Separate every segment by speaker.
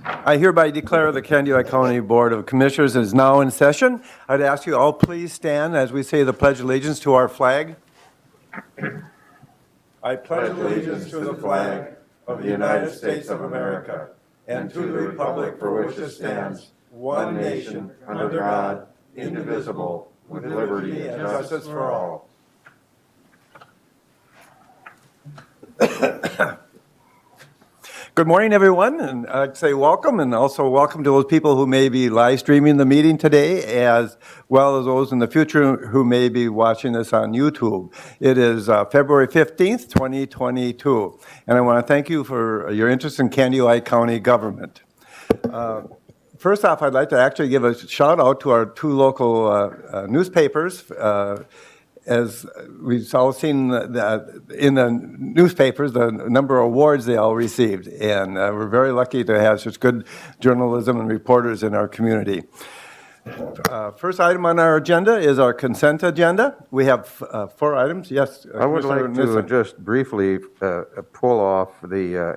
Speaker 1: I hereby declare the Candiac County Board of Commissioners is now in session. I'd ask you all please stand as we say the Pledge of Allegiance to our flag. I pledge allegiance to the flag of the United States of America and to the republic for which it stands, one nation, under God, indivisible, with liberty and justice for all. Good morning, everyone, and I'd say welcome, and also welcome to those people who may be live streaming the meeting today, as well as those in the future who may be watching this on YouTube. It is February 15th, 2022, and I want to thank you for your interest in Candiac County government. First off, I'd like to actually give a shout out to our two local newspapers. As we've all seen in the newspapers, the number of awards they all received. And we're very lucky to have such good journalism and reporters in our community. First item on our agenda is our consent agenda. We have 4 items. Yes,
Speaker 2: I would like to
Speaker 1: Nissen.
Speaker 2: just briefly pull off the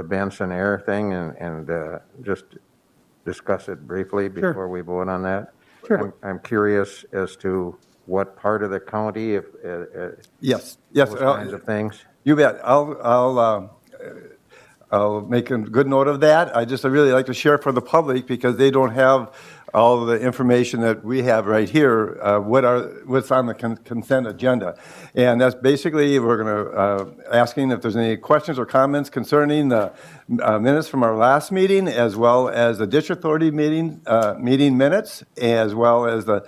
Speaker 2: Benson Air thing and just discuss it briefly before we vote on that.
Speaker 3: Sure.
Speaker 2: I'm curious as to what part of the county, if
Speaker 1: Yes,
Speaker 2: those kinds of things.
Speaker 1: You bet. I'll make a good note of that. I really like to share for the public because they don't have all of the information that we have right here, what's on the consent agenda. And that's basically, we're going to asking if there's any questions or comments concerning the minutes from our last meeting, as well as the District Authority meeting minutes, as well as the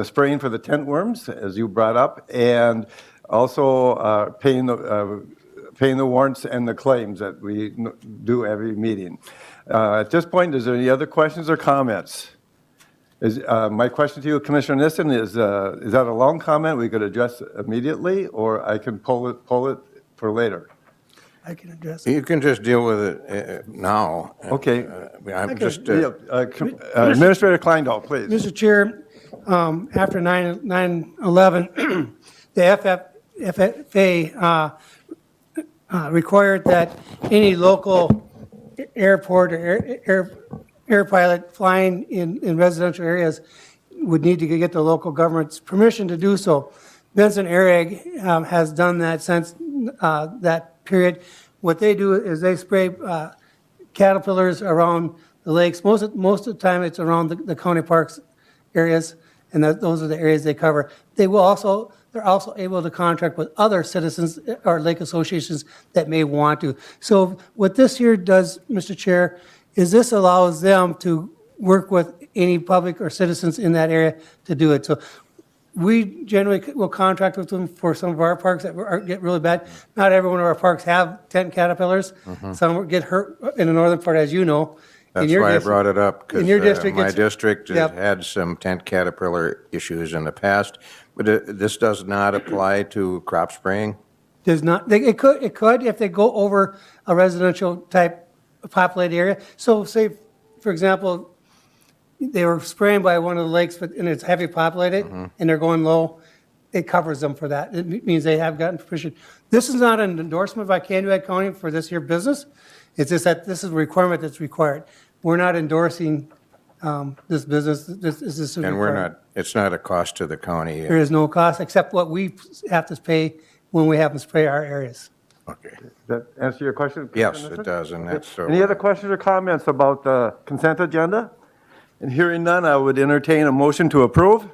Speaker 1: spraying for the tent worms, as you brought up, and also paying the warrants and the claims that we do every meeting. At this point, is there any other questions or comments? My question to you, Commissioner Nissen, is that a long comment we could address immediately, or I can pull it for later?
Speaker 3: I can address it.
Speaker 2: You can just deal with it now.
Speaker 1: Okay.
Speaker 2: I'm just,
Speaker 1: Administrator Kleindahl, please.
Speaker 3: Mr. Chair, after 9/11, the FFA required that any local airport or air pilot flying in residential areas would need to get the local government's permission to do so. Benson Aireg has done that since that period. What they do is they spray caterpillars around the lakes. Most of the time it's around the county parks areas, and those are the areas they cover. They're also able to contract with other citizens or lake associations that may want to. So what this here does, Mr. Chair, is this allows them to work with any public or citizens in that area to do it. So we generally will contract with them for some of our parks that get really bad. Not every one of our parks have tent caterpillars. Some get hurt in the northern part, as you know.
Speaker 2: that's why I brought it up, because my district has
Speaker 3: Yep.
Speaker 2: had some tent caterpillar issues in the past. But this does not apply to crop spraying?
Speaker 3: Does not, it could if they go over a residential type populated area. So say, for example, they were spraying by one of the lakes, and it's heavy populated, and they're going low, it covers them for that. It means they have gotten permission. This is not an endorsement by Candiac County for this here business. It's just that this is a requirement that's required. We're not endorsing this business. This is a
Speaker 2: And it's not a cost to the county?
Speaker 3: There is no cost except what we have to pay when we have to spray our areas.
Speaker 2: Okay.
Speaker 1: Does that answer your question?
Speaker 2: Yes,
Speaker 1: Commissioner
Speaker 2: it
Speaker 1: Nissen?
Speaker 2: does, and that's so.
Speaker 1: Any other questions or comments about the consent agenda? And hearing none, I would entertain a motion to approve.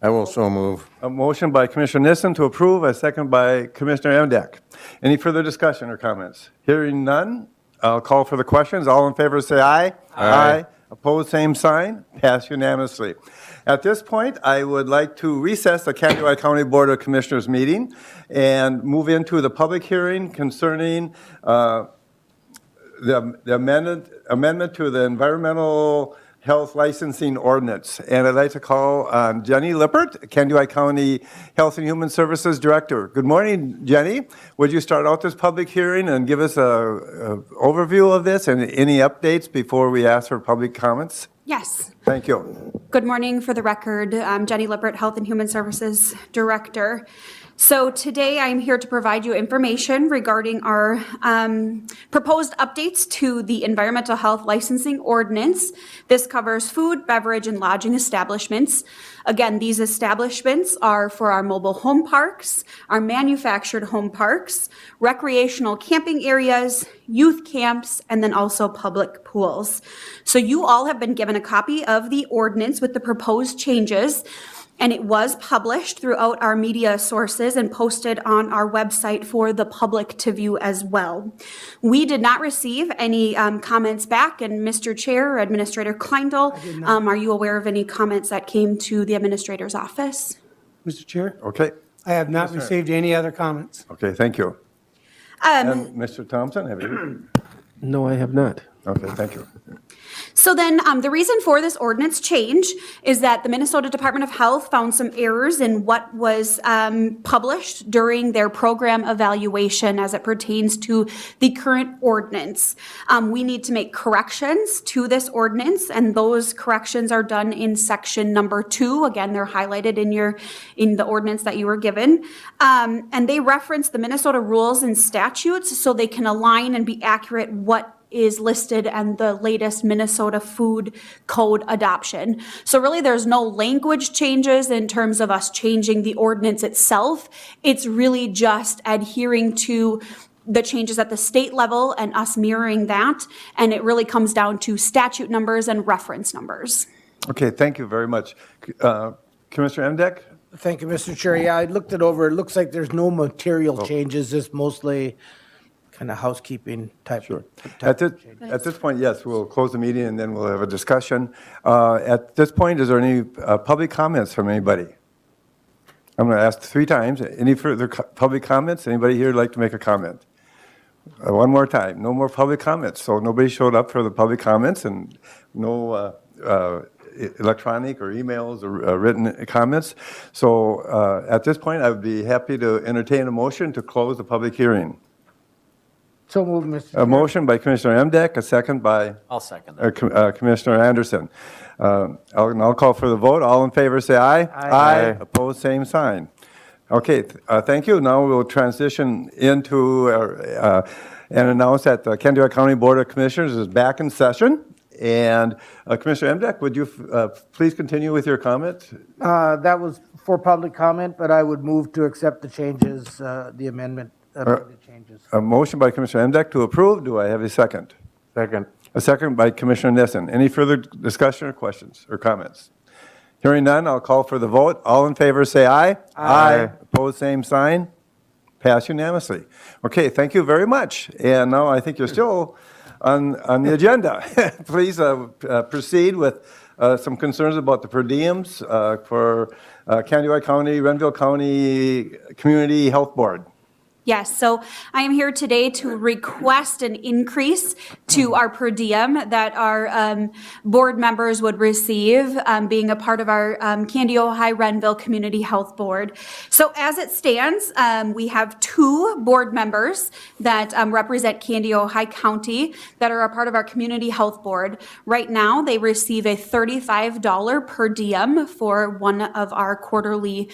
Speaker 2: I will so move.
Speaker 1: A motion by Commissioner Nissen to approve, a second by Commissioner Emdek. Any further discussion or comments? Hearing none, I'll call for the questions. All in favor say aye. Aye. Opposed, same sign. Passed unanimously. At this point, I would like to recess the Candiac County Board of Commissioners meeting and move into the public hearing concerning the amendment to the environmental health licensing ordinance. And I'd like to call on Jenny Lippert, Candiac County Health and Human Services Director. Good morning, Jenny. Would you start out this public hearing and give us a overview of this and any updates before we ask for public comments?
Speaker 4: Yes.
Speaker 1: Thank you.
Speaker 4: Good morning. For the record, I'm Jenny Lippert, Health and Human Services Director. So today I'm here to provide you information regarding our proposed updates to the environmental health licensing ordinance. This covers food, beverage, and lodging establishments. Again, these establishments are for our mobile home parks, our manufactured home parks, recreational camping areas, youth camps, and then also public pools. So you all have been given a copy of the ordinance with the proposed changes, and it was published throughout our media sources and posted on our website for the public to view as well. We did not receive any comments back, and Mr. Chair, Administrator Kleindl, are you aware of any comments that came to the Administrator's office?
Speaker 3: Mr. Chair,
Speaker 1: Okay,
Speaker 3: I have not received any other comments.
Speaker 1: okay, thank you. And Mr. Thompson, have you?
Speaker 5: No, I have not.
Speaker 1: Okay, thank you.
Speaker 4: So then, the reason for this ordinance change is that the Minnesota Department of Health found some errors in what was published during their program evaluation as it pertains to the current ordinance. We need to make corrections to this ordinance, and those corrections are done in section number 2. Again, they're highlighted in the ordinance that you were given. And they reference the Minnesota rules and statutes so they can align and be accurate what is listed and the latest Minnesota Food Code adoption. So really, there's no language changes in terms of us changing the ordinance itself. It's really just adhering to the changes at the state level and us mirroring that. And it really comes down to statute numbers and reference numbers.
Speaker 1: Okay, thank you very much. Commissioner Emdek?
Speaker 6: Thank you, Mr. Chair. Yeah, I looked it over. It looks like there's no material changes, just mostly kind of housekeeping type.
Speaker 1: Sure.
Speaker 6: type
Speaker 1: At this point, yes, we'll close the meeting and then we'll have a discussion. At this point, is there any public comments from anybody? I'm going to ask 3 times. Any further public comments? Anybody here like to make a comment? One more time. No more public comments. So nobody showed up for the public comments and no electronic or emails or written comments. So at this point, I would be happy to entertain a motion to close the public hearing.
Speaker 6: So moved, Mr.
Speaker 1: A
Speaker 6: Chair.
Speaker 1: motion by Commissioner Emdek, a second by
Speaker 7: I'll second that.
Speaker 1: Commissioner Anderson. I'll call for the vote. All in favor, say aye.
Speaker 2: Aye.
Speaker 1: Opposed, same sign. Okay, thank you. Now we'll transition into and announce that the Candidacy County Board of Commissioners is back in session. And Commissioner Emdek, would you please continue with your comment?
Speaker 6: That was for public comment, but I would move to accept the changes, the amended changes.
Speaker 1: A motion by Commissioner Emdek to approve. Do I have a second?
Speaker 2: Second.
Speaker 1: A second by Commissioner Nissen. Any further discussion or questions or comments? Hearing none, I'll call for the vote. All in favor, say aye.
Speaker 2: Aye.
Speaker 1: Opposed, same sign. Pass unanimously. Okay, thank you very much. And now I think you're still on the agenda. Please proceed with some concerns about the per diems for Candidacy County, Renville County Community Health Board.
Speaker 4: Yes, so I am here today to request an increase to our per diem that our board members would receive, being a part of our Candy Ojai Renville Community Health Board. So as it stands, we have 2 board members that represent Candy Ojai County that are a part of our Community Health Board. Right now, they receive a $35 per diem for one of our quarterly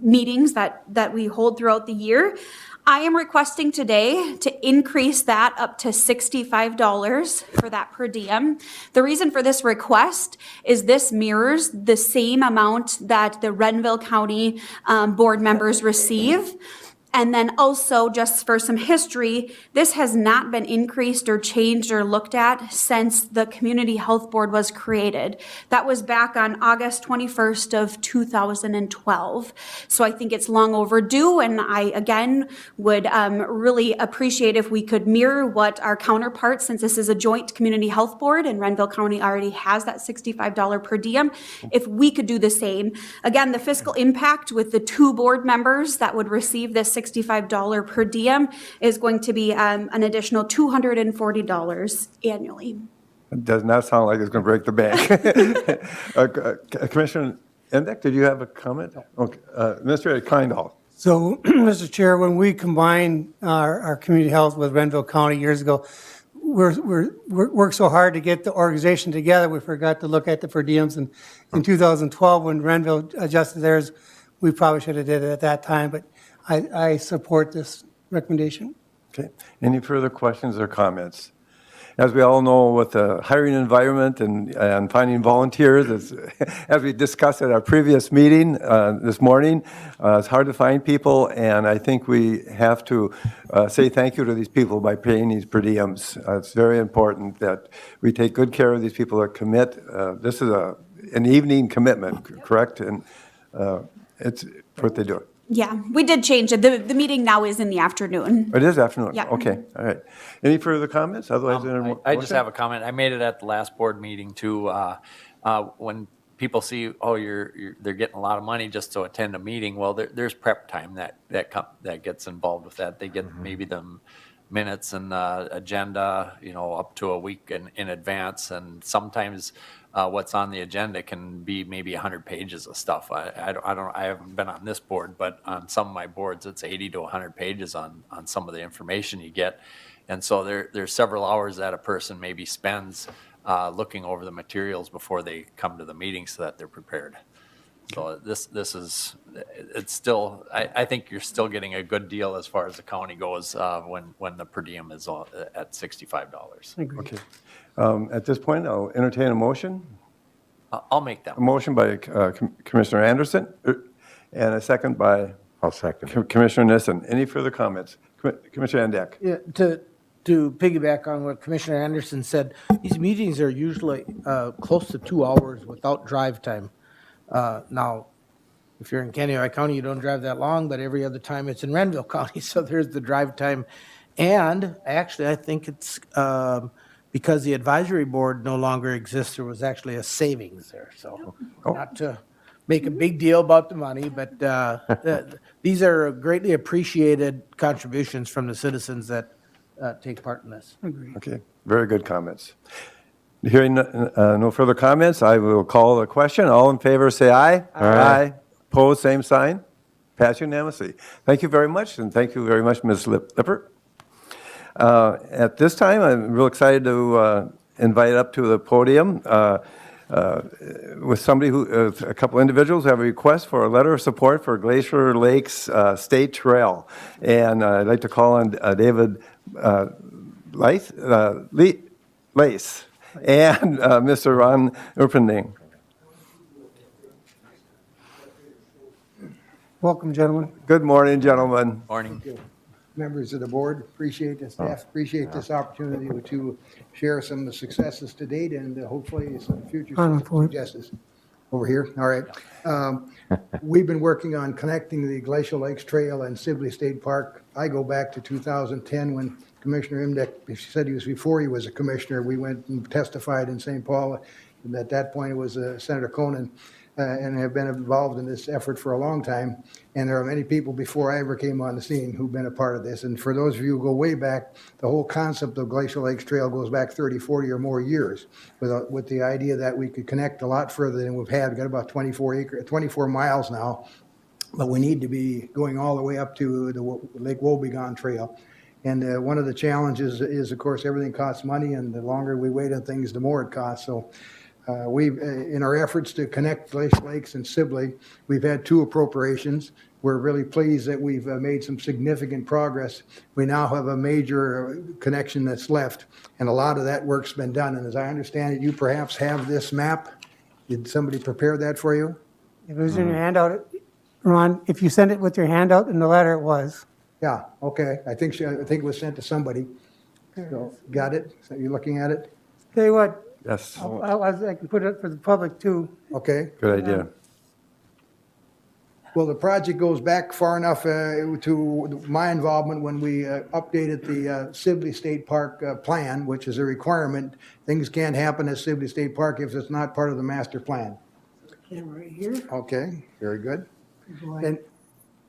Speaker 4: meetings that we hold throughout the year. I am requesting today to increase that up to $65 for that per diem. The reason for this request is this mirrors the same amount that the Renville County board members receive. And then also, just for some history, this has not been increased or changed or looked at since the Community Health Board was created. That was back on August 21st of 2012. So I think it's long overdue, and I, again, would really appreciate if we could mirror what our counterparts, since this is a joint Community Health Board, and Renville County already has that $65 per diem, if we could do the same. Again, the fiscal impact with the 2 board members that would receive this $65 per diem is going to be an additional $240 annually.
Speaker 1: It does not sound like it's going to break the bank. Commissioner Emdek, did you have a comment? Okay. Mr. Kleindl.
Speaker 3: So, Mr. Chair, when we combined our community health with Renville County years ago, we worked so hard to get the organization together, we forgot to look at the per diems. And in 2012, when Renville adjusted theirs, we probably should have did it at that time, but I support this recommendation.
Speaker 1: Okay. Any further questions or comments? As we all know, with the hiring environment and finding volunteers, as we discussed at our previous meeting this morning, it's hard to find people, and I think we have to say thank you to these people by paying these per diems. It's very important that we take good care of these people that commit. This is an evening commitment, correct? And it's what they do.
Speaker 4: Yeah, we did change it. The meeting now is in the afternoon.
Speaker 1: It is afternoon?
Speaker 4: Yeah.
Speaker 1: Okay, all right. Any further comments? Otherwise,
Speaker 5: I just have a comment. I made it at the last board meeting too. When people see, oh, they're getting a lot of money just to attend a meeting. Well, there's prep time that gets involved with that. They get maybe the minutes and the agenda, up to a week in advance. And sometimes what's on the agenda can be maybe 100 pages of stuff. I haven't been on this board, but on some of my boards, it's 80 to 100 pages on some of the information you get. And so there's several hours that a person maybe spends looking over the materials before they come to the meeting so that they're prepared. So this is, it's still, I think you're still getting a good deal as far as the county goes when the per diem is at $65.
Speaker 1: Okay. At this point, I'll entertain a motion.
Speaker 5: I'll make that.
Speaker 1: A motion by Commissioner Anderson and a second by
Speaker 2: I'll second it.
Speaker 1: Commissioner Nissen. Any further comments? Commissioner Andek?
Speaker 6: Yeah, to piggyback on what Commissioner Anderson said, these meetings are usually close to 2 hours without drive time. Now, if you're in Kanawha County, you don't drive that long, but every other time it's in Renville County, so there's the drive time. And actually, I think it's because the advisory board no longer exists, there was actually a savings there. So not to make a big deal about the money, but these are greatly appreciated contributions from the citizens that take part in this.
Speaker 1: Okay, very good comments. Hearing no further comments, I will call the question. All in favor, say aye. Aye. Opposed, same sign. Pass unanimously. Thank you very much, and thank you very much, Ms. Lippert. At this time, I'm real excited to invite up to the podium with somebody a couple individuals who have a request for a letter of support for Glacier Lakes State Trail. And I'd like to call on David Lace and Mr. Ron Erpending.
Speaker 3: Welcome, gentlemen.
Speaker 1: Good morning, gentlemen.
Speaker 5: Morning.
Speaker 7: Members of the board, appreciate the staff, appreciate this opportunity to share some of the successes to date and hopefully some future successes. Over here, all right. We've been working on connecting the Glacial Lakes Trail and Sibley State Park. I go back to 2010 when Commissioner Imdek, she said he was before he was a commissioner. We went and testified in St. Paul. And at that point, it was Senator Conan. And have been involved in this effort for a long time. And there are many people before I ever came on the scene who've been a part of this. And for those of you who go way back, the whole concept of Glacial Lakes Trail goes back 30, 40 or more years with the idea that we could connect a lot further than we've had. We've got about 24 miles now, but we need to be going all the way up to the Lake Wobegon Trail. And one of the challenges is, of course, everything costs money, and the longer we wait on things, the more it costs. So we've, in our efforts to connect Glacier Lakes and Sibley, we've had 2 appropriations. We're really pleased that we've made some significant progress. We now have a major connection that's left, and a lot of that work's been done. And as I understand it, you perhaps have this map. Did somebody prepare that for you?
Speaker 3: If it was in your handout, Ron, if you send it with your handout in the letter, it was.
Speaker 7: Yeah, okay. I think it was sent to somebody. So, got it? So you're looking at it?
Speaker 3: Tell you what,
Speaker 1: Yes,
Speaker 3: I can put it up for the public too.
Speaker 7: Okay.
Speaker 1: good idea.
Speaker 7: Well, the project goes back far enough to my involvement when we updated the Sibley State Park plan, which is a requirement. Things can't happen at Sibley State Park if it's not part of the master plan.
Speaker 3: Camera right here.
Speaker 7: Okay, very good.
Speaker 3: Go like
Speaker 7: And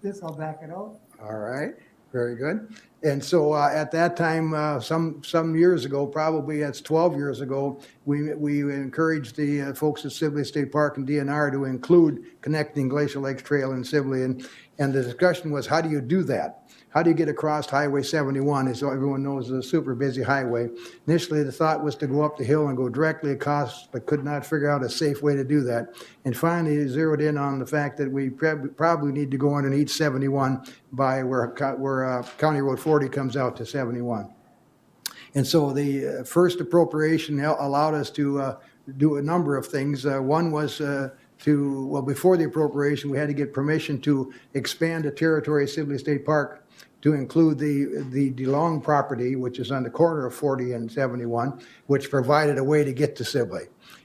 Speaker 3: this, I'll back it out.
Speaker 7: all right, very good. And so at that time, some years ago, probably that's 12 years ago, we encouraged the folks at Sibley State Park and DNR to include connecting Glacial Lakes Trail in Sibley. And the discussion was, how do you do that? How do you get across Highway 71? As everyone knows, is a super busy highway. Initially, the thought was to go up the hill and go directly across, but could not figure out a safe way to do that. And finally, zeroed in on the fact that we probably need to go underneath 71 by where County Road 40 comes out to 71. And so the first appropriation allowed us to do a number of things. One was before the appropriation, we had to get permission to expand the territory of Sibley State Park to include the DeLong property, which is on the corner of 40 and 71, which provided a way to get to Sibley.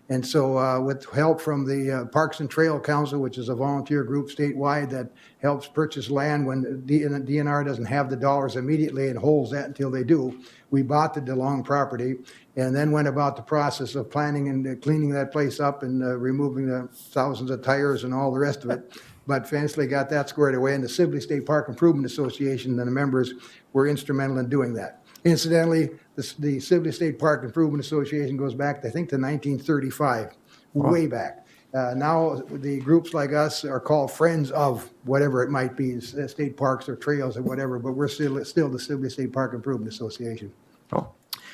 Speaker 7: And so with help from the Parks and Trail Council, which is a volunteer group statewide that helps purchase land when DNR doesn't have the dollars immediately and holds that until they do, we bought the DeLong property and then went about the process of planning and cleaning that place up and removing the thousands of tires and all the rest of it. But eventually got that squared away, and the Sibley State Park Improvement Association and the members were instrumental in doing that. Incidentally, the Sibley State Park Improvement Association goes back, I think, to 1935, way back. Now, the groups like us are called Friends of whatever it might be, state parks or trails or whatever, but we're still the Sibley State Park Improvement Association.
Speaker 1: Oh.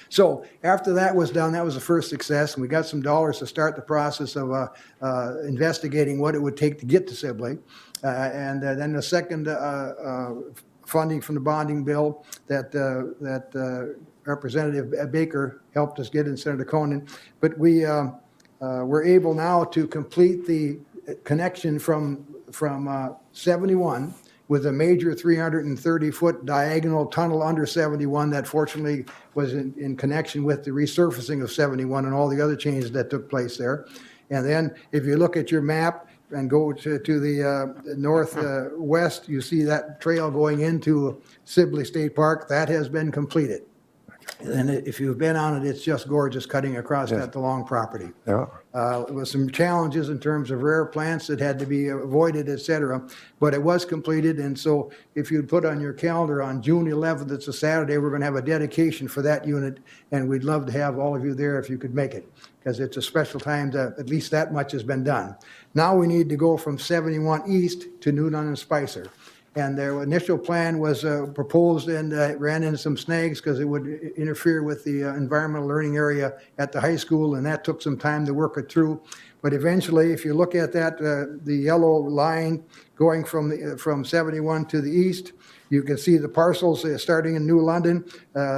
Speaker 7: So after that was done, that was the first success, and we got some dollars to start the process of investigating what it would take to get to Sibley. And then the second funding from the bonding bill that Representative Baker helped us get in Senator Conan. But we were able now to complete the connection from 71 with a major 330-foot diagonal tunnel under 71 that fortunately was in connection with the resurfacing of 71 and all the other changes that took place there. And then if you look at your map and go to the northwest, you see that trail going into Sibley State Park. That has been completed. And if you've been on it, it's just gorgeous cutting across that DeLong property.
Speaker 1: Yeah.
Speaker 7: With some challenges in terms of rare plants that had to be avoided, et cetera, but it was completed. And so if you'd put on your calendar on June 11th, it's a Saturday, we're going to have a dedication for that unit. And we'd love to have all of you there if you could make it, because it's a special time that at least that much has been done. Now we need to go from 71 east to Newton and Spicer. And their initial plan was proposed and ran into some snags because it would interfere with the environmental learning area at the high school, and that took some time to work it through. But eventually, if you look at that, the yellow line going from 71 to the east, you can see the parcels starting in New London,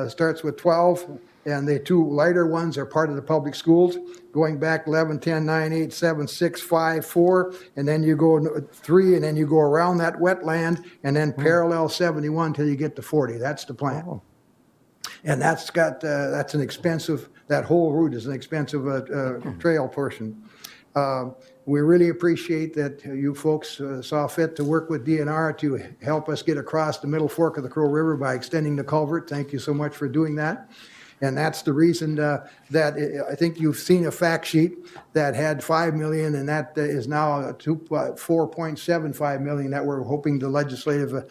Speaker 7: starts with 12. And the two lighter ones are part of the public schools, going back 11, 10, 9, 8, 7, 6, 5, 4, and then you go 3, and then you go around that wetland, and then parallel 71 till you get to 40. That's the plan.
Speaker 1: Oh.
Speaker 7: And that's an expensive, that whole route is an expensive trail portion. We really appreciate that you folks saw fit to work with DNR to help us get across the middle fork of the Crow River by extending the culvert. Thank you so much for doing that. And that's the reason that I think you've seen a fact sheet that had 5 million, and that is now 4.75 million that we're hoping the legislative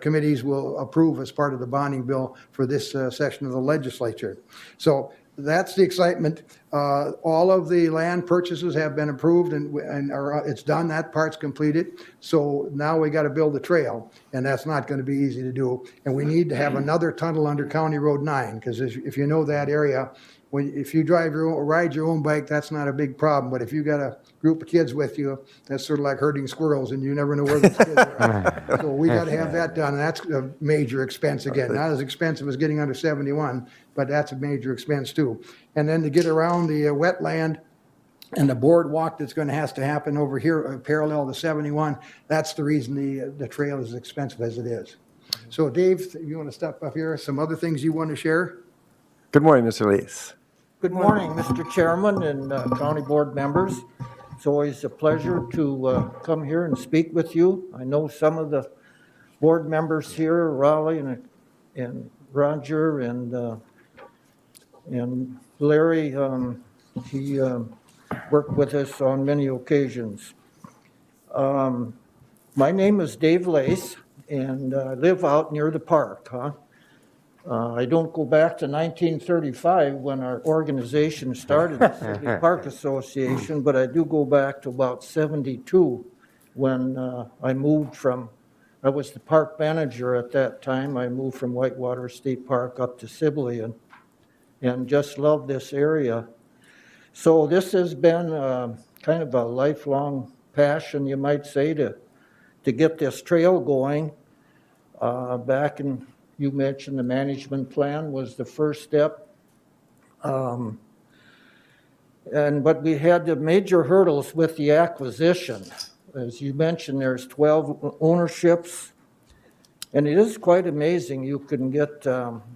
Speaker 7: committees will approve as part of the bonding bill for this session of the legislature. So that's the excitement. All of the land purchases have been approved and it's done. That part's completed. So now we got to build a trail, and that's not going to be easy to do. And we need to have another tunnel under County Road 9, because if you know that area, if you ride your own bike, that's not a big problem. But if you got a group of kids with you, that's sort of like herding squirrels, and you never know where the kids are. So we got to have that done, and that's a major expense again. Not as expensive as getting under 71, but that's a major expense too. And then to get around the wetland and the boardwalk that's going to have to happen over here parallel to 71, that's the reason the trail is as expensive as it is. So Dave, you want to step up here? Some other things you want to share?
Speaker 1: Good morning, Mr. Lees.
Speaker 8: Good morning, Mr. Chairman and county board members. It's always a pleasure to come here and speak with you. I know some of the board members here, Raleigh and Roger and Larry. He worked with us on many occasions. My name is Dave Lace, and I live out near the park. I don't go back to 1935 when our organization started, the Sibley Park Association, but I do go back to about 72 when I moved from, I was the park manager at that time. I moved from Whitewater State Park up to Sibley and just love this area. So this has been kind of a lifelong passion, you might say, to get this trail going. Back in, you mentioned the management plan was the first step. But we had the major hurdles with the acquisition. As you mentioned, there's 12 ownerships, and it is quite amazing. You can get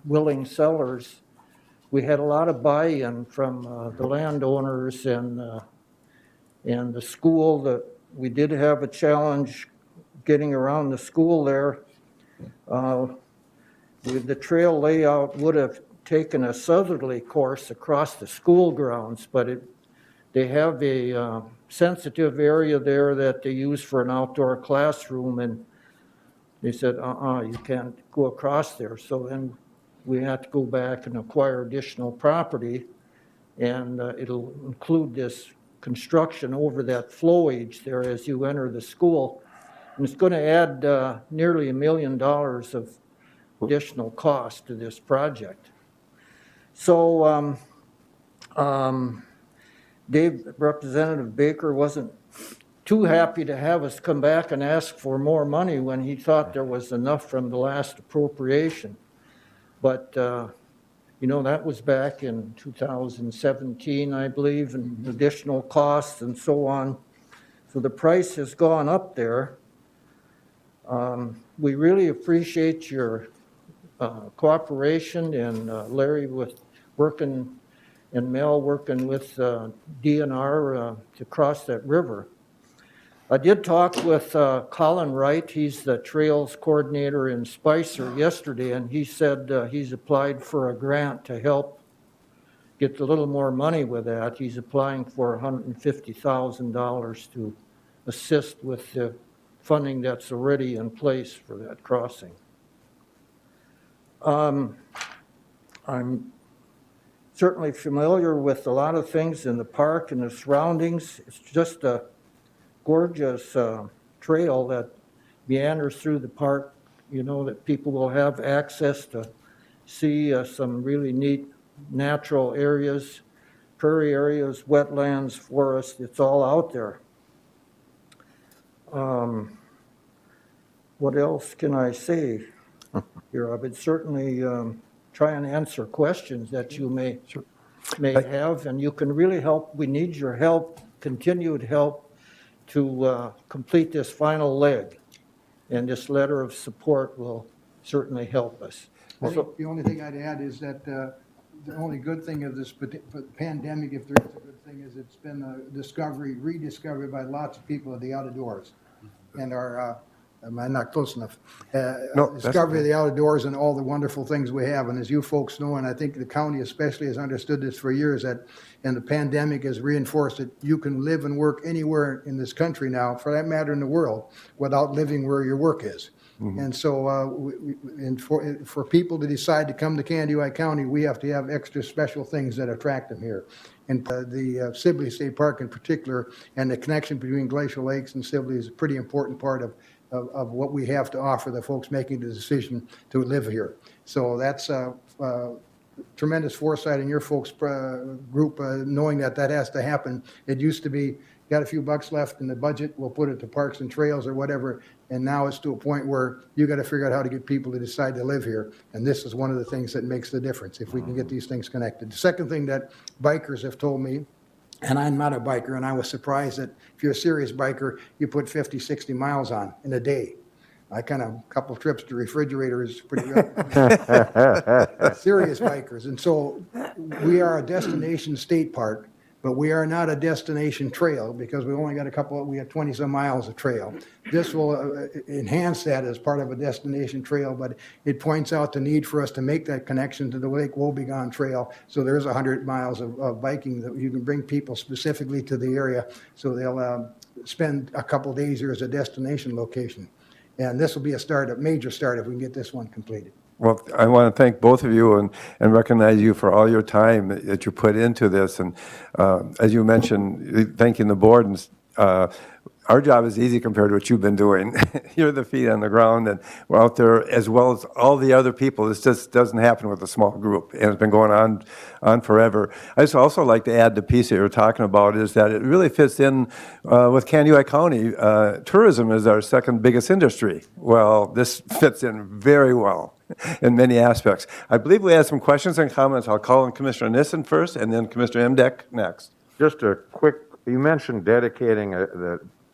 Speaker 8: willing sellers. We had a lot of buy-in from the landowners and the school. That we did have a challenge getting around the school there. The trail layout would have taken a southerly course across the school grounds, but they have a sensitive area there that they use for an outdoor classroom, and they said, you can't go across there. So then we had to go back and acquire additional property, and it'll include this construction over that flowage there as you enter the school. And it's going to add nearly $1 million of additional cost to this project. So Representative Baker wasn't too happy to have us come back and ask for more money when he thought there was enough from the last appropriation. But, that was back in 2017, I believe, and additional costs and so on. So the price has gone up there. We really appreciate your cooperation, and Larry with working and Mel working with DNR to cross that river. I did talk with Colin Wright. He's the trails coordinator in Spicer yesterday, and he said he's applied for a grant to help get a little more money with that. He's applying for $150,000 to assist with the funding that's already in place for that crossing. I'm certainly familiar with a lot of things in the park and the surroundings. It's just a gorgeous trail that meanders through the park, that people will have access to see some really neat natural areas, prairie areas, wetlands, forests. It's all out there. What else can I say here? I would certainly try and answer questions that you may have, and you can really help. We need your help, continued help, to complete this final leg, and this letter of support will certainly help us.
Speaker 7: The only thing I'd add is that the only good thing of this pandemic, if there is a good thing, is it's been a rediscovery by lots of people of the outdoors. And am I not close enough?
Speaker 1: No, that's
Speaker 7: Discovery of
Speaker 1: okay.
Speaker 7: the outdoors and all the wonderful things we have. And as you folks know, and I think the county especially has understood this for years, and the pandemic has reinforced that you can live and work anywhere in this country now, for that matter in the world, without living where your work is. And so for people to decide to come to Candioi County, we have to have extra special things that attract them here. And the Sibley State Park in particular, and the connection between Glacial Lakes and Sibley is a pretty important part of what we have to offer the folks making the decision to live here. So that's tremendous foresight in your folks' group, knowing that has to happen. It used to be, got a few bucks left in the budget, we'll put it to parks and trails or whatever, and now it's to a point where you got to figure out how to get people to decide to live here, and this is one of the things that makes the difference, if we can get these things connected. The second thing that bikers have told me, and I'm not a biker, and I was surprised that if you're a serious biker, you put 50, 60 miles on in a day. A couple trips to refrigerator is pretty good. Serious bikers. And so we are a destination state park, but we are not a destination trail because we only got we have 20 some miles of trail. This will enhance that as part of a destination trail, but it points out the need for us to make that connection to the Lake Wobegon Trail. So there's 100 miles of biking that you can bring people specifically to the area, so they'll spend a couple days here as a destination location. And this will be a major start if we can get this one completed.
Speaker 1: Well, I want to thank both of you and recognize you for all your time that you put into this. And as you mentioned, thanking the board, and our job is easy compared to what you've been doing. You're the feet on the ground, and we're out there as well as all the other people. This just doesn't happen with a small group, and it's been going on forever. I just also like to add the piece that you're talking about is that it really fits in with Candioi County. Tourism is our second biggest industry. Well, this fits in very well in many aspects. I believe we had some questions and comments. I'll call on Commissioner Nissen first, and then Commissioner Emdek next.
Speaker 2: Just a quick, you mentioned dedicating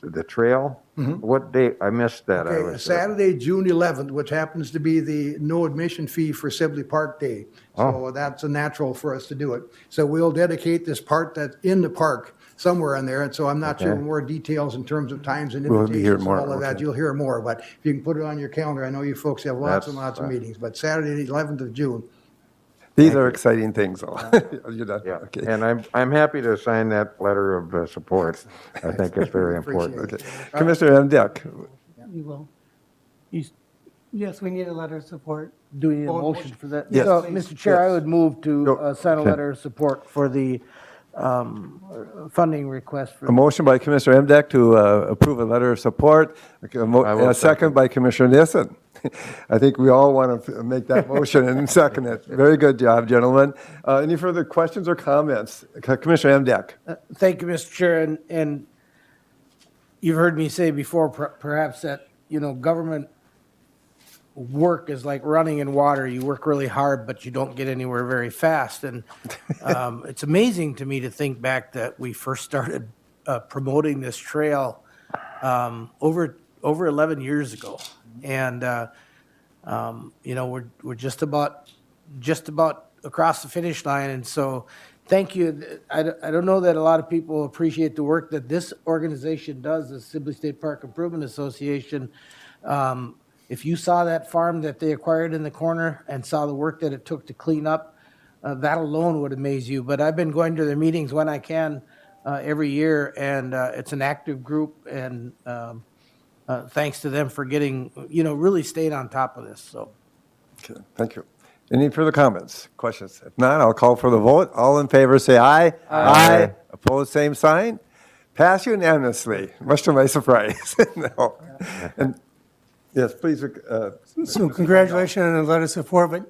Speaker 2: the trail. What date? I missed that. I
Speaker 7: Okay,
Speaker 2: was,
Speaker 7: Saturday, June 11th, which happens to be the no admission fee for Sibley Park Day. So that's a natural for us to do it. So we'll dedicate this part that's in the park somewhere in there. And so I'm not sure
Speaker 2: Okay.
Speaker 7: more details in terms of times and
Speaker 1: We'll be here
Speaker 7: invitations,
Speaker 1: more,
Speaker 7: all of that.
Speaker 1: okay.
Speaker 7: You'll hear more, but if you can put it on your calendar, I know you folks have lots and
Speaker 2: That's
Speaker 7: lots of meetings, but Saturday, the 11th of June.
Speaker 1: These are exciting things, though. You're done?
Speaker 2: yeah,
Speaker 1: Okay.
Speaker 2: and I'm happy to sign that letter of support. I think it's very important.
Speaker 7: Appreciate
Speaker 1: Okay. Commissioner Emdek.
Speaker 3: You will. Yes, we need a letter of support.
Speaker 6: Do we need a
Speaker 3: Oh,
Speaker 6: motion for that?
Speaker 1: Yes.
Speaker 6: So, Mr. Chair, I would move to
Speaker 1: Go.
Speaker 6: sign a
Speaker 1: Okay.
Speaker 6: letter of support for the funding request for
Speaker 1: A motion by Commissioner Emdek to approve a letter of support, and
Speaker 2: will
Speaker 1: a second
Speaker 2: second.
Speaker 1: by Commissioner Nissen. I think we all want to make that motion and second it. Very good job, gentlemen. Any further questions or comments? Commissioner Emdek.
Speaker 6: Thank you, Mr. Chair, and you've heard me say before, perhaps that, government work is like running in water. You work really hard, but you don't get anywhere very fast. And it's amazing to me to think back that we first started promoting this trail over 11 years ago. And, we're just about across the finish line. And so thank you. I don't know that a lot of people appreciate the work that this organization does, the Sibley State Park Improvement Association. If you saw that farm that they acquired in the corner and saw the work that it took to clean up, that alone would amaze you. But I've been going to their meetings when I can every year, and it's an active group, and thanks to them for getting, really staying on top of this, so.
Speaker 1: Okay, thank you. Any further comments, questions? If not, I'll call for the vote. All in favor, say aye. Aye. Opposed, same sign. Pass unanimously, much to my surprise. No. And, yes, please.
Speaker 3: So congratulations on the letter of support, but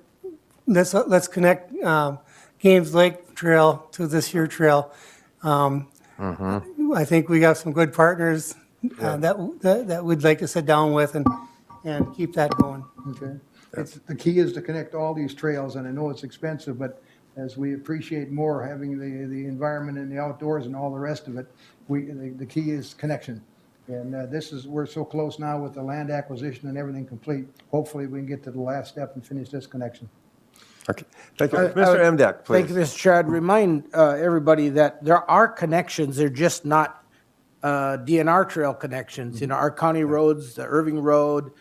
Speaker 3: let's connect Games Lake Trail to this here trail. I think we got some good partners that we'd like to sit down with and keep that going.
Speaker 7: Okay. The key is to connect all these trails, and I know it's expensive, but as we appreciate more having the environment and the outdoors and all the rest of it, the key is connection. And we're so close now with the land acquisition and everything complete. Hopefully, we can get to the last step and finish this connection.
Speaker 1: Okay, thank you. Mr. Emdek, please.
Speaker 6: Thank you, Mr. Chair. I'd remind everybody that there are connections, they're just not DNR trail connections. Our county roads, the Irving Road,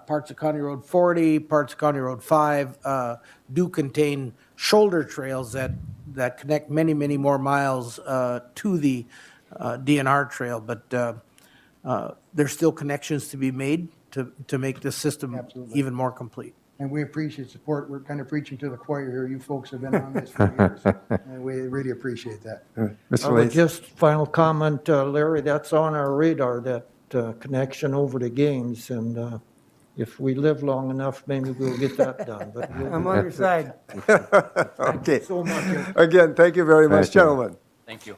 Speaker 6: parts of County Road 40, parts of County Road 5 do contain shoulder trails that connect many, many more miles to the DNR trail. But there's still connections to be made to make this system
Speaker 7: Absolutely.
Speaker 6: even more complete.
Speaker 7: And we appreciate support. We're kind of preaching to the choir here. You folks have been on this for years, and we really appreciate that.
Speaker 1: Mr. Lacy.
Speaker 8: Just final comment, Larry, that's on our radar, that connection over to Games, and if we live long enough, maybe we'll get that done, but
Speaker 3: I'm on your side.
Speaker 1: Okay.
Speaker 8: so much.
Speaker 1: Again, thank you very much,
Speaker 2: Thank you.
Speaker 1: gentlemen.
Speaker 5: Thank you.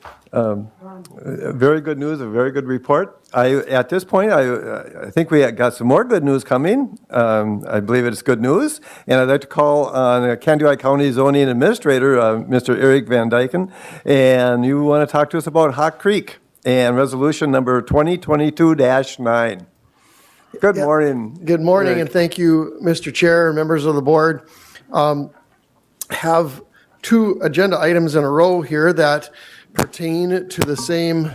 Speaker 1: Very good news, a very good report. At this point, I think we got some more good news coming. I believe it's good news. And I'd like to call on Candioi County Zoning Administrator, Mr. Eric Van Dyken. And you want to talk to us about Hawk Creek and resolution number 2022-9. Good morning.
Speaker 9: Good morning,
Speaker 1: Eric.
Speaker 9: and thank you, Mr. Chair and members of the board. Have two agenda items in a row here that pertain to the same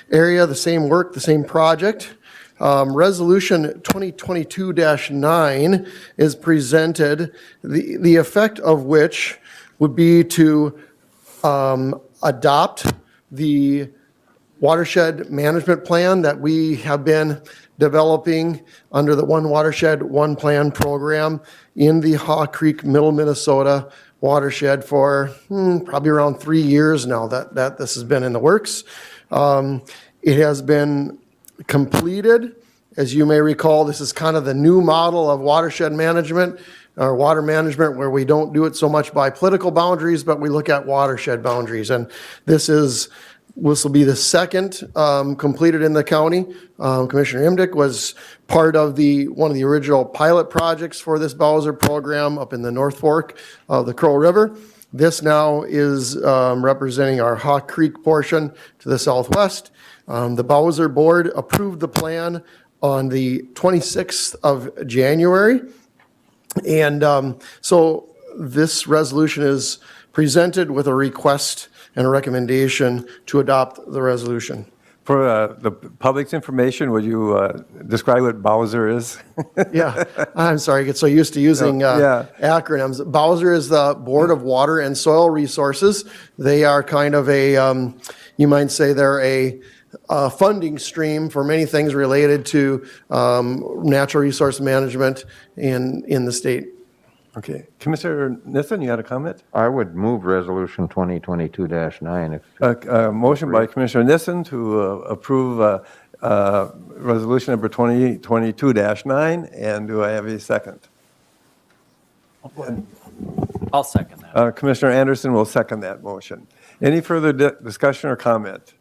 Speaker 9: area, the same work, the same project. Resolution 2022-9 is presented, the effect of which would be to adopt the watershed management plan that we have been developing under the One Watershed, One Plan program in the Haw Creek, Middle Minnesota watershed for probably around 3 years now that this has been in the works. It has been completed. As you may recall, this is kind of the new model of watershed management or water management, where we don't do it so much by political boundaries, but we look at watershed boundaries. And this will be the second completed in the county. Commissioner Imdick was part of one of the original pilot projects for this Bowser program up in the North Fork of the Crow River. This now is representing our Hawk Creek portion to the southwest. The Bowser Board approved the plan on the 26th of January. And so this resolution is presented with a request and a recommendation to adopt the resolution.
Speaker 1: For the public's information, would you describe what Bowser is?
Speaker 9: Yeah, I'm sorry, I get so used to using
Speaker 1: Yeah.
Speaker 9: acronyms. Bowser is the Board of Water and Soil Resources. They are kind of you might say they're a funding stream for many things related to natural resource management in the state.
Speaker 1: Okay. Commissioner Nissen, you had a comment?
Speaker 2: I would move Resolution 2022-9 if,
Speaker 1: Motion by Commissioner Nissen to approve resolution number 2022-9, and do I have a second?
Speaker 5: I'll second that.
Speaker 1: Commissioner Anderson will second that motion. Any further discussion or comment?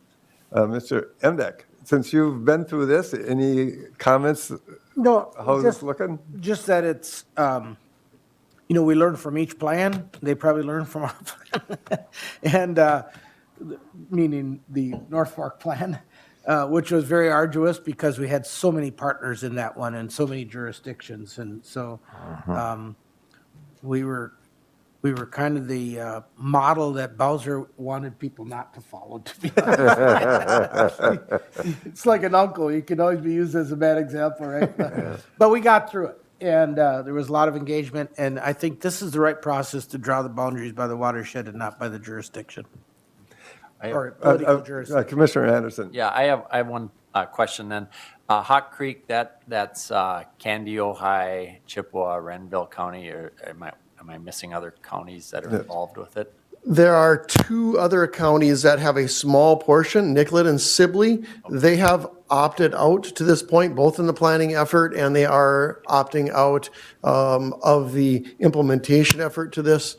Speaker 1: Mr. Emdek, since you've been through this, any comments?
Speaker 6: No,
Speaker 1: How's this looking?
Speaker 6: just that it's, we learn from each plan. They probably learn from our plan. And, meaning the North Fork plan, which was very arduous because we had so many partners in that one and so many jurisdictions. And so we were kind of the model that Bowser wanted people not to follow, to be honest. It's like an uncle. You can always be used as a bad example, right? But we got through it. And there was a lot of engagement. And I think this is the right process to draw the boundaries by the watershed and not by the jurisdiction. Or political jurisdiction.
Speaker 1: Commissioner Anderson.
Speaker 5: Yeah, I have one question then. Hawk Creek, that's Candy, Ojai, Chippewa, Renville County, or am I missing other counties that are involved with it?
Speaker 9: There are 2 other counties that have a small portion, Nicollet and Sibley. They have opted out to this point, both in the planning effort, and they are opting out of the implementation effort to this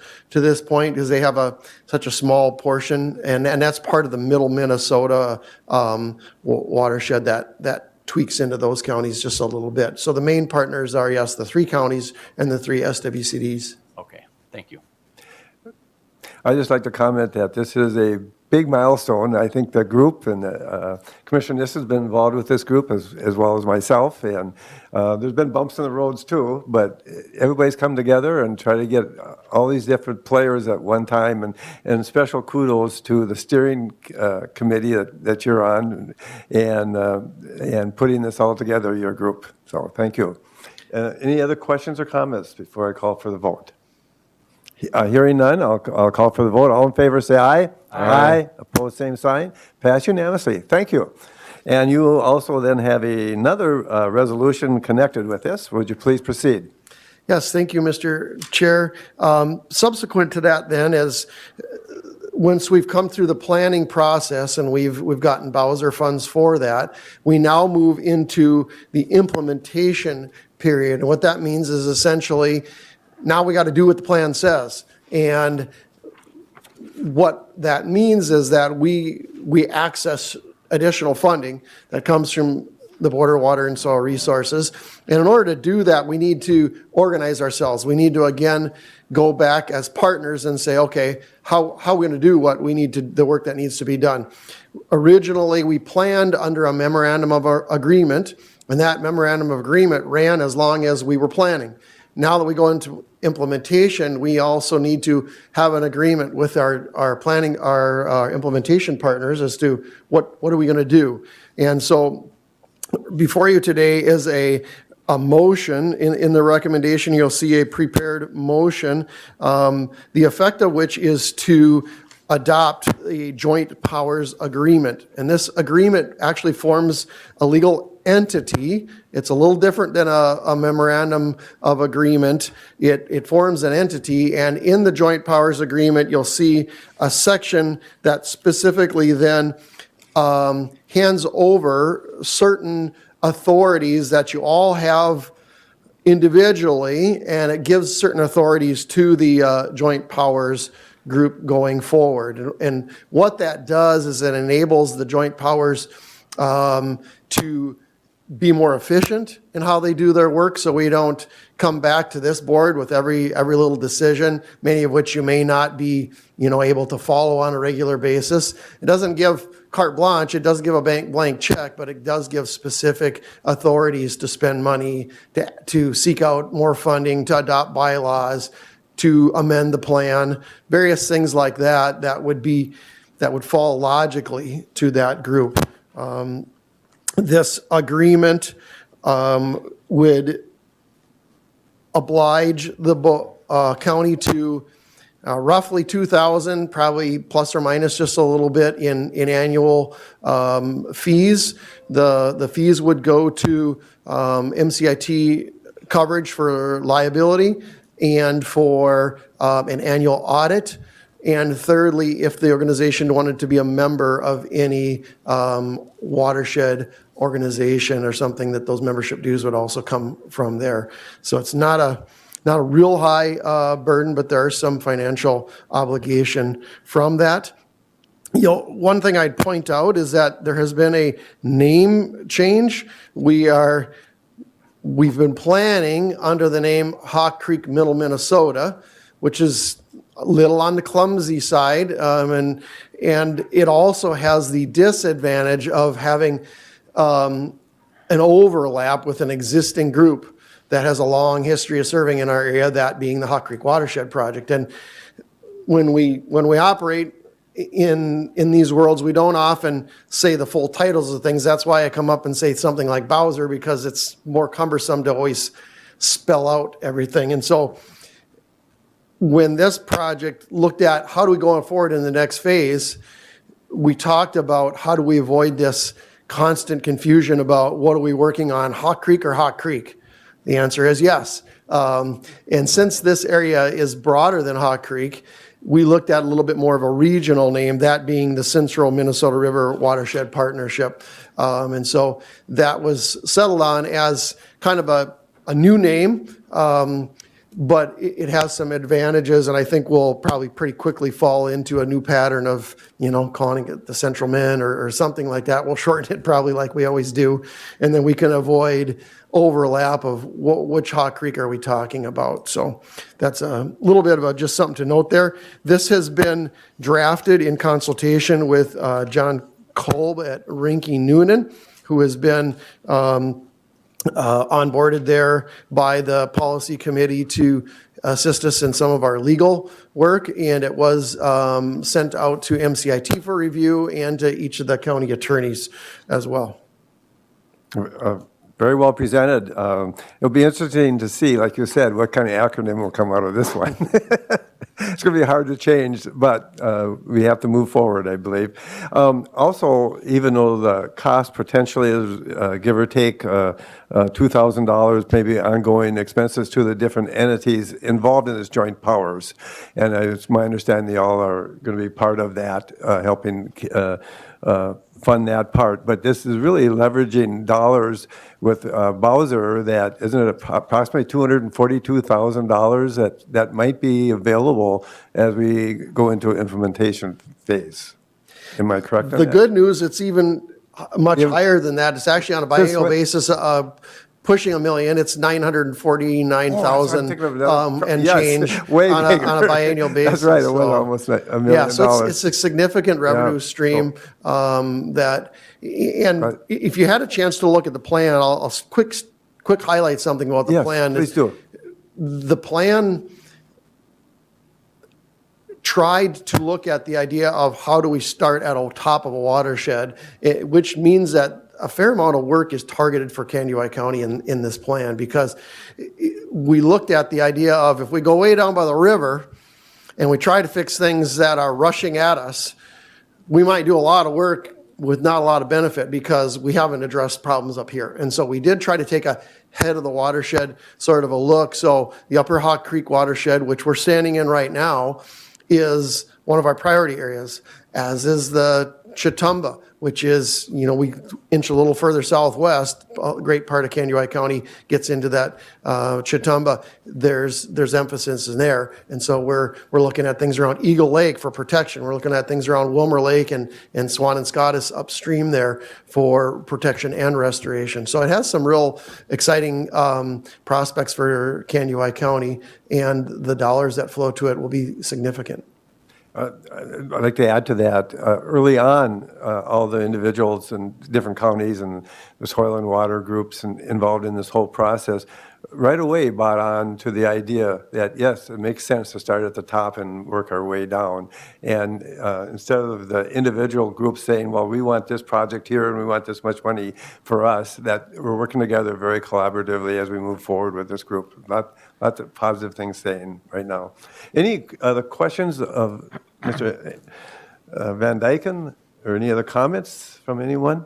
Speaker 9: point, because they have such a small portion, and that's part of the Middle Minnesota watershed that tweaks into those counties just a little bit. So the main partners are, yes, the 3 counties and the 3 SWCDs.
Speaker 5: Okay, thank you.
Speaker 1: I'd just like to comment that this is a big milestone. I think the group and Commissioner Nissen has been involved with this group as well as myself. And there's been bumps in the roads too, but everybody's come together and try to get all these different players at one time. And special kudos to the steering committee that you're on and putting this all together, your group. So thank you. Any other questions or comments before I call for the vote? Hearing none, I'll call for the vote. All in favor, say aye. Aye. Opposed, same sign. Pass unanimously. Thank you. And you will also then have another resolution connected with this. Would you please proceed?
Speaker 9: Yes, thank you, Mr. Chair. Subsequent to that then is, once we've come through the planning process and we've gotten Bowser funds for that, we now move into the implementation period. And what that means is essentially, now we got to do what the plan says. And what that means is that we access additional funding that comes from the Board of Water and Soil Resources. And in order to do that, we need to organize ourselves. We need to, again, go back as partners and say, okay, how are we going to do what we need to, the work that needs to be done? Originally, we planned under a memorandum of agreement, and that memorandum of agreement ran as long as we were planning. Now that we go into implementation, we also need to have an agreement with our planning, our implementation partners as to what are we going to do. And so before you today is a motion. In the recommendation, you'll see a prepared motion, the effect of which is to adopt a joint powers agreement. And this agreement actually forms a legal entity. It's a little different than a memorandum of agreement. It forms an entity, and in the joint powers agreement, you'll see a section that specifically then hands over certain authorities that you all have individually, and it gives certain authorities to the joint powers group going forward. And what that does is it enables the joint powers to be more efficient in how they do their work, so we don't come back to this board with every little decision, many of which you may not be, able to follow on a regular basis. It doesn't give carte blanche, it doesn't give a blank check, but it does give specific authorities to spend money, to seek out more funding, to adopt bylaws, to amend the plan, various things like that, that would fall logically to that group. This agreement would oblige the county to roughly $2,000, probably plus or minus just a little bit in annual fees. The fees would go to MCIT coverage for liability and for an annual audit. And thirdly, if the organization wanted to be a member of any watershed organization or something, that those membership dues would also come from there. So it's not a real high burden, but there are some financial obligation from that. One thing I'd point out is that there has been a name change. We've been planning under the name Hawk Creek Middle Minnesota, which is a little on the clumsy side, and it also has the disadvantage of having an overlap with an existing group that has a long history of serving in our area, that being the Hawk Creek Watershed Project. And when we operate in these worlds, we don't often say the full titles of things. That's why I come up and say something like Bowser, because it's more cumbersome to always spell out everything. And so when this project looked at how do we go forward in the next phase, we talked about how do we avoid this constant confusion about what are we working on, Hawk Creek or Hawk Creek? The answer is yes. And since this area is broader than Hawk Creek, we looked at a little bit more of a regional name, that being the Central Minnesota River Watershed Partnership. And so that was settled on as kind of a new name, but it has some advantages, and I think we'll probably pretty quickly fall into a new pattern of, calling it the Central Min or something like that. We'll shorten it probably like we always do, and then we can avoid overlap of which Hawk Creek are we talking about. So that's a little bit of just something to note there. This has been drafted in consultation with John Kolb at Rinke Noonan, who has been onboarded there by the policy committee to assist us in some of our legal work, and it was sent out to MCIT for review and to each of the county attorneys as well.
Speaker 1: Very well presented. It'll be interesting to see, like you said, what kind of acronym will come out of this one. It's going to be hard to change, but we have to move forward, I believe. Also, even though the cost potentially is, give or take, $2,000, maybe ongoing expenses to the different entities involved in this joint powers, and it's my understanding they all are going to be part of that, helping fund that part. But this is really leveraging dollars with Bowser that, isn't it approximately $242,000 that might be available as we go into an implementation phase? Am I correct on
Speaker 9: The
Speaker 1: that?
Speaker 9: good news, it's even much higher than that. It's actually on a biennial
Speaker 1: what-
Speaker 9: basis, pushing $1 million. It's 949,000 and
Speaker 1: Yes,
Speaker 9: change
Speaker 1: way
Speaker 9: on
Speaker 1: bigger.
Speaker 9: a biennial basis.
Speaker 1: That's right, it was
Speaker 9: So,
Speaker 1: almost $1 million.
Speaker 9: yeah, so it's a significant revenue
Speaker 1: Yeah.
Speaker 9: stream that, and
Speaker 1: Right.
Speaker 9: if you had a chance to look at the plan, I'll quick highlight something about the
Speaker 1: Yes,
Speaker 9: plan.
Speaker 1: please do.
Speaker 9: The plan tried to look at the idea of how do we start at the top of a watershed, which means that a fair amount of work is targeted for Candioi County in this plan, because we looked at the idea of if we go way down by the river, and we try to fix things that are rushing at us, we might do a lot of work with not a lot of benefit because we haven't addressed problems up here. And so we did try to take a head of the watershed sort of a look. So the Upper Hawk Creek watershed, which we're standing in right now, is one of our priority areas, as is the Chatumba, which is, we inch a little further southwest, a great part of Candioi County gets into that Chatumba. There's emphasis in there. And so we're looking at things around Eagle Lake for protection. We're looking at things around Wilmer Lake and Swan and Scottus upstream there for protection and restoration. So it has some real exciting prospects for Candioi County, and the dollars that flow to it will be significant.
Speaker 1: I'd like to add to that. Early on, all the individuals in different counties and the soil and water groups involved in this whole process right away bought on to the idea that, yes, it makes sense to start at the top and work our way down. And instead of the individual groups saying, well, we want this project here and we want this much money for us, that we're working together very collaboratively as we move forward with this group. Lots of positive things saying right now. Any other questions of Mr. Van Dyken, or any other comments from anyone?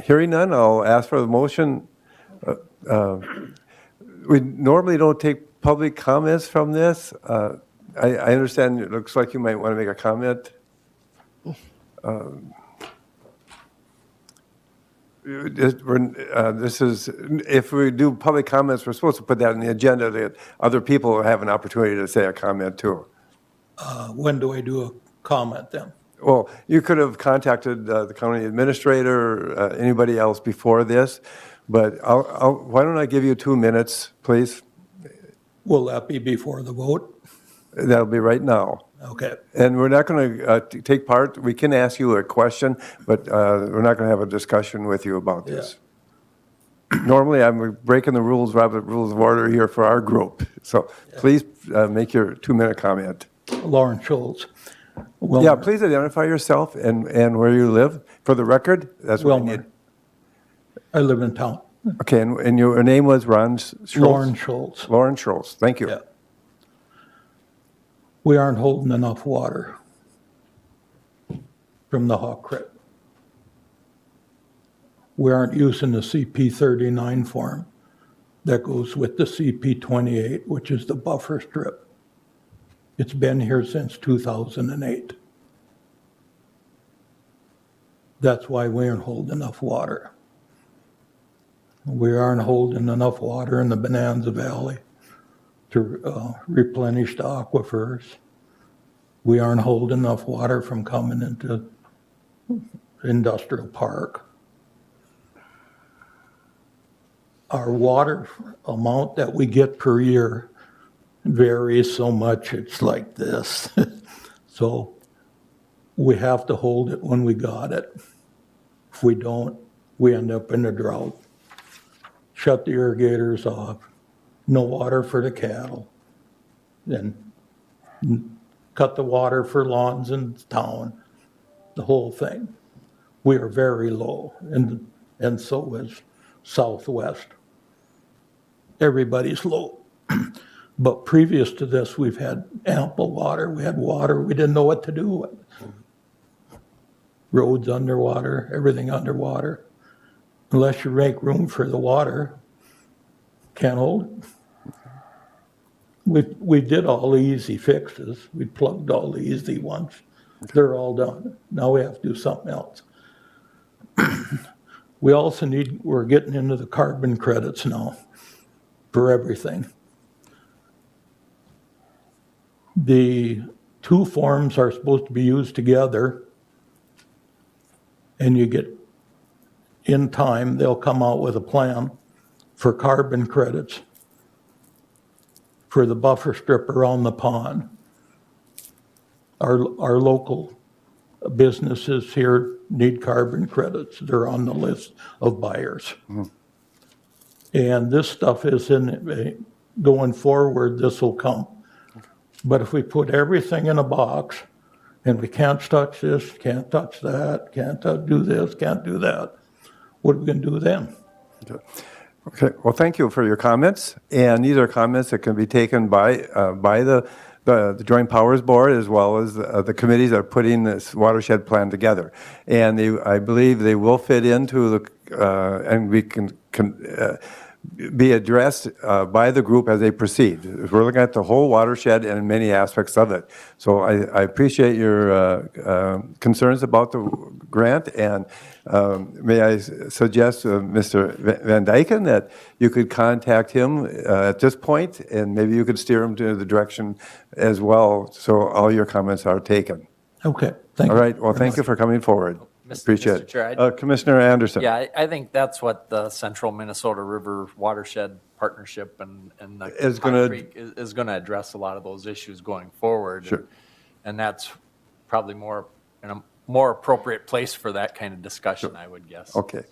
Speaker 1: Hearing none, I'll ask for the motion. We normally don't take public comments from this. I understand it looks like you might want to make a comment. This is, if we do public comments, we're supposed to put that on the agenda that other people have an opportunity to say a comment too.
Speaker 10: When do I do a comment then?
Speaker 1: Well, you could have contacted the county administrator, or anybody else before this, but why don't I give you 2 minutes, please?
Speaker 10: Will that be before the vote?
Speaker 1: That'll be right now.
Speaker 10: Okay.
Speaker 1: And we're not going to take part, we can ask you a question, but we're not going to have a discussion with you about this. Normally, I'm breaking the rules, Robert Rules of Order here for our group. So please make your 2-minute comment.
Speaker 10: Lauren Schultz.
Speaker 1: Yeah,
Speaker 10: Wilmer.
Speaker 1: please identify yourself and where you live. For the record, that's what I
Speaker 10: Wilmer.
Speaker 1: need.
Speaker 10: I live in town.
Speaker 1: Okay, and your name was Ron Schultz?
Speaker 10: Lauren Schultz.
Speaker 1: Lauren Schultz, thank you.
Speaker 10: Yeah. We aren't holding enough water from the Hawk Creek. We aren't using the CP39 form that goes with the CP28, which is the buffer strip. It's been here since 2008. That's why we aren't holding enough water. We aren't holding enough water in the Bonanza Valley to replenish the aquifers. We aren't holding enough water from coming into industrial park. Our water amount that we get per year varies so much, it's like this. So we have to hold it when we got it. If we don't, we end up in a drought. Shut the irrigators off, no water for the cattle, then cut the water for lawns in town, the whole thing. We are very low, and so is Southwest. Everybody's low. But previous to this, we've had ample water. We had water we didn't know what to do with. Roads underwater, everything underwater. Unless you make room for the water, can't hold it. We did all the easy fixes. We plugged all the easy ones. They're all done. Now we have to do something else. We also we're getting into the carbon credits now for everything. The two forms are supposed to be used together, and you get, in time, they'll come out with a plan for carbon credits for the buffer strip around the pond. Our local businesses here need carbon credits. They're on the list of buyers. And this stuff is going forward, this will come. But if we put everything in a box and we can't touch this, can't touch that, can't do this, can't do that, what are we going to do then?
Speaker 1: Okay, well, thank you for your comments, and these are comments that can be taken by the Joint Powers Board as well as the committees that are putting this watershed plan together. And I believe they will fit into and we can be addressed by the group as they proceed. We're looking at the whole watershed and many aspects of it. So I appreciate your concerns about the grant, and may I suggest Mr. Van Dyken that you could contact him at this point, and maybe you could steer him to the direction as well, so all your comments are taken.
Speaker 10: Okay, thank you.
Speaker 1: All right, well, thank you for coming forward. Appreciate
Speaker 5: Mr.
Speaker 1: it.
Speaker 5: Chair,
Speaker 1: Commissioner Anderson.
Speaker 5: Yeah, I think that's what the Central Minnesota River Watershed Partnership and the
Speaker 1: Is gonna-
Speaker 5: Pine Creek is going to address a lot of those issues going forward.
Speaker 1: Sure.
Speaker 5: And that's probably in a more appropriate place for that kind of discussion, I would guess.
Speaker 1: Okay.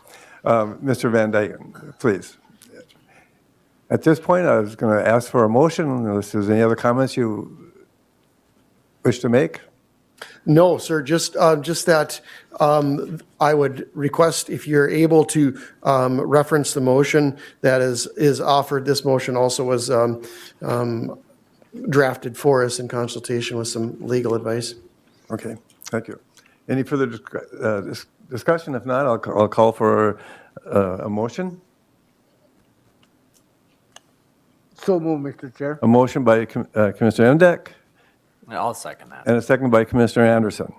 Speaker 1: Mr. Van Dyken, please. At this point, I was going to ask for a motion, unless there's any other comments you wish to make?
Speaker 9: No, sir, just that I would request if you're able to reference the motion that is offered. This motion also was drafted for us in consultation with some legal advice.
Speaker 1: Okay, thank you. Any further discussion? If not, I'll call for a motion.
Speaker 6: So move, Mr. Chair.
Speaker 1: A motion by Commissioner Emdek
Speaker 5: I'll second that.
Speaker 1: and a second by Commissioner Anderson.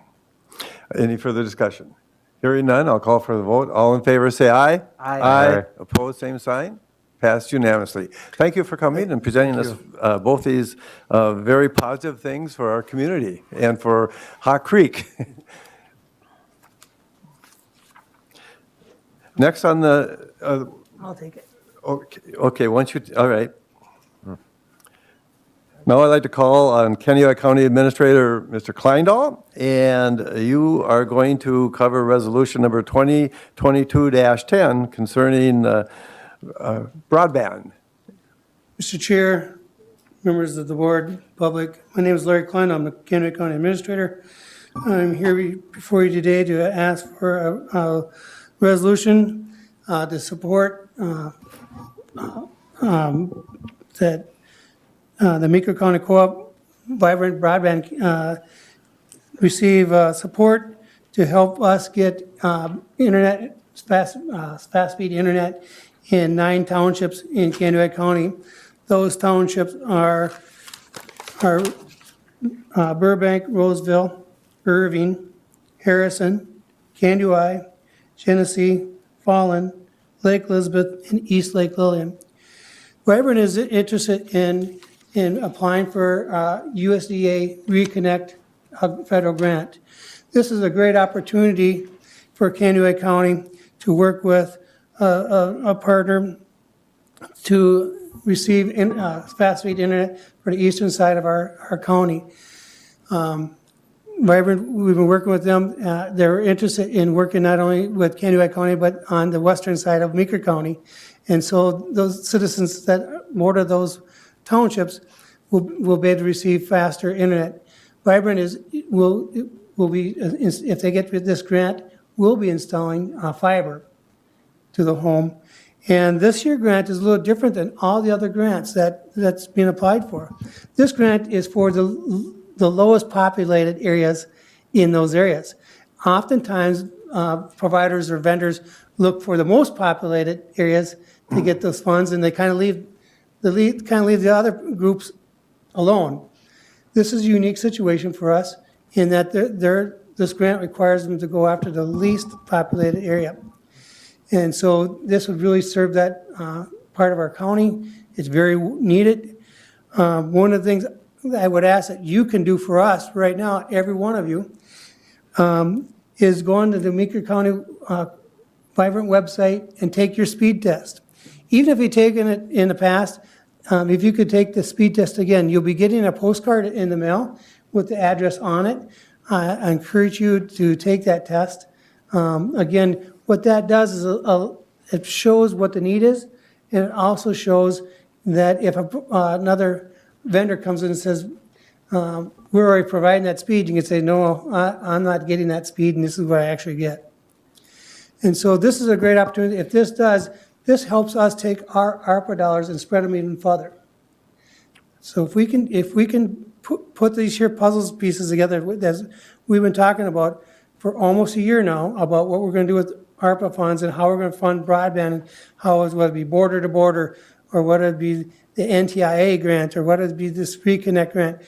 Speaker 1: Any further discussion? Hearing none, I'll call for the vote. All in favor, say aye.
Speaker 6: Aye.
Speaker 1: Aye. Opposed, same sign. Passed unanimously. Thank you for coming and presenting us both these very positive things for our community and for Hawk Creek. Next on the,
Speaker 3: I'll take it.
Speaker 1: okay, once you, all right. Now I'd like to call on Kennewick County Administrator, Mr. Kleindahl, and you are going to cover resolution number 2022-10 concerning broadband.
Speaker 3: Mr. Chair, members of the board, public, my name is Larry Klein. I'm the Kennewick County Administrator. I'm here before you today to ask for a resolution to support that the Meeker County Co-op Vibrant Broadband receive support to help us get internet, fast-speed internet in 9 townships in Kennewick County. Those townships are Burbank, Roseville, Irving, Harrison, Candy, Genesee, Fallen, Lake Elizabeth, and East Lake Lillian. Vibrant is interested in applying for USDA Reconnect federal grant. This is a great opportunity for Kennewick County to work with a partner to receive fast-speed internet for the eastern side of our county. Vibrant, we've been working with them. They're interested in working not only with Kennewick County, but on the western side of Meeker County. And so those citizens that border those townships will be able to receive faster internet. Vibrant will be, if they get this grant, will be installing fiber to the home. And this year grant is a little different than all the other grants that's been applied for. This grant is for the lowest populated areas in those areas. Oftentimes, providers or vendors look for the most populated areas to get those funds, and they kind of leave the other groups alone. This is a unique situation for us in that this grant requires them to go after the least populated area. And so this would really serve that part of our county. It's very needed. One of the things that I would ask that you can do for us right now, every one of you, is go on to the Meeker County Vibrant website and take your speed test. Even if you've taken it in the past, if you could take the speed test again, you'll be getting a postcard in the mail with the address on it. I encourage you to take that test. Again, what that does is it shows what the need is, and it also shows that if another vendor comes in and says, we're already providing that speed, you can say, no, I'm not getting that speed, and this is what I actually get. And so this is a great opportunity. If this does, This helps us take our ARPA dollars and spread them even further. So if we can put these here puzzles pieces together, as we've been talking about for almost a year now, about what we're gonna do with ARPA funds and how we're gonna fund broadband, and how it's, whether it be border to border, or whether it be the NTIA grant, or whether it be the Street Connect grant.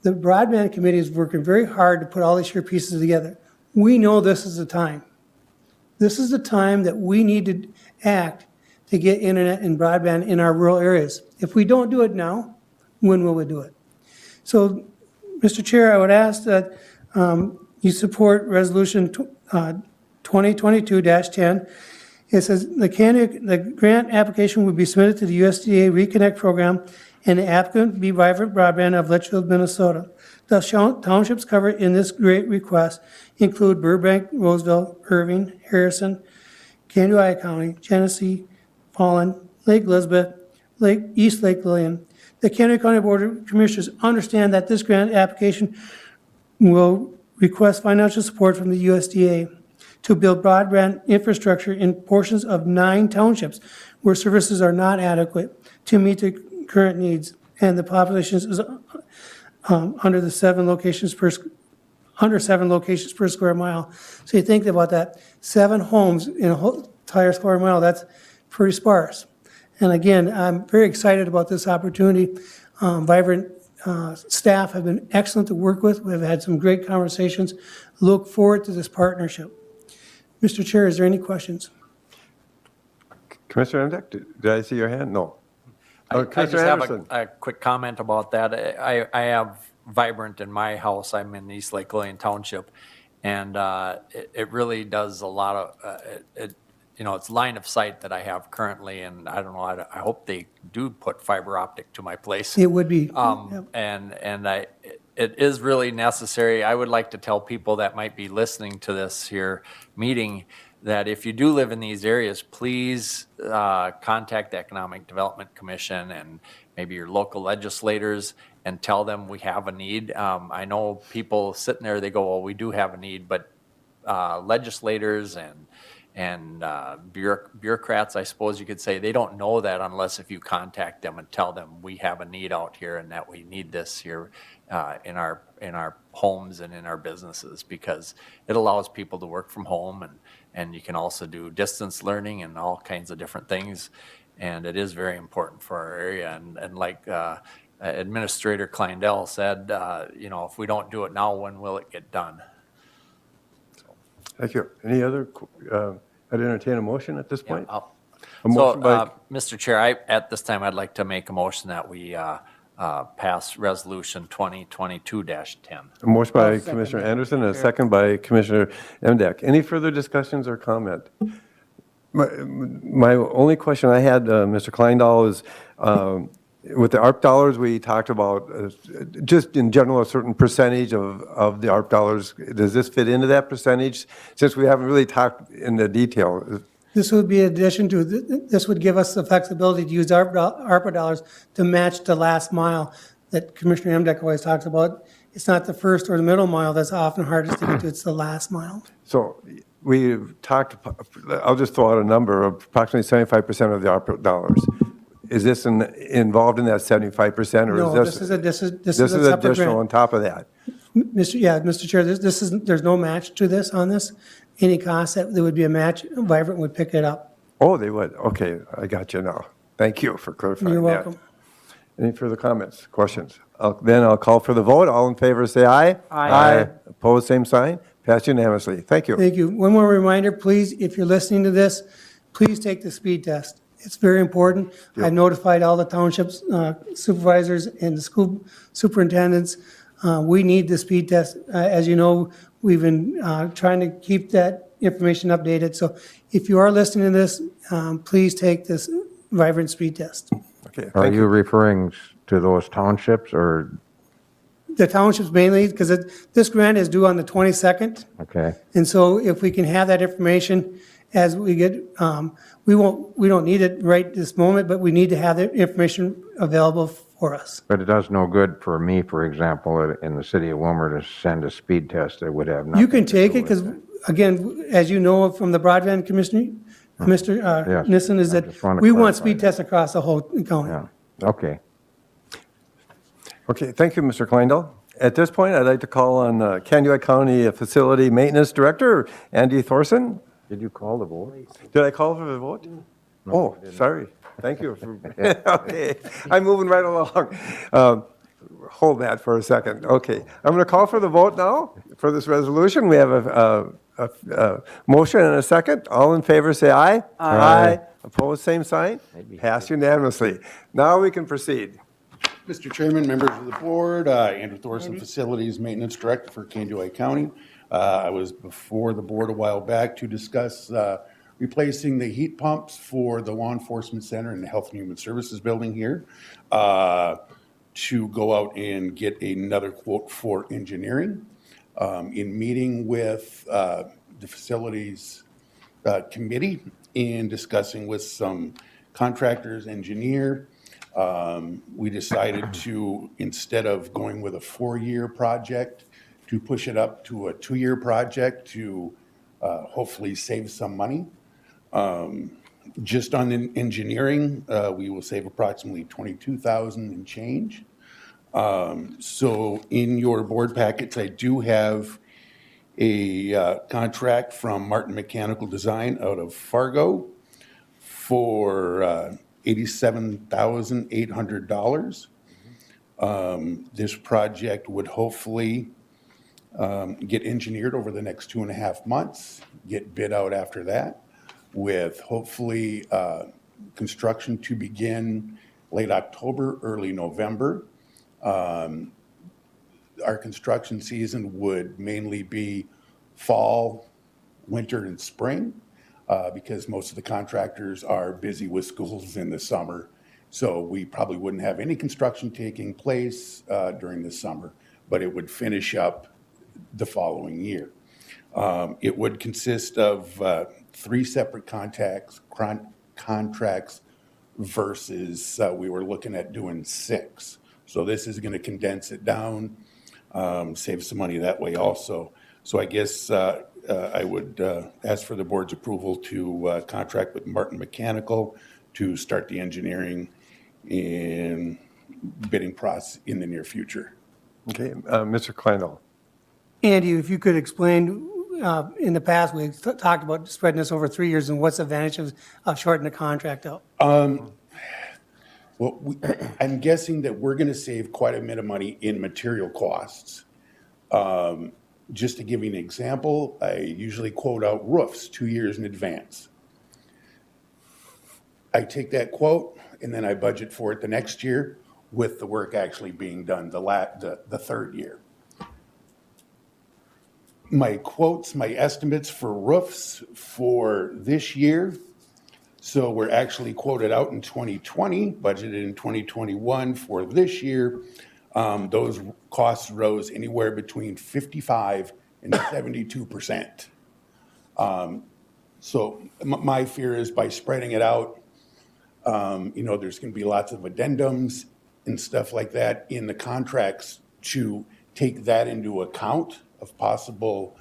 Speaker 3: The broadband committee is working very hard to put all these here pieces together. We know this is the time. This is the time that we need to act to get internet and broadband in our rural areas. If we don't do it now, when will we do it? So, Mr. Chair, I would ask that you support Resolution 2022-10. It says the grant application would be submitted to the USDA Reconnect Program, and the applicant be Vibrant Broadband of Litchfield, Minnesota. The townships covered in this great request include Burbank, Roseville, Irving, Harrison, Candiota County, Genesee, Fallen, Lake Elizabeth, East Lake Lillian. The Candiota County Board of Commissioners understand that this grant application will request financial support from the USDA to build broadband infrastructure in portions of 9 townships where services are not adequate to meet the current needs, and the population is under 7 locations per square mile. So you think about that, 7 homes in a whole entire square mile, that's pretty sparse. And again, I'm very excited about this opportunity. Vibrant staff have been excellent to work with. We've had some great conversations. Look forward to this partnership. Mr. Chair, is there any questions?
Speaker 1: Commissioner Emdek, did I see your hand? No.
Speaker 5: I just
Speaker 1: Commissioner
Speaker 5: have
Speaker 1: Anderson.
Speaker 5: a quick comment about that. I have Vibrant in my house. I'm in East Lake Lillian Township, and it really does a lot of, it's line of sight that I have currently, and I don't know, I hope they do put fiber optic to my place.
Speaker 3: It would be.
Speaker 5: It is really necessary. I would like to tell people that might be listening to this here meeting that if you do live in these areas, please contact the Economic Development Commission and maybe your local legislators and tell them we have a need. I know people sitting there, they go, well, we do have a need, but legislators and bureaucrats, I suppose you could say, they don't know that unless if you contact them and tell them we have a need out here and that we need this here in our homes and in our businesses, because it allows people to work from home, and you can also do distance learning and all kinds of different things, and it is very important for our area. And like Administrator Kleindell said, if we don't do it now, when will it get done?
Speaker 1: Thank you. Any other, I'd entertain a motion at this point?
Speaker 5: Yeah,
Speaker 1: A motion by-
Speaker 5: Mr. Chair, at this time, I'd like to make a motion that we pass Resolution 2022-10.
Speaker 1: A motion by Commissioner Anderson and a second by Commissioner Emdek. Any further discussions or comment? My only question I had, Mr. Kleindahl, is with the ARP dollars, we talked about just in general a certain percentage of the ARP dollars. Does this fit into that percentage? Since we haven't really talked in the detail.
Speaker 3: This would be in addition to, this would give us the flexibility to use ARPA dollars to match the last mile that Commissioner Emdek always talks about. It's not the first or the middle mile that's often hardest to get to, it's the last mile.
Speaker 1: So we've talked, I'll just throw out a number of approximately 75% of the ARPA dollars. Is this involved in that 75%, or
Speaker 3: No,
Speaker 1: is
Speaker 3: this is
Speaker 1: this
Speaker 3: a
Speaker 1: is
Speaker 3: separate
Speaker 1: additional on
Speaker 3: grant.
Speaker 1: top of that?
Speaker 3: Mr. Chair, there's no match to this on this. Any cost that there would be a match, Vibrant would pick it up.
Speaker 1: Oh, they would. Okay, I got you now. Thank you for clarifying that.
Speaker 3: You're welcome.
Speaker 1: Any further comments, questions? Then I'll call for the vote. All in favor, say aye.
Speaker 6: Aye.
Speaker 1: Opposed, same sign. Passed unanimously. Thank you.
Speaker 3: Thank you. One more reminder, please, if you're listening to this, please take the speed test. It's very important. I've notified all the townships supervisors and the school superintendents. We need the speed test. As you know, we've been trying to keep that information updated. So if you are listening to this, please take this Vibrant speed test.
Speaker 1: Okay,
Speaker 2: Are
Speaker 1: thank
Speaker 2: you referring to those townships or,
Speaker 3: The townships mainly, because this grant is due on the 22nd.
Speaker 2: okay?
Speaker 3: And so if we can have that information as we get, we don't need it right this moment, but we need to have the information available for us.
Speaker 2: But it does no good for me, for example, in the city of Wilmer to send a speed test that would have nothing.
Speaker 3: You can
Speaker 2: to
Speaker 3: take
Speaker 2: do
Speaker 3: it
Speaker 2: with
Speaker 3: because, again, as you know from the Broadband Mr.
Speaker 2: Yes.
Speaker 3: Nissen, is
Speaker 2: I
Speaker 3: that
Speaker 2: just wanna
Speaker 3: we want
Speaker 2: clarify
Speaker 3: speed
Speaker 2: that.
Speaker 3: tests across the whole county.
Speaker 2: Yeah, okay.
Speaker 1: Okay, thank you, Mr. Kleindl. At this point, I'd like to call on Candioi County Facility Maintenance Director, Andy Thorson.
Speaker 2: Did you call the vote?
Speaker 1: Did I call for the vote? Oh, sorry. Thank you. Okay, I'm moving right along. Hold that for a second. Okay, I'm going to call for the vote now for this resolution. We have a motion and a second. All in favor, say aye. Aye. Opposed, same sign. Passed unanimously. Now we can proceed.
Speaker 11: Mr. Chairman, members of the board, Andrew Thorson, Facilities Maintenance Director for Candioi County. I was before the board a while back to discuss replacing the heat pumps for the Law Enforcement Center and the Health and Human Services building here, to go out and get another quote for engineering. In meeting with the Facilities Committee and discussing with some contractors, engineer, we decided to, instead of going with a 4-year project, to push it up to a 2-year project to hopefully save some money. Just on engineering, we will save approximately $22,000 and change. So in your board packets, I do have a contract from Martin Mechanical Design out of Fargo for $87,800. This project would hopefully get engineered over the next 2.5 months, get bid out after that, with hopefully construction to begin late October, early November. Our construction season would mainly be fall, winter, and spring, because most of the contractors are busy with schools in the summer. So we probably wouldn't have any construction taking place during the summer, but it would finish up the following year. It would consist of 3 separate contracts versus we were looking at doing 6. So this is going to condense it down, save some money that way also. So I guess I would ask for the board's approval to contract with Martin Mechanical to start the engineering and bidding process in the near future.
Speaker 1: Okay, Mr. Kleindl.
Speaker 3: Andy, if you could explain, in the past, we talked about spreading this over 3 years, and what's the advantage of shortening the contract out?
Speaker 11: Well, I'm guessing that we're going to save quite a bit of money in material costs. Just to give you an example, I usually quote out roofs 2 years in advance. I take that quote and then I budget for it the next year with the work actually being done the third year. My quotes, my estimates for roofs for this year, so we're actually quoted out in 2020, budgeted in 2021 for this year. Those costs rose anywhere between 55 and 72%. So my fear is by spreading it out, there's going to be lots of addendums and stuff like that in the contracts to take that into account of possible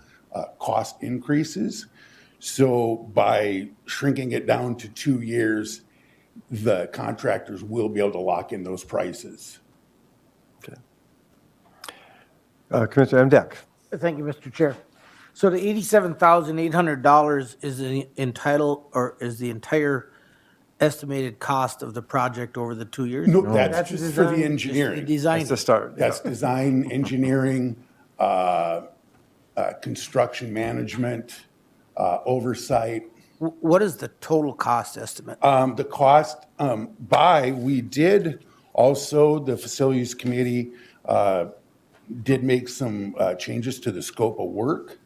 Speaker 11: cost increases. So by shrinking it down to 2 years, the contractors will be able to lock in those prices.
Speaker 1: Commissioner Mdek.
Speaker 6: Thank you, Mr. Chair. So the $87,800 is the entire estimated cost of the project over the 2 years?
Speaker 11: No, that's
Speaker 3: That's
Speaker 11: just
Speaker 3: design.
Speaker 11: for the
Speaker 6: Just the
Speaker 11: engineering.
Speaker 6: design.
Speaker 1: That's the start.
Speaker 11: That's design, engineering, construction management, oversight.
Speaker 6: What is the total cost estimate?
Speaker 11: The cost we did also, the facilities committee did make some changes to the scope of work.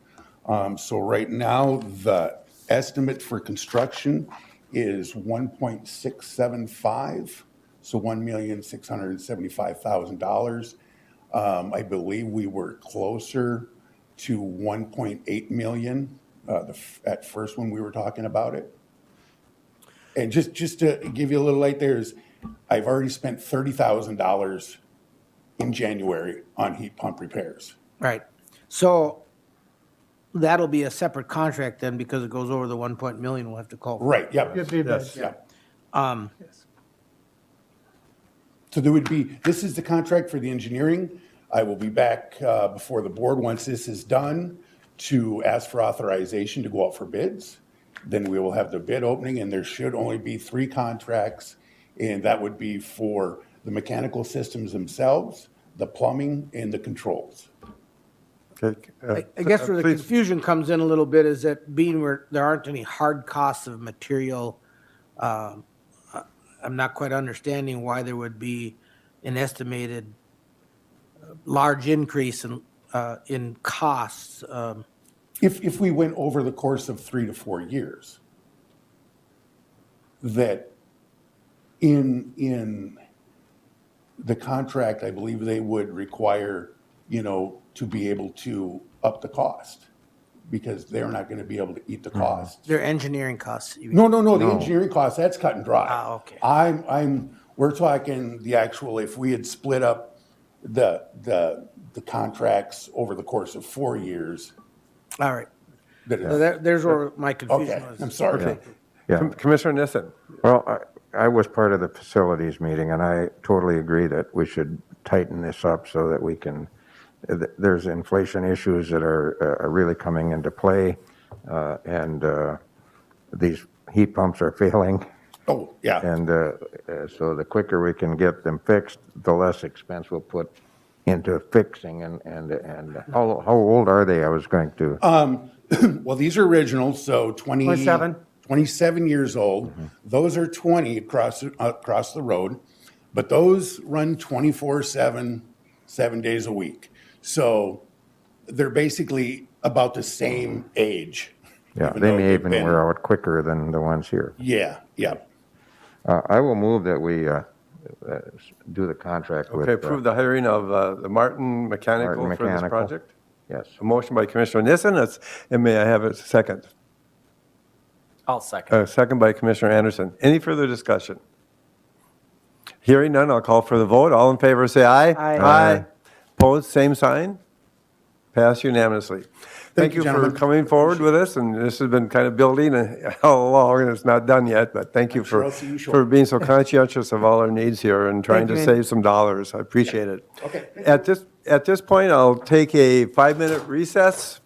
Speaker 11: So right now, the estimate for construction is 1.675, so $1,675,000. I believe we were closer to 1.8 million at first when we were talking about it. And just to give you a little light there is, I've already spent $30,000 in January on heat pump repairs.
Speaker 6: Right. So that'll be a separate contract then because it goes over the 1 million, we'll have to call.
Speaker 11: Right, yep.
Speaker 1: Yes.
Speaker 11: Yeah.
Speaker 6: Um,
Speaker 11: So there would be, this is the contract for the engineering. I will be back before the board once this is done to ask for authorization to go out for bids. Then we will have the bid opening, and there should only be 3 contracts, and that would be for the mechanical systems themselves, the plumbing, and the controls.
Speaker 1: Okay,
Speaker 6: I guess where the
Speaker 1: please.
Speaker 6: confusion comes in a little bit is that being where there aren't any hard costs of material, I'm not quite understanding why there would be an estimated large increase in costs.
Speaker 11: If we went over the course of 3 to 4 years, that in the contract, I believe they would require, to be able to up the cost, because they're not going to be able to eat the cost.
Speaker 6: Their engineering costs.
Speaker 11: No, the engineering cost, that's cut and dry.
Speaker 6: Ah, okay.
Speaker 11: We're talking the actual, if we had split up the contracts over the course of 4 years.
Speaker 6: All right.
Speaker 11: that
Speaker 6: So
Speaker 11: is-
Speaker 6: there's where my confusion
Speaker 11: Okay,
Speaker 6: was.
Speaker 11: I'm sorry.
Speaker 2: Yeah.
Speaker 1: Commissioner Nissen.
Speaker 2: Well, I was part of the facilities meeting, and I totally agree that we should tighten this up so that we can, there's inflation issues that are really coming into play, and these heat pumps are failing,
Speaker 11: Oh, yeah.
Speaker 2: and so the quicker we can get them fixed, the less expense we'll put into fixing, and how old are they? I was going to,
Speaker 11: Well, these are originals, so
Speaker 3: 27.
Speaker 11: 27 years old. Those are 20 across the road, but those run 24/7, 7 days a week. So they're basically about the same age.
Speaker 2: yeah,
Speaker 11: even
Speaker 2: they
Speaker 11: though
Speaker 2: may
Speaker 11: they've
Speaker 2: even
Speaker 11: been-
Speaker 2: wear out quicker than the ones here.
Speaker 11: Yeah, yeah.
Speaker 2: I will move that we do the contract with.
Speaker 1: Okay, approve the hiring of the Martin Mechanical
Speaker 2: Martin
Speaker 1: for this
Speaker 2: Mechanical.
Speaker 1: project.
Speaker 2: Yes.
Speaker 1: A motion by Commissioner Nissen, and may I have a second?
Speaker 5: I'll second.
Speaker 1: A second by Commissioner Anderson. Any further discussion? Hearing none, I'll call for the vote. All in favor, say aye.
Speaker 3: Aye.
Speaker 1: Aye. Opposed, same sign. Pass unanimously. Thank
Speaker 11: you,
Speaker 1: you for
Speaker 11: gentlemen.
Speaker 1: coming forward with us, and this has been kind of building all along, and it's not done yet, but thank you
Speaker 11: sure
Speaker 1: for,
Speaker 11: I'll see you
Speaker 1: for
Speaker 11: shortly.
Speaker 1: being so conscientious of all our needs here and trying to
Speaker 3: Thank you,
Speaker 1: save some dollars. I appreciate it.
Speaker 11: Okay.
Speaker 1: At this point, I'll take a 5-minute recess.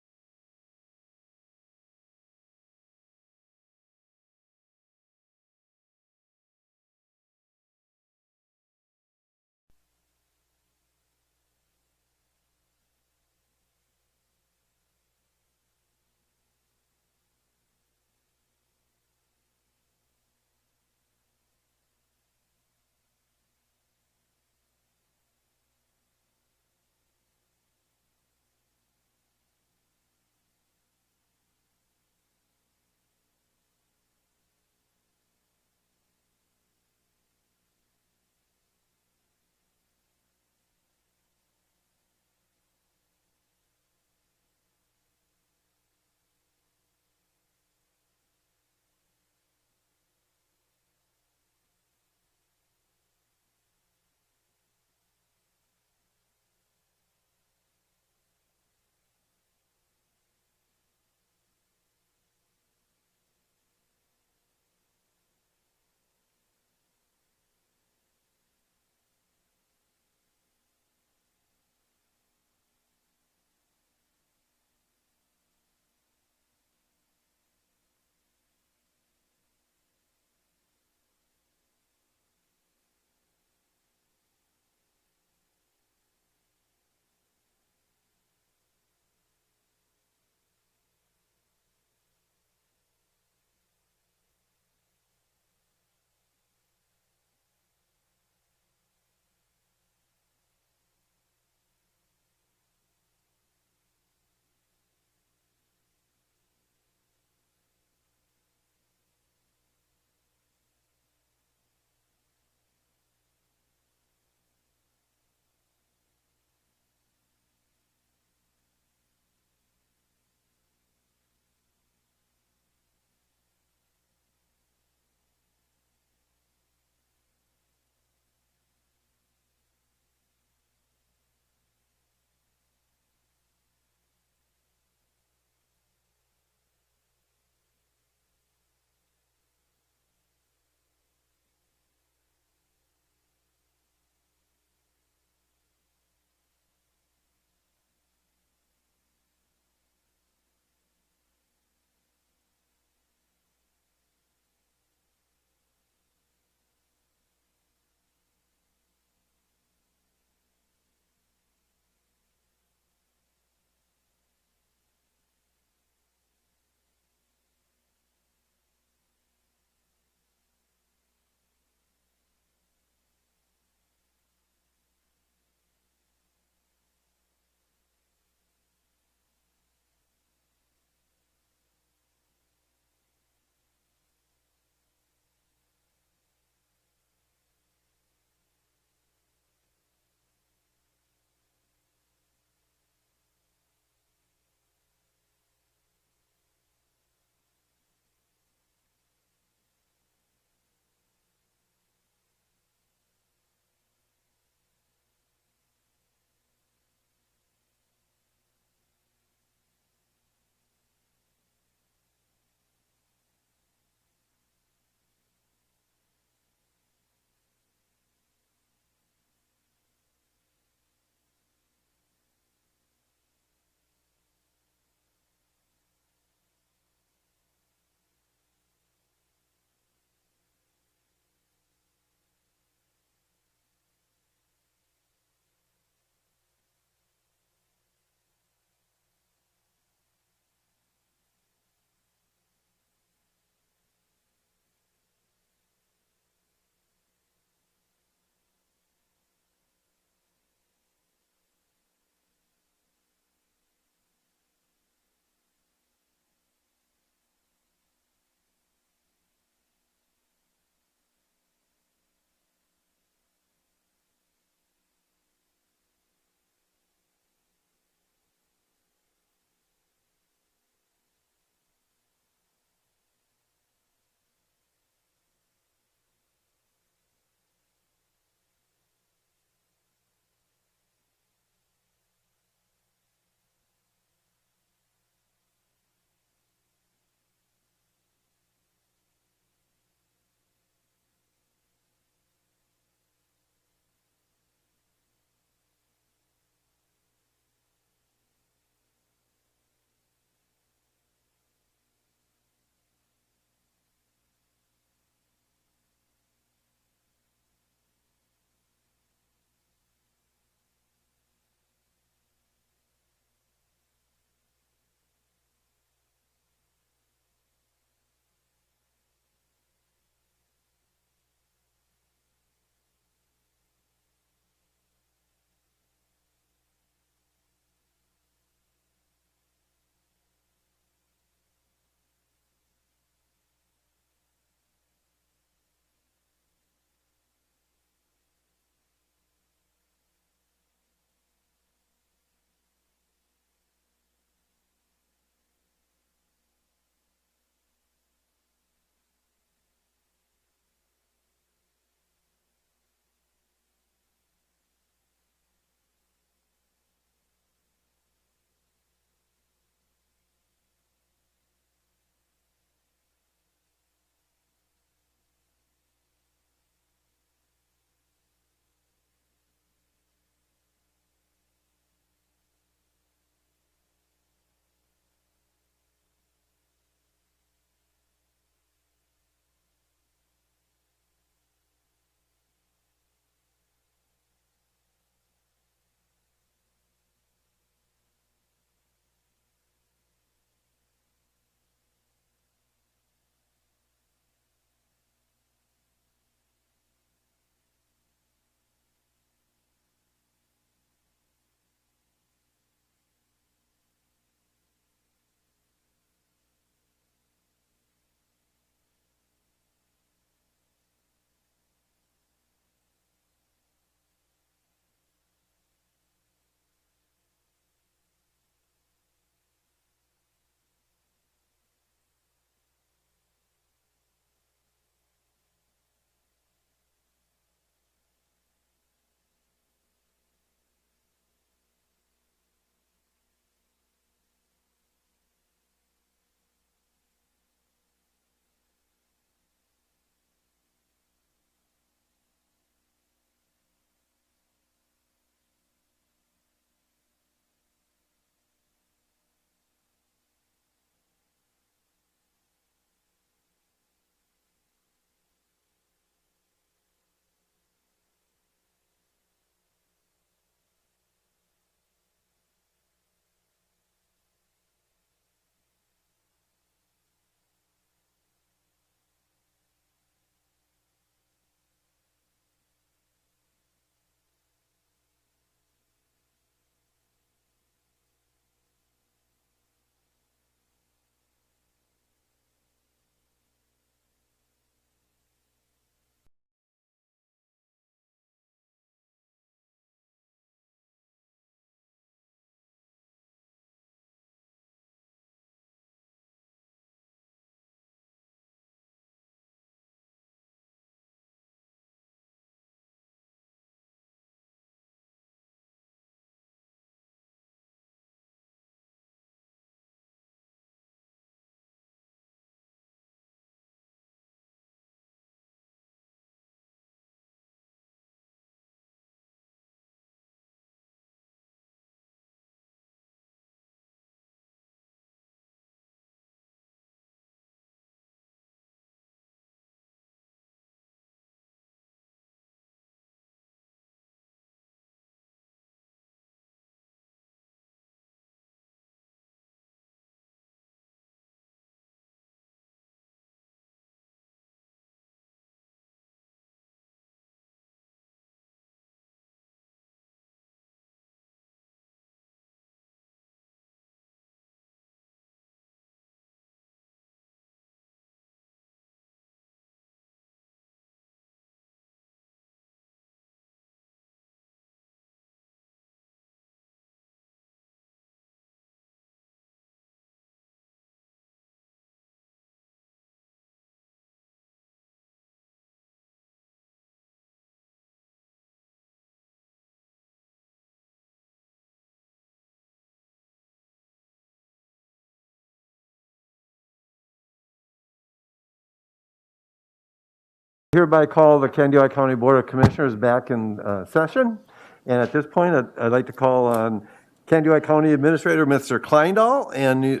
Speaker 1: Hereby call the Candioi County Board of Commissioners back in session. And at this point, I'd like to call on Candioi County Administrator, Mr. Kleindahl, and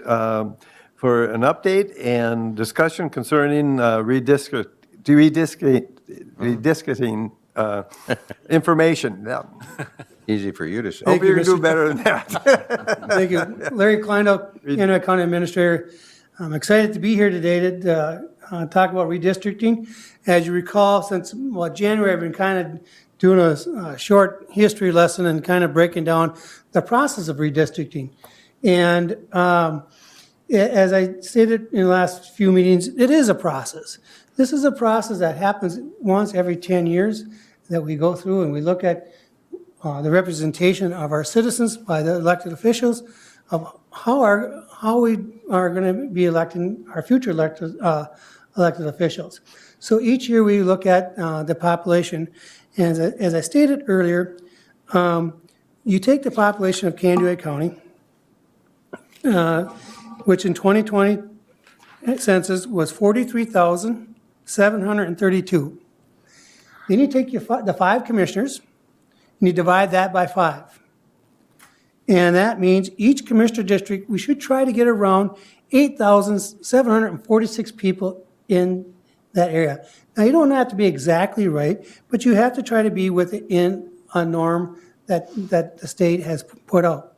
Speaker 1: for an update and discussion concerning redistricting information. Yeah.
Speaker 2: Easy for you to say.
Speaker 1: Hope you can do better than that.
Speaker 3: Thank you. Larry Kleindl, Canada County Administrator. I'm excited to be here today to talk about redistricting. As you recall, since January, I've been kind of doing a short history lesson and kind of breaking down the process of redistricting. And as I stated in the last few meetings, it is a process. This is a process that happens once every 10 years that we go through and we look at the representation of our citizens by the elected officials of how we are going to be electing our future elected officials. So each year we look at the population, and as I stated earlier, you take the population of Candioi County, which in 2020 census was 43,732. Then you take the 5 commissioners, and you divide that by 5. And that means each commissioner district, we should try to get around 8,746 people in that area. Now, you don't have to be exactly right, but you have to try to be within a norm that the state has put out.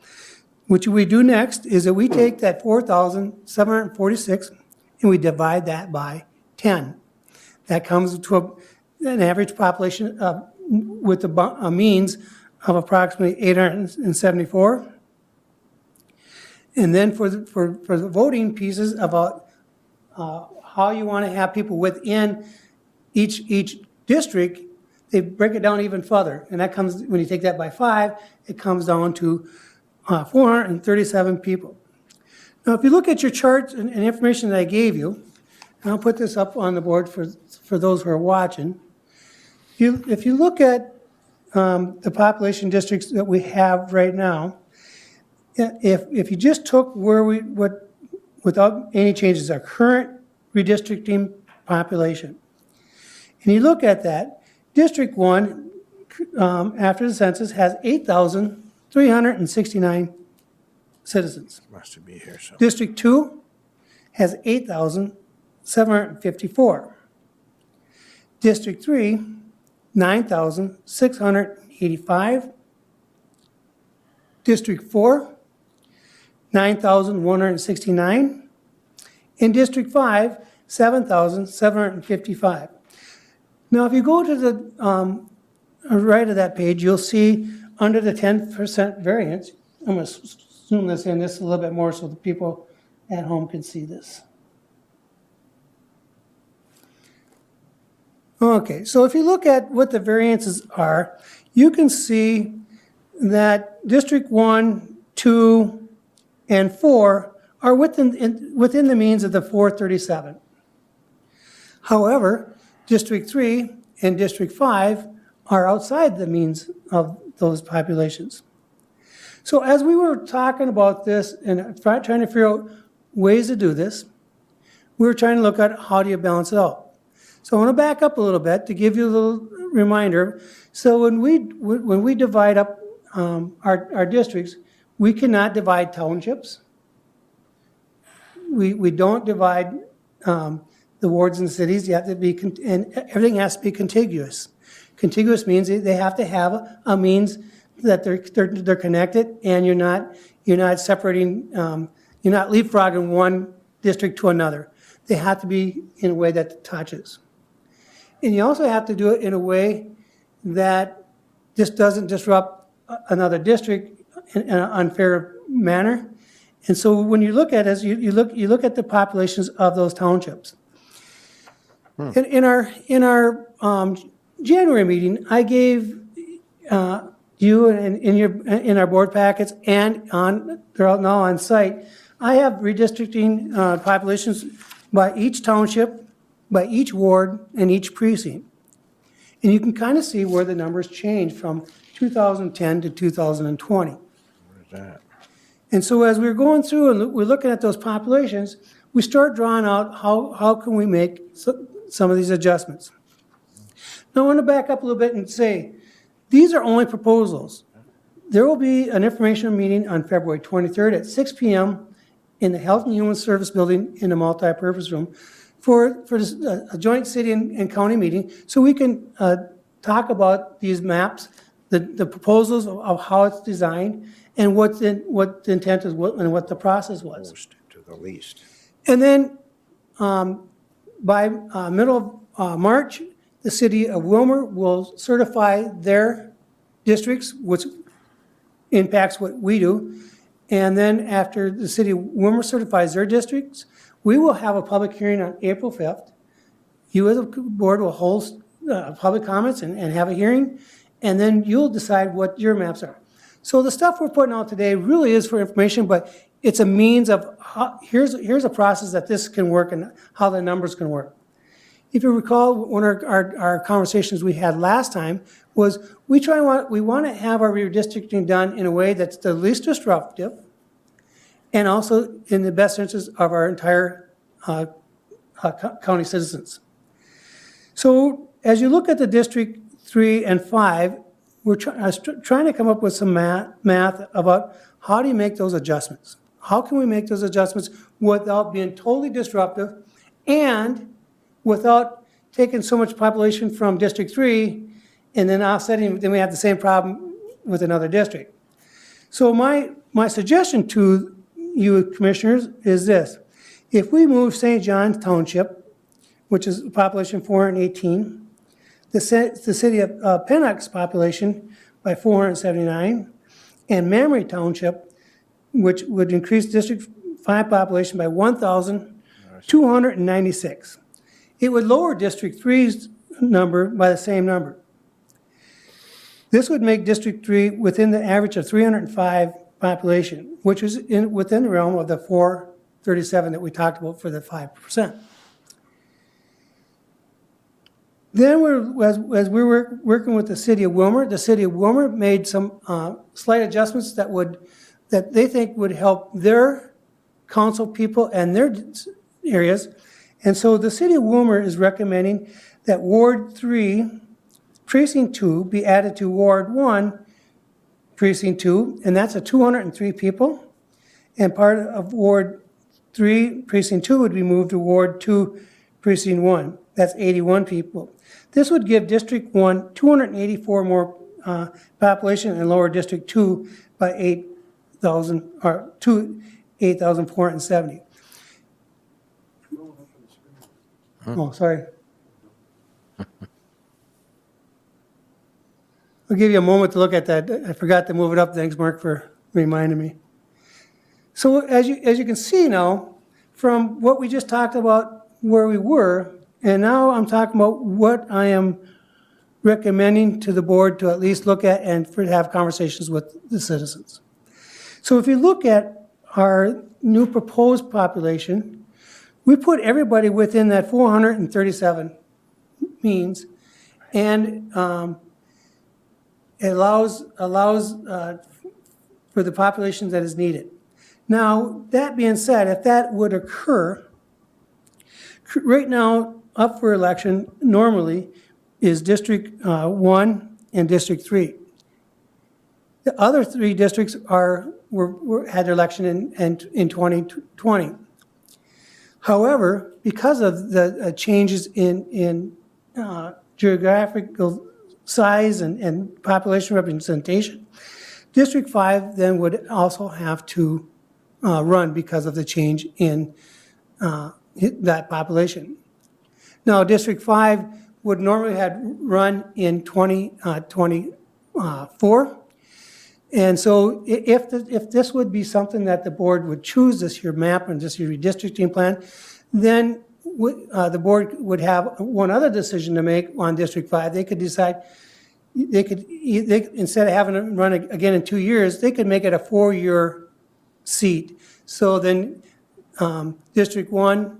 Speaker 3: What we do next is that we take that 4,746 and we divide that by 10. That comes to an average population with a means of approximately 874. And then for the voting pieces about how you want to have people within each district, they break it down even further. And that comes, when you take that by 5, it comes down to 437 people. Now, if you look at your charts and information that I gave you, and I'll put this up on the board for those who are watching. If you look at the population districts that we have right now, if you just took without any changes, our current redistricting population, and you look at that, District 1, after the census, has 8,369 citizens.
Speaker 2: Must be here, so.
Speaker 3: District 2 has 8,754. District 3, 9,685. District 4, 9,169. In District 5, 7,755. Now, if you go to the right of that page, you'll see under the 10% variance, I'm going to zoom this in just a little bit more so the people at home can see this. Okay, so if you look at what the variances are, you can see that District 1, 2, and 4 are within the means of the 437. However, District 3 and District 5 are outside the means of those populations. So as we were talking about this and trying to figure out ways to do this, we were trying to look at how do you balance it out. So I want to back up a little bit to give you a little reminder. So when we divide up our districts, we cannot divide townships. We don't divide the wards and cities. You have to be, and everything has to be contiguous. Contiguous means they have to have a means that they're connected, and you're not separating, you're not leapfrogging one district to another. They have to be in a way that touches. And you also have to do it in a way that just doesn't disrupt another district in an unfair manner. And so when you look at it, you look at the populations of those townships. In our January meeting, I gave you and in our board packets and they're out now on site. I have redistricting populations by each township, by each ward, and each precinct. And you can kind of see where the numbers change from 2010 to 2020.
Speaker 2: Where's that?
Speaker 3: And so as we're going through and we're looking at those populations, we start drawing out how can we make some of these adjustments. Now, I want to back up a little bit and say, these are only proposals. There will be an informational meeting on February 23rd at 6 PM in the Health and Human Service Building in the multipurpose room for a joint city and county meeting, so we can talk about these maps, the proposals of how it's designed, and what the intent is, and what the process was.
Speaker 2: To the least.
Speaker 3: And then by middle of March, the city of Wilmer will certify their districts, which impacts what we do. And then after the city of Wilmer certifies their districts, we will have a public hearing on April 5th. You as a board will hold public comments and have a hearing, and then you'll decide what your maps are. So the stuff we're putting out today really is for information, but it's a means of, here's a process that this can work and how the numbers can work. If you recall, one of our conversations we had last time was we want to have our redistricting done in a way that's the least disruptive and also in the best interest of our entire county citizens. So as you look at the District 3 and 5, we're trying to come up with some math about how do you make those adjustments? How can we make those adjustments without being totally disruptive and without taking so much population from District 3 and then offsetting, then we have the same problem with another district. So my suggestion to you commissioners is this. If we move St. John's Township, which is population 418, the city of Pennock's population by 479, and Mamre Township, which would increase District 5 population by 1,296. It would lower District 3's number by the same number. This would make District 3 within the average of 305 population, which is within the realm of the 437 that we talked about for the 5%. Then as we were working with the city of Wilmer, the city of Wilmer made some slight adjustments that they think would help their council people and their areas. And so the city of Wilmer is recommending that Ward 3, Precinct 2 be added to Ward 1, Precinct 2, and that's 203 people. And part of Ward 3, Precinct 2 would be moved to Ward 2, Precinct 1. That's 81 people. This would give District 1 284 more population and lower District 2 by 8,000, or 8,470. Oh, sorry. I'll give you a moment to look at that. I forgot to move it up. Thanks, Mark, for reminding me. So as you can see now, from what we just talked about where we were, and now I'm talking about what I am recommending to the board to at least look at and to have conversations with the citizens. So if you look at our new proposed population, we put everybody within that 437 means, and it allows for the population that is needed. Now, that being said, if that would occur, right now, up for election normally is District 1 and District 3. The other three districts had their election in 2020. However, because of the changes in geographical size and population representation, District 5 then would also have to run because of the change in that population. Now, District 5 would normally have run in 2024. And so if this would be something that the board would choose this year map and this year redistricting plan, then the board would have one other decision to make on District 5. They could decide, instead of having it run again in 2 years, they could make it a 4-year seat. So then District 1,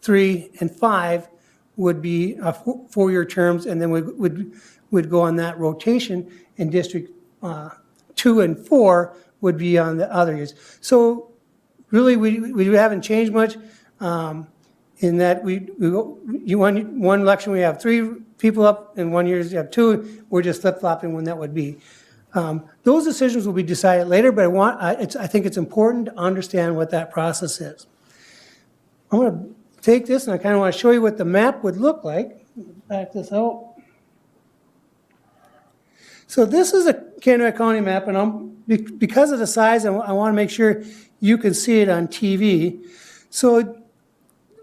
Speaker 3: 3, and 5 would be 4-year terms, and then would go on that rotation, and District 2 and 4 would be on the other years. So really, we haven't changed much in that one election we have three people up, and 1 year you have 2, we're just flip-flopping when that would be. Those decisions will be decided later, but I think it's important to understand what that process is. I'm going to take this, and I kind of want to show you what the map would look like. Back this out. So this is a Kennewick County map, and because of the size, I want to make sure you can see it on TV. So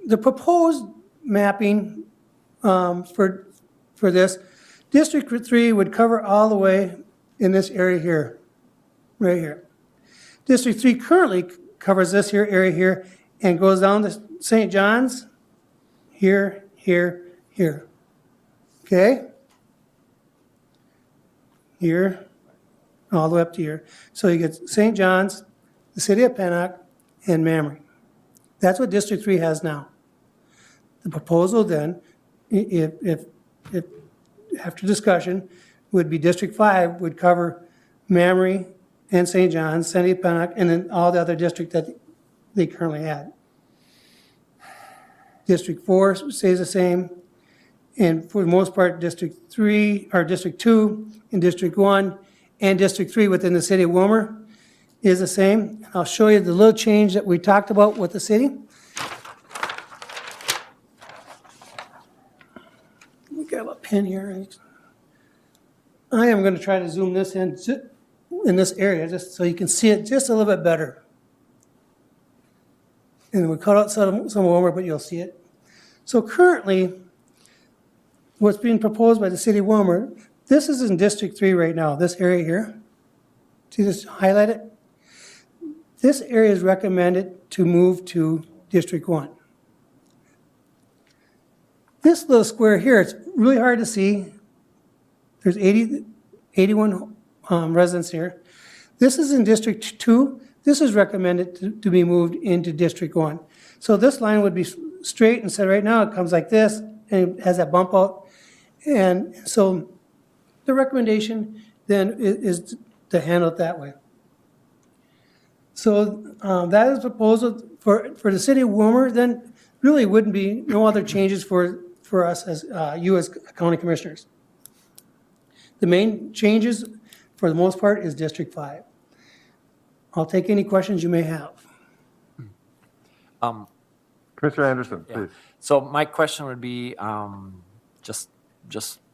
Speaker 3: the proposed mapping for this, District 3 would cover all the way in this area here, right here. District 3 currently covers this here area here and goes down to St. John's, here, here, here. Okay? Here, all the way up to here. So you get St. John's, the city of Pennock, and Mamre. That's what District 3 has now. The proposal then, if after discussion, would be District 5 would cover Mamre and St. John's, city of Pennock, and then all the other districts that they currently had. District 4 stays the same, and for the most part, District 3, or District 2, and District 1, and District 3 within the city of Wilmer is the same. I'll show you the little change that we talked about with the city. We got a pen here. I am going to try to zoom this in this area, just so you can see it just a little bit better. And we cut out some Wilmer, but you'll see it. So currently, what's being proposed by the city of Wilmer, this is in District 3 right now, this area here. See this highlighted? This area is recommended to move to District 1. This little square here, it's really hard to see. There's 81 residents here. This is in District 2. This is recommended to be moved into District 1. So this line would be straight, and so right now it comes like this, and it has that bump out. And so the recommendation then is to handle it that way. So that is proposal for the city of Wilmer, then really wouldn't be no other changes for us as you as county commissioners. The main changes for the most part is District 5. I'll take any questions you may have.
Speaker 1: Commissioner Anderson,
Speaker 5: Yeah.
Speaker 1: please.
Speaker 5: So my question would be, just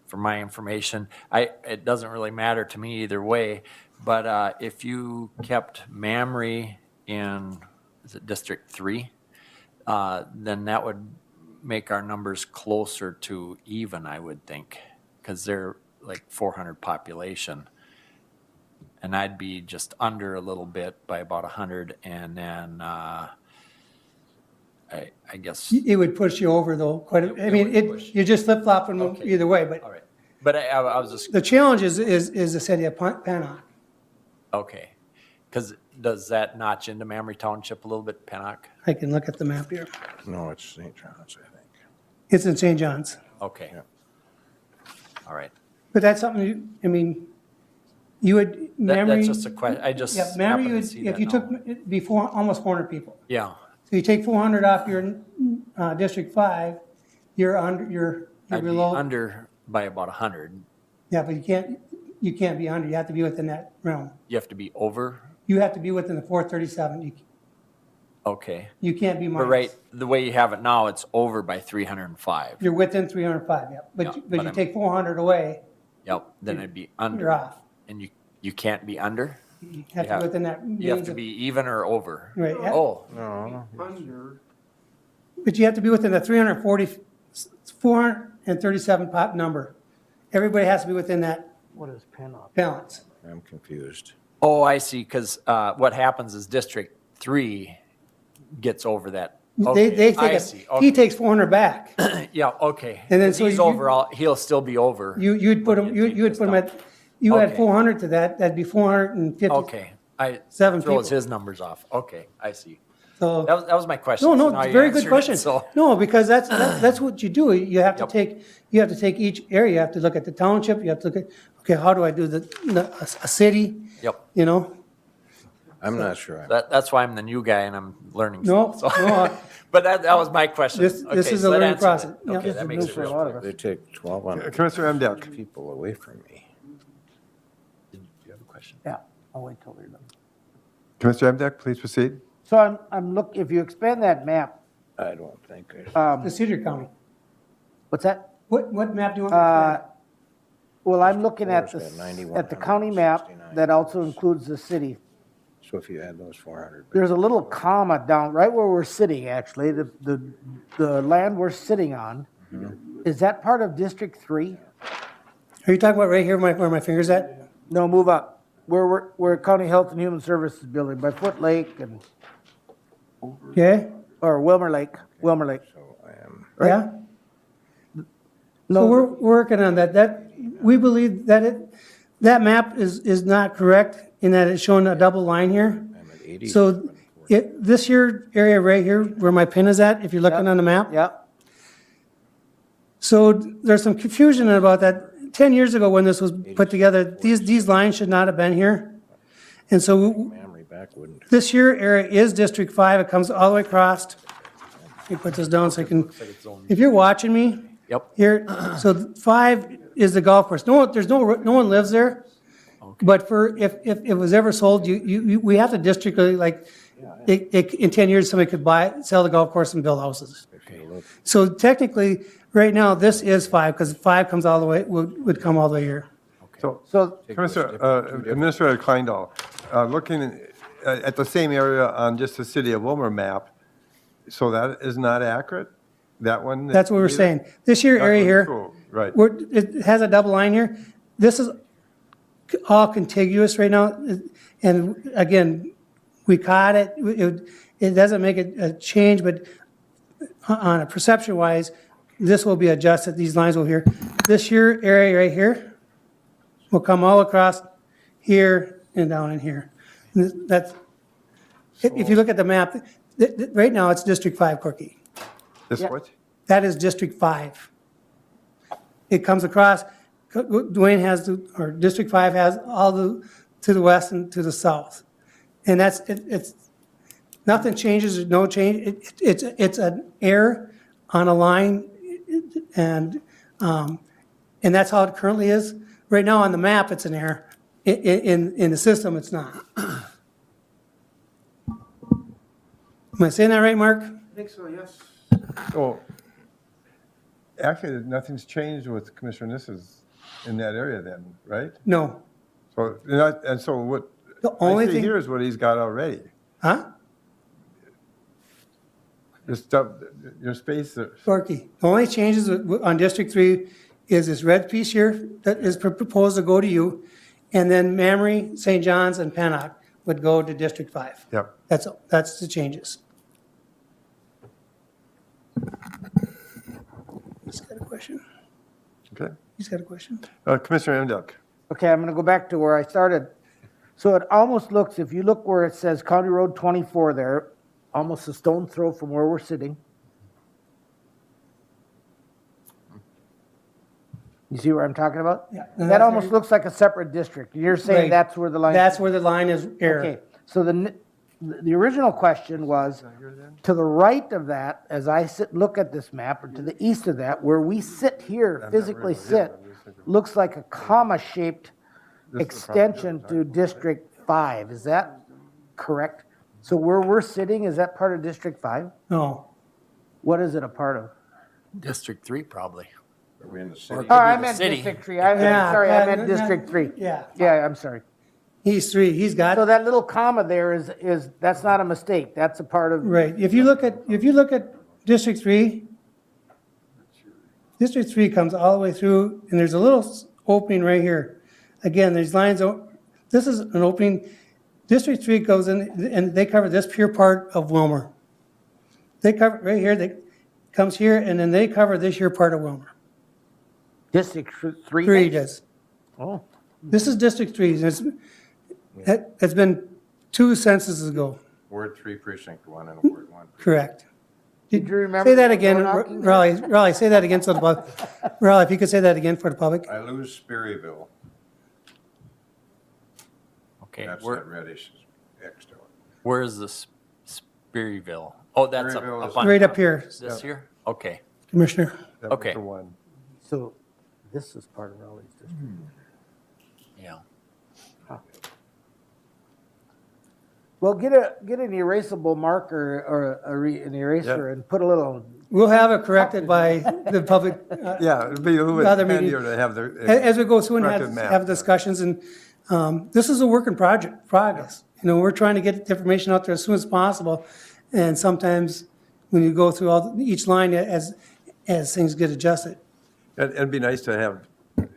Speaker 5: for my information, it doesn't really matter to me either way, but if you kept Mamre in, is it District 3? Then that would make our numbers closer to even, I would think, because they're like 400 population. And I'd be just under a little bit by about 100, and then I guess.
Speaker 3: It would push you over though, quite a, I mean,
Speaker 5: would push.
Speaker 3: you're just flip-flopping
Speaker 5: Okay.
Speaker 3: either way, but
Speaker 5: All right. But I was just,
Speaker 3: the challenge is the city of Pennock.
Speaker 5: okay. Because does that notch into Mamre Township a little bit, Pennock?
Speaker 3: I can look at the map here.
Speaker 2: No, it's St. John's, I think.
Speaker 3: It's in St. John's.
Speaker 5: Okay. All right.
Speaker 3: But that's something, you would,
Speaker 5: That's
Speaker 3: Mamre.
Speaker 5: just a question. I just
Speaker 3: Yeah, Mamre,
Speaker 5: happened
Speaker 3: you
Speaker 5: to
Speaker 3: would,
Speaker 5: see
Speaker 3: if
Speaker 5: that
Speaker 3: you
Speaker 5: now.
Speaker 3: took, it'd be almost 400 people.
Speaker 5: Yeah.
Speaker 3: So you take 400 off your District 5, you're under, you're
Speaker 5: I'd be
Speaker 3: below.
Speaker 5: under by about 100.
Speaker 3: Yeah, but you can't be under, you have to be within that realm.
Speaker 5: You have to be over?
Speaker 3: You have to be within the 437,
Speaker 5: Okay.
Speaker 3: you can't be
Speaker 5: But
Speaker 3: minus.
Speaker 5: right, the way you have it now, it's over by 305.
Speaker 3: You're within 305, yeah,
Speaker 5: Yeah,
Speaker 3: but
Speaker 5: but
Speaker 3: you
Speaker 5: I'm-
Speaker 3: take 400 away,
Speaker 5: Yep, then it'd be under.
Speaker 3: you're off.
Speaker 5: And you can't be under?
Speaker 3: You have to
Speaker 5: Yeah.
Speaker 3: be within that.
Speaker 5: You have
Speaker 3: range
Speaker 5: to
Speaker 3: of-
Speaker 5: be even or over?
Speaker 3: Right, yeah.
Speaker 5: Oh,
Speaker 3: But you have to be within the 437 pop number. Everybody has to be within that
Speaker 6: What is Pennock?
Speaker 3: balance.
Speaker 2: I'm confused.
Speaker 5: oh, I see, because what happens is District 3 gets over that.
Speaker 3: They
Speaker 5: Okay,
Speaker 3: take
Speaker 5: I
Speaker 3: it,
Speaker 5: see,
Speaker 3: he
Speaker 5: okay.
Speaker 3: takes 400 back.
Speaker 5: Yeah, okay.
Speaker 3: And then
Speaker 5: 'Cause
Speaker 3: so
Speaker 5: he's
Speaker 3: you-
Speaker 5: overall, he'll still be over.
Speaker 3: You'd put
Speaker 5: when
Speaker 3: him,
Speaker 5: you
Speaker 3: you
Speaker 5: take
Speaker 3: would
Speaker 5: this
Speaker 3: put him
Speaker 5: down.
Speaker 3: at, you add
Speaker 5: Okay.
Speaker 3: 400 to that, that'd be 450.
Speaker 5: Okay, I,
Speaker 3: Seven
Speaker 5: throws
Speaker 3: people.
Speaker 5: his numbers off. Okay, I see.
Speaker 3: So,
Speaker 5: That was my question.
Speaker 3: no,
Speaker 5: so
Speaker 3: no,
Speaker 5: now
Speaker 3: it's a
Speaker 5: you
Speaker 3: very good
Speaker 5: answered it,
Speaker 3: question.
Speaker 5: So,
Speaker 3: No, because that's what you do. You have to
Speaker 5: Yep.
Speaker 3: take each area, you have to look at the township, you have to look at, okay, how do I do a city,
Speaker 5: yep.
Speaker 3: you know?
Speaker 2: I'm not sure.
Speaker 5: That's why I'm the new guy and I'm learning.
Speaker 3: No,
Speaker 5: stuff, so.
Speaker 3: no,
Speaker 5: But that was my question.
Speaker 3: This is
Speaker 5: Okay,
Speaker 3: a
Speaker 5: so that
Speaker 3: learning
Speaker 5: answered it.
Speaker 3: process. Yeah.
Speaker 5: Okay, that makes it
Speaker 6: for a
Speaker 5: real
Speaker 6: lot
Speaker 5: clear.
Speaker 6: of us.
Speaker 2: They take 1,200
Speaker 1: Commissioner Emdek.
Speaker 2: people away from me.
Speaker 5: Do you have a question?
Speaker 6: Yeah, I'll wait till they're done.
Speaker 1: Commissioner Emdek, please proceed.
Speaker 6: So if you expand that map,
Speaker 2: I don't think I.
Speaker 3: the Cedar County.
Speaker 6: what's that?
Speaker 3: What map do you want? me to play?
Speaker 6: Well, I'm looking at
Speaker 2: Forest
Speaker 6: the,
Speaker 2: at
Speaker 6: at the county map
Speaker 2: 91,69.
Speaker 6: that also includes the city.
Speaker 2: So if you add those 400.
Speaker 6: There's a little comma down, right where we're sitting, actually, the land we're sitting on. Is that part of District 3?
Speaker 3: Are you talking about right here where my finger's at?
Speaker 6: No, move up. Where County Health and Human Services building, by Foot Lake and,
Speaker 3: Okay,
Speaker 6: or Wilmer Lake.
Speaker 2: So I am.
Speaker 3: yeah. So
Speaker 6: No,
Speaker 3: we're working on that. We believe that that map is not correct in that it's showing a double line here.
Speaker 2: I'm at 80.
Speaker 3: So this here area right here where my pin is at, if you're looking on the map.
Speaker 6: yeah,
Speaker 3: So there's some confusion about that. 10 years ago when this was put together, these lines should not have been here. And so
Speaker 2: Memory back wouldn't.
Speaker 3: this here area is District 5. It comes all the way across. Let me put this down so I can, if you're watching me
Speaker 5: Yep.
Speaker 3: here, so 5 is the golf course. No one lives there. But if it was ever sold, we have to district, like, in 10 years, somebody could sell the golf course and build houses. So technically, right now, this is 5, because 5 comes all the way, would come all the way here.
Speaker 6: so,
Speaker 1: Commissioner, Administrator Kleindahl, looking at the same area on just the city of Wilmer map, so that is not accurate? That one?
Speaker 3: That's what we're saying. This here area here,
Speaker 1: Right.
Speaker 3: it has a double line here. This is all contiguous right now. And again, we caught it. It doesn't make a change, but on a perception wise, this will be adjusted. These lines will here. This here area right here will come all across here and down in here. And that's, if you look at the map, right now it's District 5, Corky.
Speaker 1: This what?
Speaker 3: That is District 5. It comes across, Dwayne has, or District 5 has all to the west and to the south. And it's, nothing changes, there's no change. It's an error on a line, and that's how it currently is. Right now on the map, it's an error. In the system, it's not. Am I saying that right, Mark?
Speaker 6: I think so, yes.
Speaker 1: Well, actually, nothing's changed with Commissioner Nisses in that area then, right?
Speaker 3: No.
Speaker 1: So, and so what
Speaker 3: The only
Speaker 1: I see
Speaker 3: thing,
Speaker 1: here is what he's got already.
Speaker 3: huh?
Speaker 1: Your stuff, your space,
Speaker 3: Corky, the only changes on District 3 is this red piece here that is proposed to go to you, and then Mamre, St. John's, and Pennock would go to District 5.
Speaker 1: yep.
Speaker 3: That's the changes. He's got a question.
Speaker 1: Okay.
Speaker 3: He's got a question.
Speaker 1: Commissioner Emdek.
Speaker 6: Okay, I'm gonna go back to where I started. So it almost looks, if you look where it says County Road 24 there, almost a stone throw from where we're sitting. You see where I'm talking about?
Speaker 3: Yeah.
Speaker 6: That almost looks like a separate district. You're saying
Speaker 3: Right.
Speaker 6: that's where the line.
Speaker 3: That's where the line is
Speaker 6: Okay,
Speaker 3: error.
Speaker 6: so the original question was, to the right of that, as I look at this map, or to the east of that, where we sit here, physically sit, looks like a comma-shaped extension to District 5. Is that correct? So where we're sitting, is that part of District 5?
Speaker 3: No.
Speaker 6: What is it a part of?
Speaker 5: District 3 probably.
Speaker 2: Are we in the city?
Speaker 6: Oh, I
Speaker 5: the
Speaker 6: meant
Speaker 5: city.
Speaker 6: District 3.
Speaker 3: Yeah,
Speaker 6: Sorry, I
Speaker 3: yeah,
Speaker 6: meant
Speaker 3: yeah,
Speaker 6: District 3.
Speaker 3: Yeah.
Speaker 6: Yeah, I'm sorry.
Speaker 3: He's 3. He's got.
Speaker 6: So that little comma there is that's not a mistake. That's a part of.
Speaker 3: Right, if you look at District 3, District 3 comes all the way through, and there's a little opening right here. Again, there's lines, this is an opening. District 3 goes in, and they cover this pure part of Wilmer. They cover, right here, they comes here, and then they cover this here part of Wilmer.
Speaker 6: District 3?
Speaker 3: 3 does.
Speaker 6: Oh.
Speaker 3: This is District 3, and that's been 2 censuses ago,
Speaker 2: Ward 3, Precinct 1, and Ward 1.
Speaker 3: correct.
Speaker 6: Did you remember?
Speaker 3: Say that again,
Speaker 6: door knocking?
Speaker 3: Raleigh, say that again so the public, Raleigh, if you could say that again for the public.
Speaker 2: I lose Sperryville.
Speaker 5: Okay,
Speaker 2: That's
Speaker 5: we're,
Speaker 2: that reddish fixed to it.
Speaker 5: Where is this Sperryville? Oh, that's
Speaker 2: Sperryville is-
Speaker 5: up on.
Speaker 3: Right up here,
Speaker 5: This here? Okay.
Speaker 3: Commissioner.
Speaker 1: That was
Speaker 5: Okay.
Speaker 1: the one.
Speaker 6: So this is part of Raleigh's district.
Speaker 5: Yeah.
Speaker 6: Well, get an erasable marker or an eraser and put a little,
Speaker 3: We'll have it corrected by the public,
Speaker 1: Yeah, it'd be a little bit
Speaker 3: Other meeting.
Speaker 1: handier to have
Speaker 3: as we go through and
Speaker 1: corrected map.
Speaker 3: have discussions, and this is a work in progress. You know, we're trying to get the information out there as soon as possible, and sometimes when you go through each line as things get adjusted.
Speaker 1: It'd be nice to have,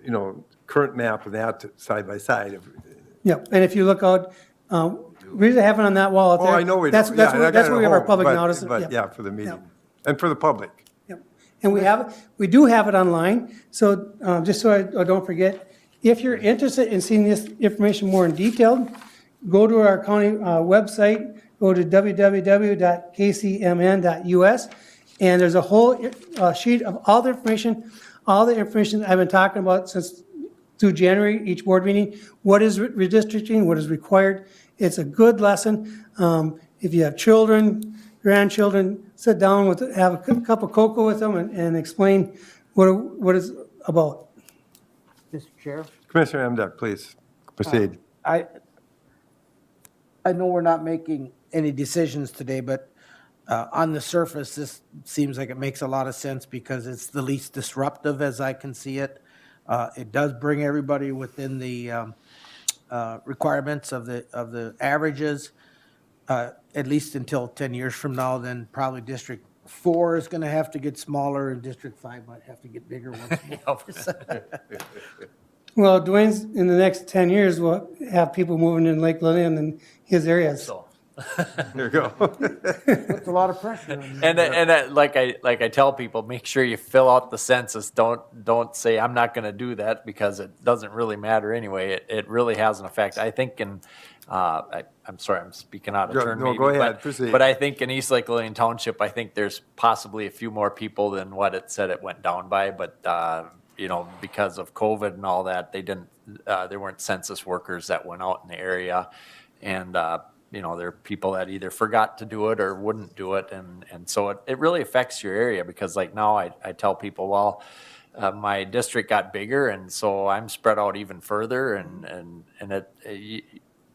Speaker 1: you know, current map of that side by side.
Speaker 3: Yep, and if you look out, we usually have it on that wall out
Speaker 1: Oh,
Speaker 3: there.
Speaker 1: I know we do.
Speaker 3: That's
Speaker 1: Yeah, and I got
Speaker 3: that's
Speaker 1: it
Speaker 3: where
Speaker 1: at
Speaker 3: we have our
Speaker 1: home,
Speaker 3: public
Speaker 1: but-
Speaker 3: notice.
Speaker 1: But, yeah, for the
Speaker 3: Yeah.
Speaker 1: meeting, and for the public.
Speaker 3: Yep. And we do have it online, so just so I don't forget, if you're interested in seeing this information more in detail, go to our county website, go to www.kcmn.us, and there's a whole sheet of all the information I've been talking about since through January, each board meeting, what is redistricting, what is required. It's a good lesson. If you have children, grandchildren, sit down have a cup of cocoa with them and explain what it's about.
Speaker 6: Mr. Chair.
Speaker 1: Commissioner Emdek, please proceed.
Speaker 6: I know we're not making any decisions today, but on the surface, this seems like it makes a lot of sense because it's the least disruptive as I can see it. It does bring everybody within the requirements of the averages, at least until 10 years from now. Then probably District 4 is going to have to get smaller and District 5 might have to get bigger once more.
Speaker 3: Well, Dwayne's, in the next 10 years, will have people moving in Lake Lillian and his areas.
Speaker 5: So.
Speaker 1: There you go.
Speaker 6: Puts a lot of pressure on you.
Speaker 5: And like I tell people, make sure you fill out the census. Don't say I'm not going to do that because it doesn't really matter anyway. It really has an effect. I think I'm sorry, I'm speaking out of turn.
Speaker 1: No,
Speaker 5: maybe,
Speaker 1: go ahead,
Speaker 5: but,
Speaker 1: proceed.
Speaker 5: But I think in East Lake Lillian Township, I think there's possibly a few more people than what it said it went down by. But you know, because of COVID and all that, there weren't census workers that went out in the area, and you know, there are people that either forgot to do it or wouldn't do it. And so it really affects your area because like now I tell people, well, my district got bigger and so I'm spread out even further and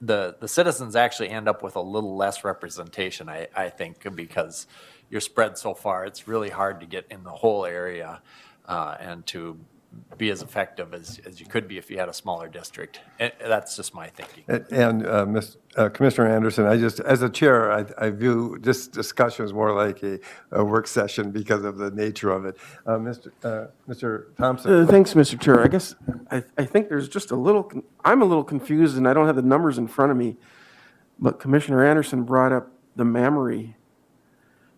Speaker 5: the citizens actually end up with a little less representation, I think, because you're spread so far. It's really hard to get in the whole area and to be as effective as you could be if you had a smaller district. And that's just my thinking.
Speaker 1: And Commissioner Anderson, as a chair, I view this discussion as more like a work session because of the nature of it. Mr. Thompson?
Speaker 12: Thanks, Mr. Chair. I guess I think there's just I'm a little confused and I don't have the numbers in front of me, but Commissioner Anderson brought up the memory.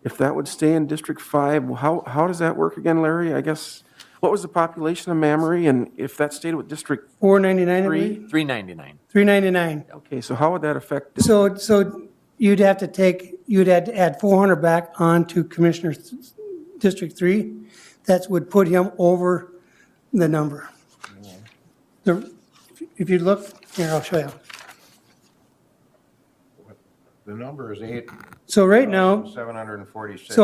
Speaker 12: If that would stay in District 5, how does that work again, Larry? I guess, what was the population of Mamre, and if that stayed with District
Speaker 3: 499, I
Speaker 12: 3?
Speaker 3: believe?
Speaker 5: $3.99.
Speaker 3: 399.
Speaker 12: Okay, so how would that affect?
Speaker 3: So you'd have to add 400 back onto Commissioner's District 3. That would put him over the number. If you look, here, I'll show you.
Speaker 2: The number is
Speaker 3: So right now,
Speaker 2: 8,746.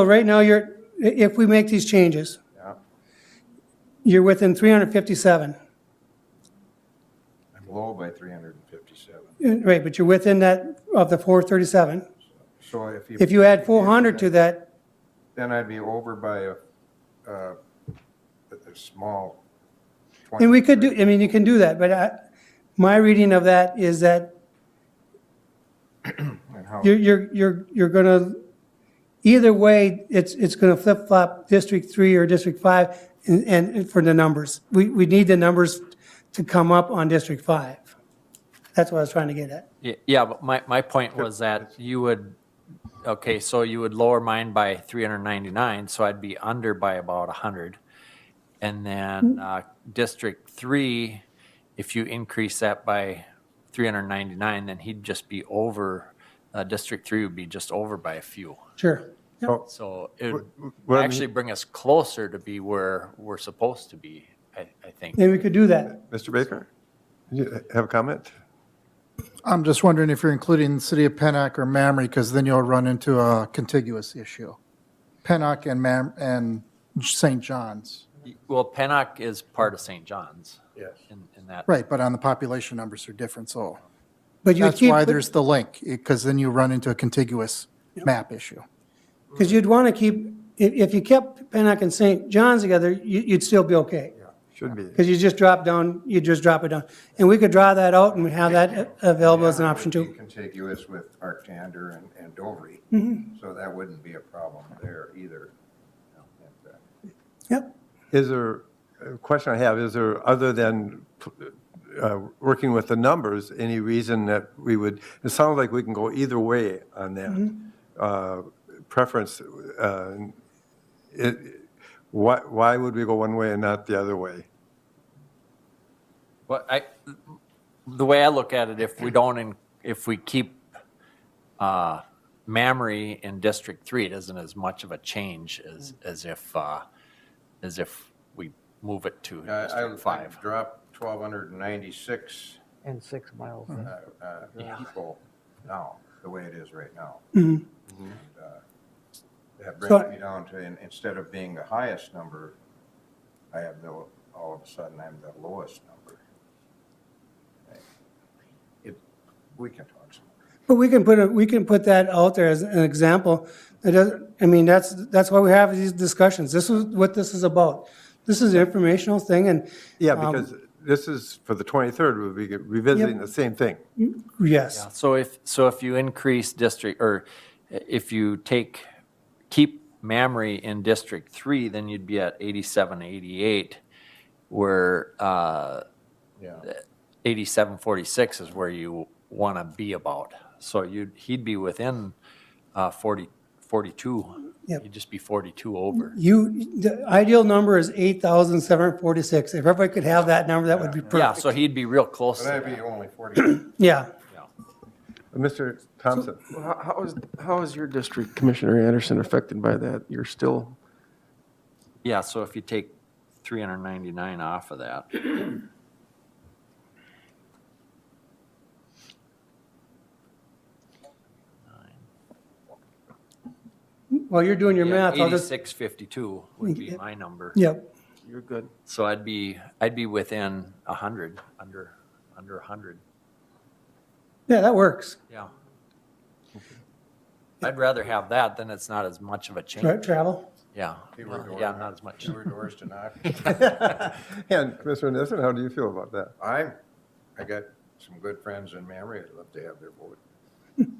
Speaker 3: if we make these changes,
Speaker 2: Yeah,
Speaker 3: you're within 357.
Speaker 2: I'm low by 357.
Speaker 3: Right, but you're within that of the 437.
Speaker 2: So
Speaker 3: If you add 400 to that,
Speaker 2: then I'd be over by a small 20.
Speaker 3: and we could do, I mean, you can do that, but my reading of that is that
Speaker 2: And how-
Speaker 3: you're gonna, either way, it's gonna flip-flop District 3 or District 5 and for the numbers. We need the numbers to come up on District 5. That's what I was trying to get at.
Speaker 5: Yeah, but my point was that you would lower mine by 399, so I'd be under by about 100. And then District 3, if you increase that by 399, then he'd just be over, District 3 would be just over by a few.
Speaker 3: Sure.
Speaker 5: So it would
Speaker 1: What I
Speaker 5: actually bring us closer to be where we're supposed to be, I think.
Speaker 3: And we could do that.
Speaker 1: Mr. Baker? You have a comment?
Speaker 13: I'm just wondering if you're including the city of Pennock or Mamre, because then you'll run into a contiguous issue. Pennock and St. John's.
Speaker 5: Well, Pennock is part of St. John's.
Speaker 2: Yes.
Speaker 5: In that.
Speaker 13: Right, but on the population numbers are different, so
Speaker 3: But you
Speaker 13: that's
Speaker 3: keep,
Speaker 13: why there's the link, because then you run into a contiguous map issue.
Speaker 3: because you'd want to keep, if you kept Pennock and St. John's together, you'd still be okay.
Speaker 1: Should be.
Speaker 3: Because you just drop it down. And we could draw that out and we have that available as an option
Speaker 2: It would
Speaker 3: too.
Speaker 2: be contiguous with Arctander and Dovry, so that wouldn't be a problem there either.
Speaker 3: Yep.
Speaker 1: Is there, a question I have, is there, other than working with the numbers, any reason that we would, it sounds like we can go either way on that. Preference, why would we go one way and not the other way?
Speaker 5: Well, the way I look at it, if we keep Mamre in District 3, it isn't as much of a change as if we move it to District 5.
Speaker 2: Dropped 1,296
Speaker 6: And 6 miles.
Speaker 2: people now, the way it is right now. That
Speaker 3: So-
Speaker 2: brings me down to, instead of being the highest number, I have all of a sudden, I'm the lowest number. We can talk some more.
Speaker 3: But we can put that out there as an example. That's why we have these discussions. This is what this is about. This is an informational thing and.
Speaker 1: Yeah, because this is, for the 23rd, we'll be revisiting the same thing.
Speaker 3: Yes.
Speaker 5: So if you increase district, or if you keep Mamre in District 3, then you'd be at 87, 88, where 87, 46 is where you want to be about. So he'd be within 42.
Speaker 3: Yep.
Speaker 5: You'd just be 42 over.
Speaker 3: The ideal number is 8,746. If everybody could have that number, that would be
Speaker 5: Yeah,
Speaker 3: perfect.
Speaker 5: so he'd be real close
Speaker 2: So
Speaker 5: to
Speaker 2: that'd
Speaker 5: that.
Speaker 2: be only 40.
Speaker 3: Yeah.
Speaker 1: Mr. Thompson?
Speaker 12: How is your district, Commissioner Anderson, affected by that? You're still,
Speaker 5: Yeah, so if you take 399 off of that,
Speaker 3: While you're doing your math, I'll just,
Speaker 5: 8652 would be my number.
Speaker 3: yep.
Speaker 12: you're good.
Speaker 5: So I'd be within 100, under 100.
Speaker 3: Yeah, that works.
Speaker 5: Yeah. I'd rather have that than it's not as much of a change.
Speaker 3: Travel.
Speaker 5: Yeah,
Speaker 2: Fewer doors.
Speaker 5: yeah, not as much.
Speaker 2: Fewer doors to knock.
Speaker 1: And Commissioner Nissen, how do you feel about that?
Speaker 2: I got some good friends in Mamre. I'd love to have their vote.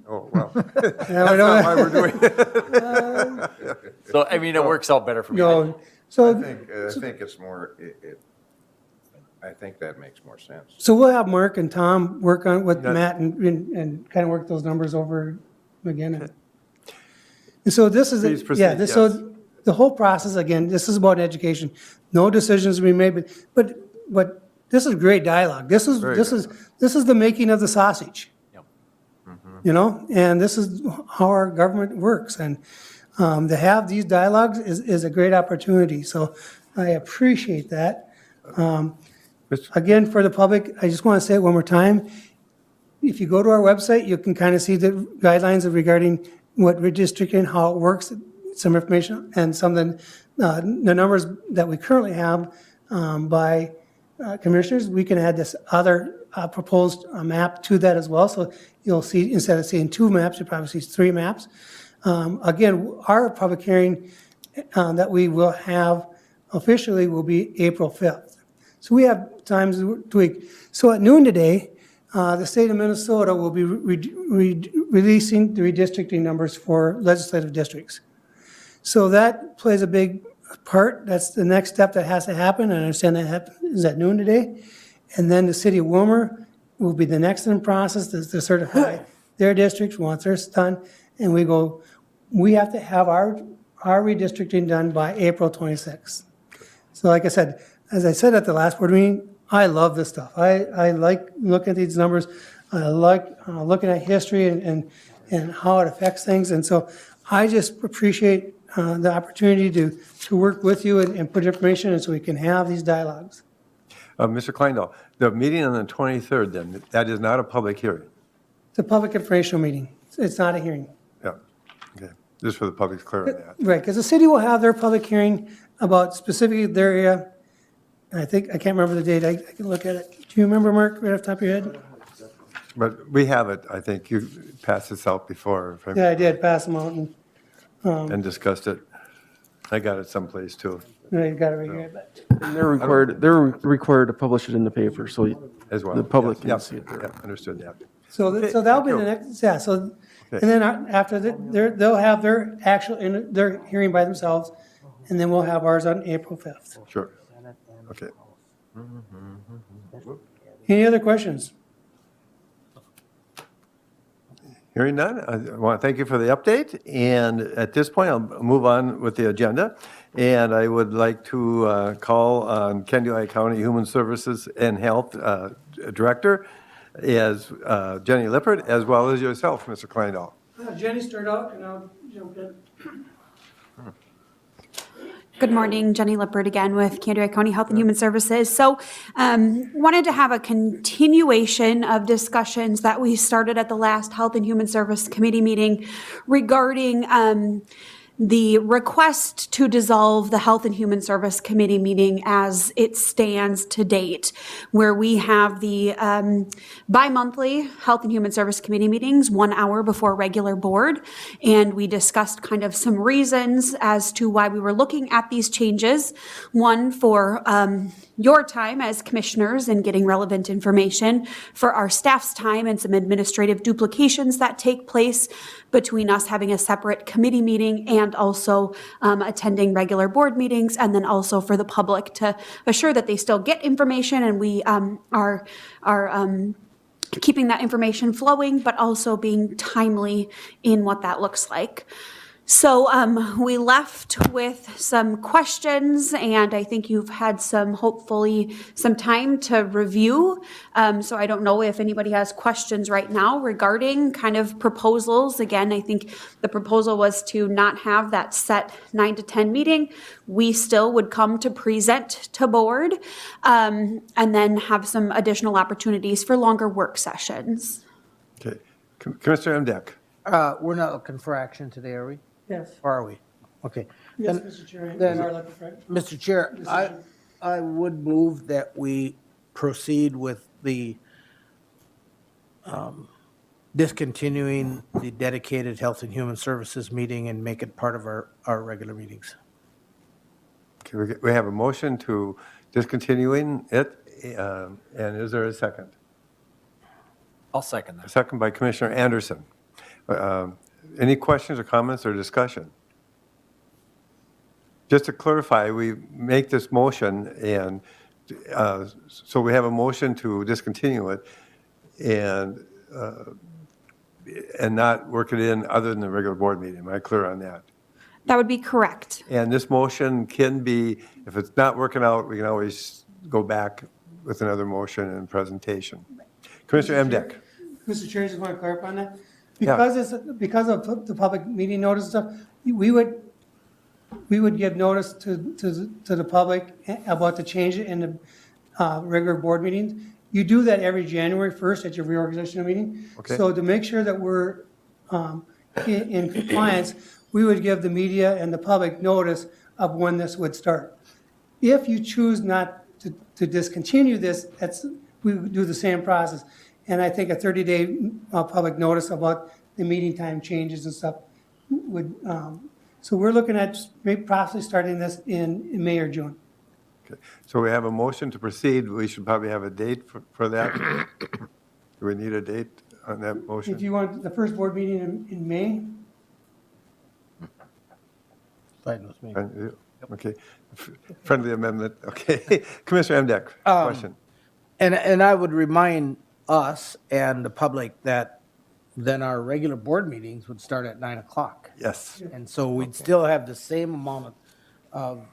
Speaker 1: Oh, well,
Speaker 3: Yeah,
Speaker 1: that's
Speaker 3: we
Speaker 1: not
Speaker 3: don't-
Speaker 1: why we're doing it.
Speaker 5: So, I mean, it works out better for me.
Speaker 3: No.
Speaker 2: I
Speaker 3: So,
Speaker 2: think it's more, I think that makes more sense.
Speaker 3: so we'll have Mark and Tom work on with
Speaker 1: Yeah.
Speaker 3: Matt and kind of work those numbers over again. And so this is,
Speaker 1: Please proceed,
Speaker 3: yeah,
Speaker 1: yes.
Speaker 3: so the whole process, again, this is about education. No decisions to be made, but this is great dialogue. This is the making of the sausage.
Speaker 5: Yep.
Speaker 3: You know, and this is how our government works. And to have these dialogues is a great opportunity. So I appreciate that. Again, for the public, I just want to say it one more time. If you go to our website, you can kind of see the guidelines regarding what redistricting, how it works, some information, and some of the numbers that we currently have by commissioners. We can add this other proposed map to that as well. So you'll see, instead of seeing 2 maps, you'll probably see 3 maps. Again, our public hearing that we will have officially will be April 5th. So we have times to tweak. So at noon today, the state of Minnesota will be releasing the redistricting numbers for legislative districts. So that plays a big part. That's the next step that has to happen. I understand that is at noon today. And then the city of Wilmer will be the next in process to certify their districts once they're done. And we have to have our redistricting done by April 26th. So like I said, as I said at the last board meeting, I love this stuff. I like looking at these numbers. I like looking at history and how it affects things. And so I just appreciate the opportunity to work with you and put information in so we can have these dialogues.
Speaker 1: Mr. Kleindahl, the meeting on the 23rd, then, that is not a public hearing?
Speaker 3: It's a public informational meeting. It's not a hearing.
Speaker 1: Yeah, okay, just for the public's clear on that.
Speaker 3: Right, because the city will have their public hearing about specifically their area. And I can't remember the date. I can look at it. Do you remember, Mark, right off the top of your head?
Speaker 1: But we have it, I think, you passed this out before if
Speaker 3: Yeah, I did, pass them out, and,
Speaker 1: and discussed it. I got it someplace, too,
Speaker 3: you got it right here, but.
Speaker 12: And they're required to publish it in the paper, so
Speaker 1: as well.
Speaker 12: the public
Speaker 1: Yes,
Speaker 12: can
Speaker 1: yep,
Speaker 12: see it there.
Speaker 1: yep, understood that.
Speaker 3: So that'll be the next, yeah, so, and then after they'll have their actual, their hearing by themselves, and then we'll have ours on April 5th.
Speaker 1: Sure. Okay.
Speaker 3: Any other questions?
Speaker 1: Hearing none, I want to thank you for the update, and at this point, I'll move on with the agenda. And I would like to call on Candido County Human Services and Health Director as Jenny Lippert, as well as yourself, Mr. Kleindahl.
Speaker 3: Jenny, start out, and I'll jump in.
Speaker 4: Good morning, Jenny Lippert again with Candida County Health and Human Services. So wanted to have a continuation of discussions that we started at the last Health and Human Service Committee meeting regarding the request to dissolve the Health and Human Service Committee meeting as it stands to date, where we have the bi-monthly Health and Human Service Committee meetings 1 hour before regular board. And we discussed kind of some reasons as to why we were looking at these changes. One, for your time as commissioners and getting relevant information, for our staff's time and some administrative duplications that take place between us having a separate committee meeting and also attending regular board meetings, and then also for the public to assure that they still get information and we are keeping that information flowing, but also being timely in what that looks like. So we left with some questions, and I think you've had hopefully some time to review. So I don't know if anybody has questions right now regarding kind of proposals. Again, I think the proposal was to not have that set 9 to 10 meeting. We still would come to present to board, and then have some additional opportunities for longer work sessions.
Speaker 1: Okay. Commissioner Mdek.
Speaker 6: We're not looking for action today, are we?
Speaker 3: Yes.
Speaker 6: Or are we? Okay.
Speaker 3: Yes,
Speaker 6: Then-
Speaker 3: Mr. Chair.
Speaker 6: then-
Speaker 3: You are looking for it.
Speaker 6: Mr. Chair, I would move that we proceed with the discontinuing the dedicated Health and Human Services meeting and make it part of our regular meetings.
Speaker 1: Okay, we have a motion to discontinuing it, and is there a second?
Speaker 5: I'll second
Speaker 1: A
Speaker 5: that.
Speaker 1: second by Commissioner Anderson. Any questions or comments or discussion? Just to clarify, we make this motion, and so we have a motion to discontinue it and not work it in other than the regular board meeting. Am I clear on that?
Speaker 4: That would be correct.
Speaker 1: And this motion can be, if it's not working out, we can always go back with another motion and presentation. Commissioner Mdek.
Speaker 3: Mr. Chair, I just want to clarify on that.
Speaker 1: Yeah.
Speaker 3: Because of the public meeting notice and stuff, we would give notice to the public about the change in the regular board meetings. You do that every January 1st at your reorganizational meeting.
Speaker 1: Okay.
Speaker 3: So to make sure that we're in compliance, we would give the media and the public notice of when this would start. If you choose not to discontinue this, we would do the same process. And I think a 30-day public notice about the meeting time changes and stuff would, so we're looking at maybe possibly starting this in May or June.
Speaker 1: Okay. So we have a motion to proceed. We should probably have a date for that. Do we need a date on that motion?
Speaker 3: If you want the first board meeting in May,
Speaker 6: Fine with me.
Speaker 1: Okay. Friendly amendment. Okay. Commissioner Mdek, question.
Speaker 6: And I would remind us and the public that then our regular board meetings would start at 9 o'clock.
Speaker 1: Yes.
Speaker 6: And so we'd still have the same amount of,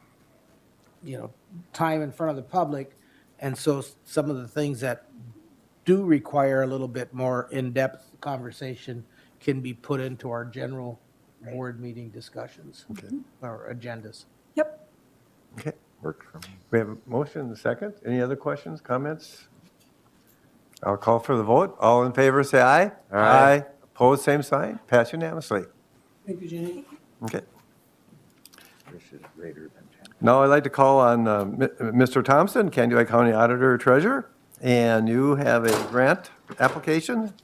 Speaker 6: time in front of the public. And so some of the things that do require a little bit more in-depth conversation can be put into our general board meeting discussions
Speaker 1: Okay.
Speaker 6: or agendas.
Speaker 4: Yep.
Speaker 1: Okay.
Speaker 2: Works for me.
Speaker 1: We have a motion and a second. Any other questions, comments? I'll call for the vote. All in favor, say aye.
Speaker 2: Aye.
Speaker 1: Opposed, same sign. Pass unanimously.
Speaker 3: Thank you, Jenny.
Speaker 1: Okay.
Speaker 2: This is greater than 10.
Speaker 1: Now I'd like to call on Mr. Thompson, Candido County Auditor Treasurer, and you have a grant application.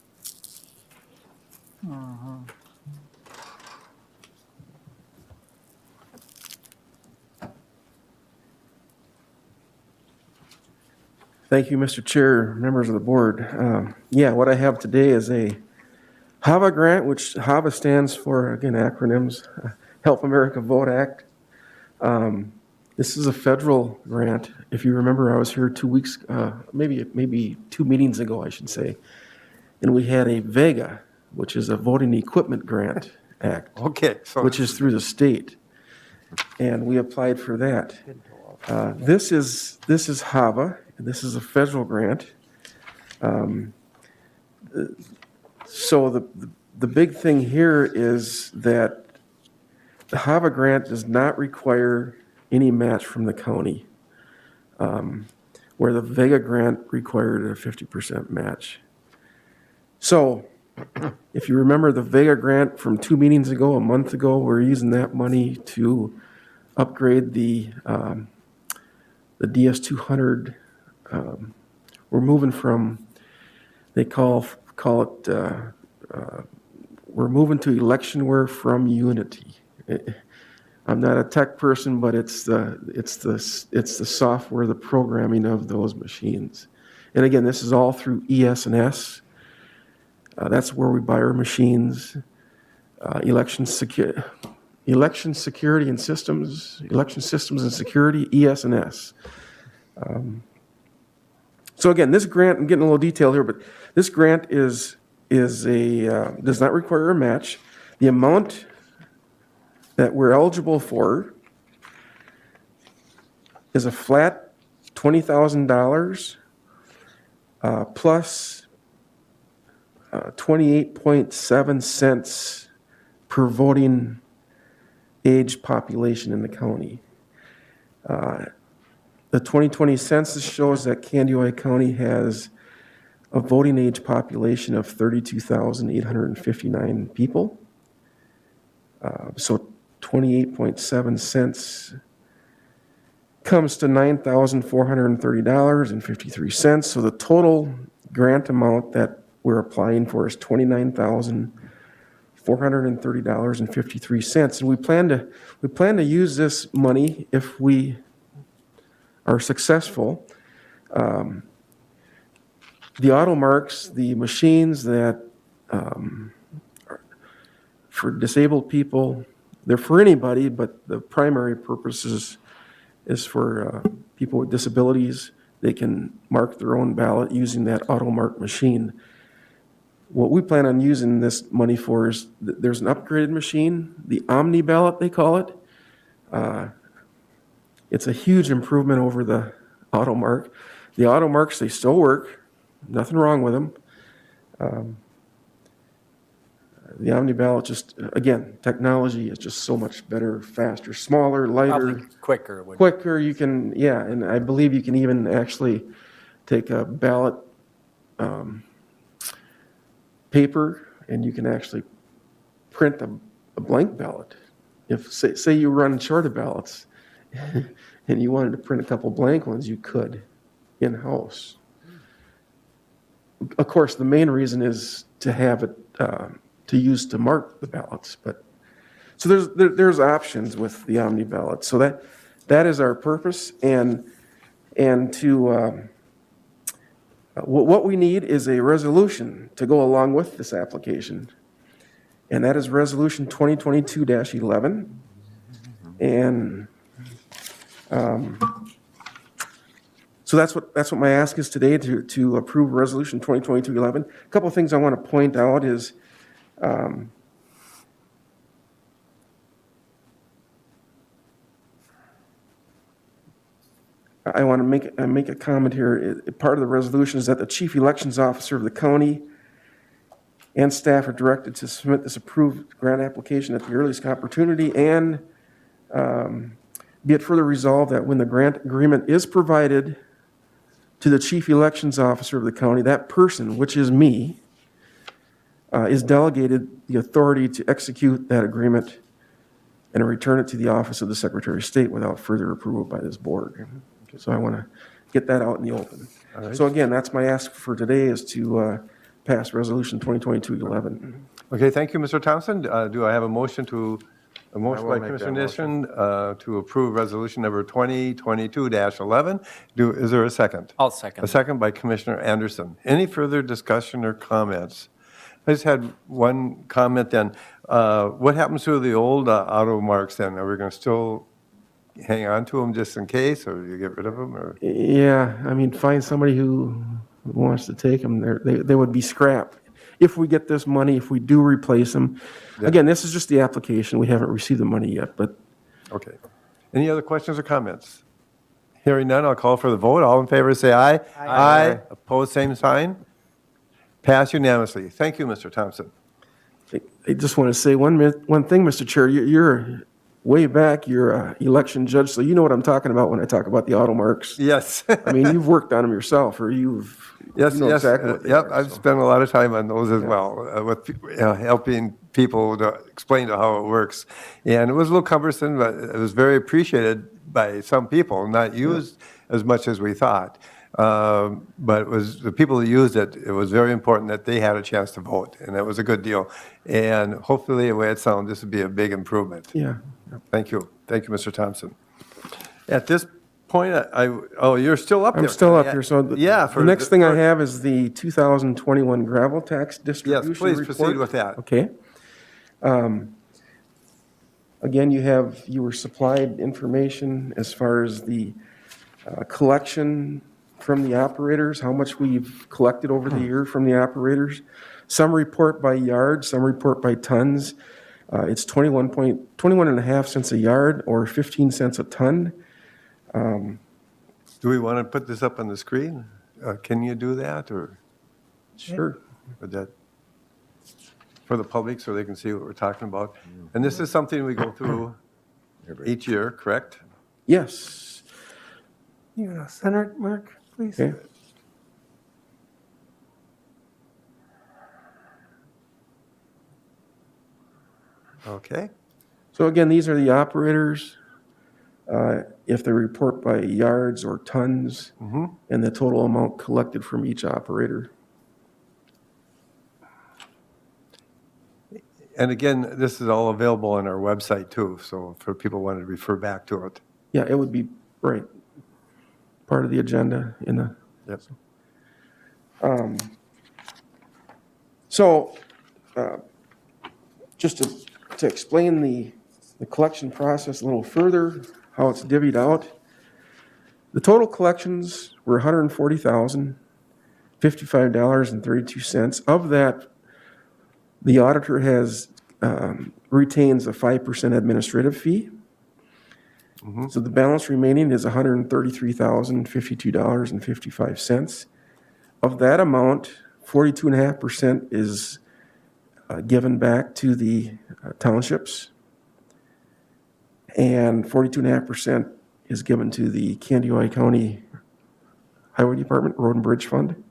Speaker 12: Thank you, Mr. Chair, members of the board. Yeah, what I have today is a HAVA grant, which HAVA stands for, again, acronyms, Help America Vote Act. This is a federal grant. If you remember, I was here 2 weeks, maybe 2 meetings ago, I should say, and we had a VEGA, which is a Voting Equipment Grant Act,
Speaker 1: Okay, so
Speaker 12: which is through the state, and we applied for that. This is HAVA, and this is a federal grant. So the big thing here is that the HAVA grant does not require any match from the county, where the Vega grant required a 50% match. So if you remember the Vega grant from 2 meetings ago, a month ago, we're using that money to upgrade the DS200. We're moving from, they call it, we're moving to Electionware from Unity. I'm not a tech person, but it's the software, the programming of those machines. And again, this is all through ES&S. That's where we buy our machines. Election security and systems, election systems and security, ES&S. So again, this grant, I'm getting a little detail here, but this grant does not require a match. The amount that we're eligible for is a flat $20,000 plus 28.7 cents per voting age population in the county. The 2020 census shows that Candido County has a voting age population of 32,859 people. So 28.7 cents comes to $9,430.53. So the total grant amount that we're applying for is $29,430.53. And we plan to use this money if we are successful. The auto marks, the machines that for disabled people, they're for anybody, but the primary purpose is for people with disabilities. They can mark their own ballot using that auto mark machine. What we plan on using this money for is there's an upgraded machine, the Omni ballot they call it. It's a huge improvement over the auto mark. The auto marks, they still work. Nothing wrong with them. The Omni ballot just, again, technology is just so much better, faster, smaller, lighter.
Speaker 5: Probably quicker.
Speaker 12: Quicker, you can, yeah, and I believe you can even actually take a ballot paper and you can actually print a blank ballot. If, say you run short of ballots and you wanted to print a couple blank ones, you could in-house. Of course, the main reason is to have it to use to mark the ballots, but so there's options with the Omni ballot. So that is our purpose, and to what we need is a resolution to go along with this application, and that is Resolution 2022-11, and so that's what my ask is today, to approve Resolution 2022-11. A couple of things I want to point out is I want to make a comment here. Part of the resolution is that the chief elections officer of the county and staff are directed to submit this approved grant application at the earliest opportunity, and Be it further resolved that when the grant agreement is provided to the chief elections officer of the county, that person, which is me, is delegated the authority to execute that agreement and return it to the office of the Secretary of State without further approval by this board. So I want to get that out in the open. So again, that's my ask for today, is to pass Resolution 2022-11.
Speaker 1: Okay, thank you, Mr. Thompson. Do I have a motion by
Speaker 2: will make that
Speaker 1: Commissioner Nation to approve resolution number 2022-11? Is there a second?
Speaker 5: I'll second.
Speaker 1: A second by Commissioner Anderson. Any further discussion or comments? I just had one comment then. What happens to the old auto marks then? Are we going to still hang on to them just in case, or do you get rid of them? Or?
Speaker 12: Yeah, I mean, find somebody who wants to take them. They would be scrap. If we get this money, if we do replace them. Again, this is just the application. We haven't received the money yet, but.
Speaker 1: Okay. Any other questions or comments? Hearing none, I'll call for the vote. All in favor, say aye. Aye. Opposed, same sign. Pass unanimously. Thank you, Mr. Thompson.
Speaker 12: I just want to say one thing, Mr. Chair. You're way back, you're an election judge, so you know what I'm talking about when I talk about the auto marks.
Speaker 1: Yes.
Speaker 12: I mean, you've worked on them yourself, or you know exactly what they
Speaker 1: Yep,
Speaker 12: are,
Speaker 1: I've
Speaker 12: so.
Speaker 1: spent a lot of time on those as well, with helping people to explain to how it works. And it was a little cumbersome, but it was very appreciated by some people, not used as much as we thought. But it was the people who used it, it was very important that they had a chance to vote, and that was a good deal. And hopefully, the way it sounds, this would be a big improvement.
Speaker 12: Yeah.
Speaker 1: Thank you. Thank you, Mr. Thompson. At this point, you're still up there.
Speaker 12: I'm still up here, so the next thing I have is the 2021 gravel tax distribution
Speaker 1: Yes, please
Speaker 12: report.
Speaker 1: proceed with that.
Speaker 12: Okay. Again, you were supplied information as far as the collection from the operators, how much we've collected over the year from the operators. Some report by yard, some report by tons. It's 21.5 cents a yard or 15 cents a ton.
Speaker 1: Do we want to put this up on the screen? Can you do that, or
Speaker 12: Sure.
Speaker 1: would that, for the public so they can see what we're talking about? And this is something we go through each year, correct?
Speaker 12: Yes.
Speaker 3: You want to center it, Mark, please?
Speaker 12: Okay.
Speaker 1: Okay.
Speaker 12: So again, these are the operators. If they report by yards or tons, and the total amount collected from each operator.
Speaker 1: And again, this is all available on our website too, so for people who want to refer back to it.
Speaker 12: Yeah, it would be, right, part of the agenda in the.
Speaker 1: Yep.
Speaker 12: So, just to explain the collection process a little further, how it's divvied out. The total collections were $140,055.32. Of that, the auditor retains a 5% administrative fee. So the balance remaining is $133,052.55. Of that amount, 42.5% is given back to the townships, and 42.5% is given to the Candioi County Highway Department Road and Bridge Fund.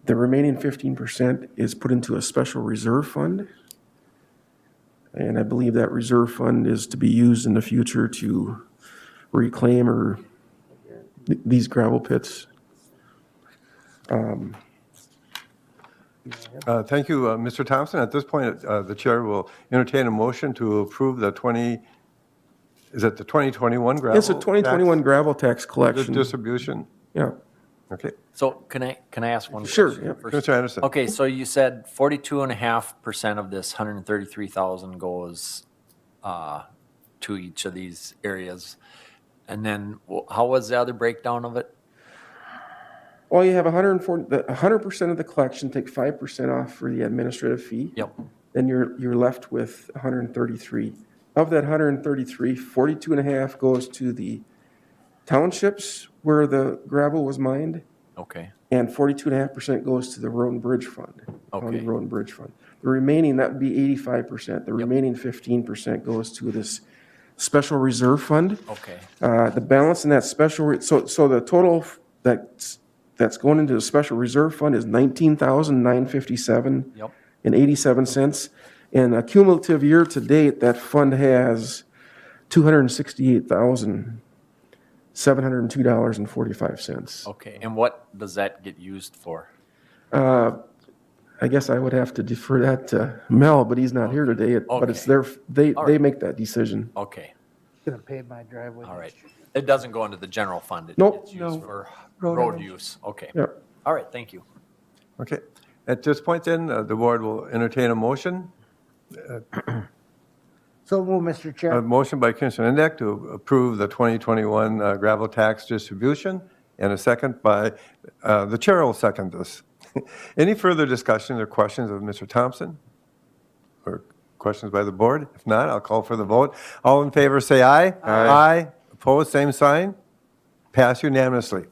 Speaker 12: The remaining 15% is put into a special reserve fund, and I believe that reserve fund is to be used in the future to reclaim these gravel pits.
Speaker 1: Thank you, Mr. Thompson. At this point, the chair will entertain a motion to approve the 2021 gravel?
Speaker 12: It's a 2021 gravel tax collection.
Speaker 1: Distribution?
Speaker 12: Yeah,
Speaker 1: Okay.
Speaker 5: So can I ask one
Speaker 12: Sure,
Speaker 5: question
Speaker 12: yeah.
Speaker 5: first?
Speaker 1: Mr. Anderson?
Speaker 5: Okay, so you said 42.5% of this 133,000 goes to each of these areas. And then how was the other breakdown of it?
Speaker 12: well, you have 100% of the collection, take 5% off for the administrative fee.
Speaker 5: Yep.
Speaker 12: Then you're left with 133. Of that 133, 42.5 goes to the townships where the gravel was mined,
Speaker 5: Okay.
Speaker 12: and 42.5% goes to the Road and Bridge Fund. County
Speaker 5: Okay.
Speaker 12: Road and Bridge Fund. The remaining, that would be 85%. The remaining 15% goes to this special reserve fund.
Speaker 5: Okay.
Speaker 12: The balance in that so the total that's going into the special reserve fund is $19,957
Speaker 5: Yep.
Speaker 12: and 87 cents. And a cumulative year to date, that fund has $268,702.45.
Speaker 5: Okay, and what does that get used for?
Speaker 12: I guess I would have to defer that to Mel, but he's not here today. But it's
Speaker 5: Okay.
Speaker 12: they
Speaker 5: All right.
Speaker 12: make that decision.
Speaker 5: Okay,
Speaker 6: Gonna pave my driveway.
Speaker 5: all right. It doesn't go into the general fund?
Speaker 12: Nope.
Speaker 5: It's used for
Speaker 3: Road
Speaker 5: road
Speaker 3: usage.
Speaker 5: use? Okay.
Speaker 12: Yep.
Speaker 5: All right, thank you.
Speaker 1: Okay. At this point then, the board will entertain a motion.
Speaker 6: So move, Mr.
Speaker 1: A
Speaker 6: Chair.
Speaker 1: motion by Commissioner Endek to approve the 2021 gravel tax distribution, and a second by, the chair will second this. Any further discussion or questions of Mr. Thompson? Or questions by the board? If not, I'll call for the vote. All in favor, say aye. Aye. Opposed, same sign. Pass unanimously.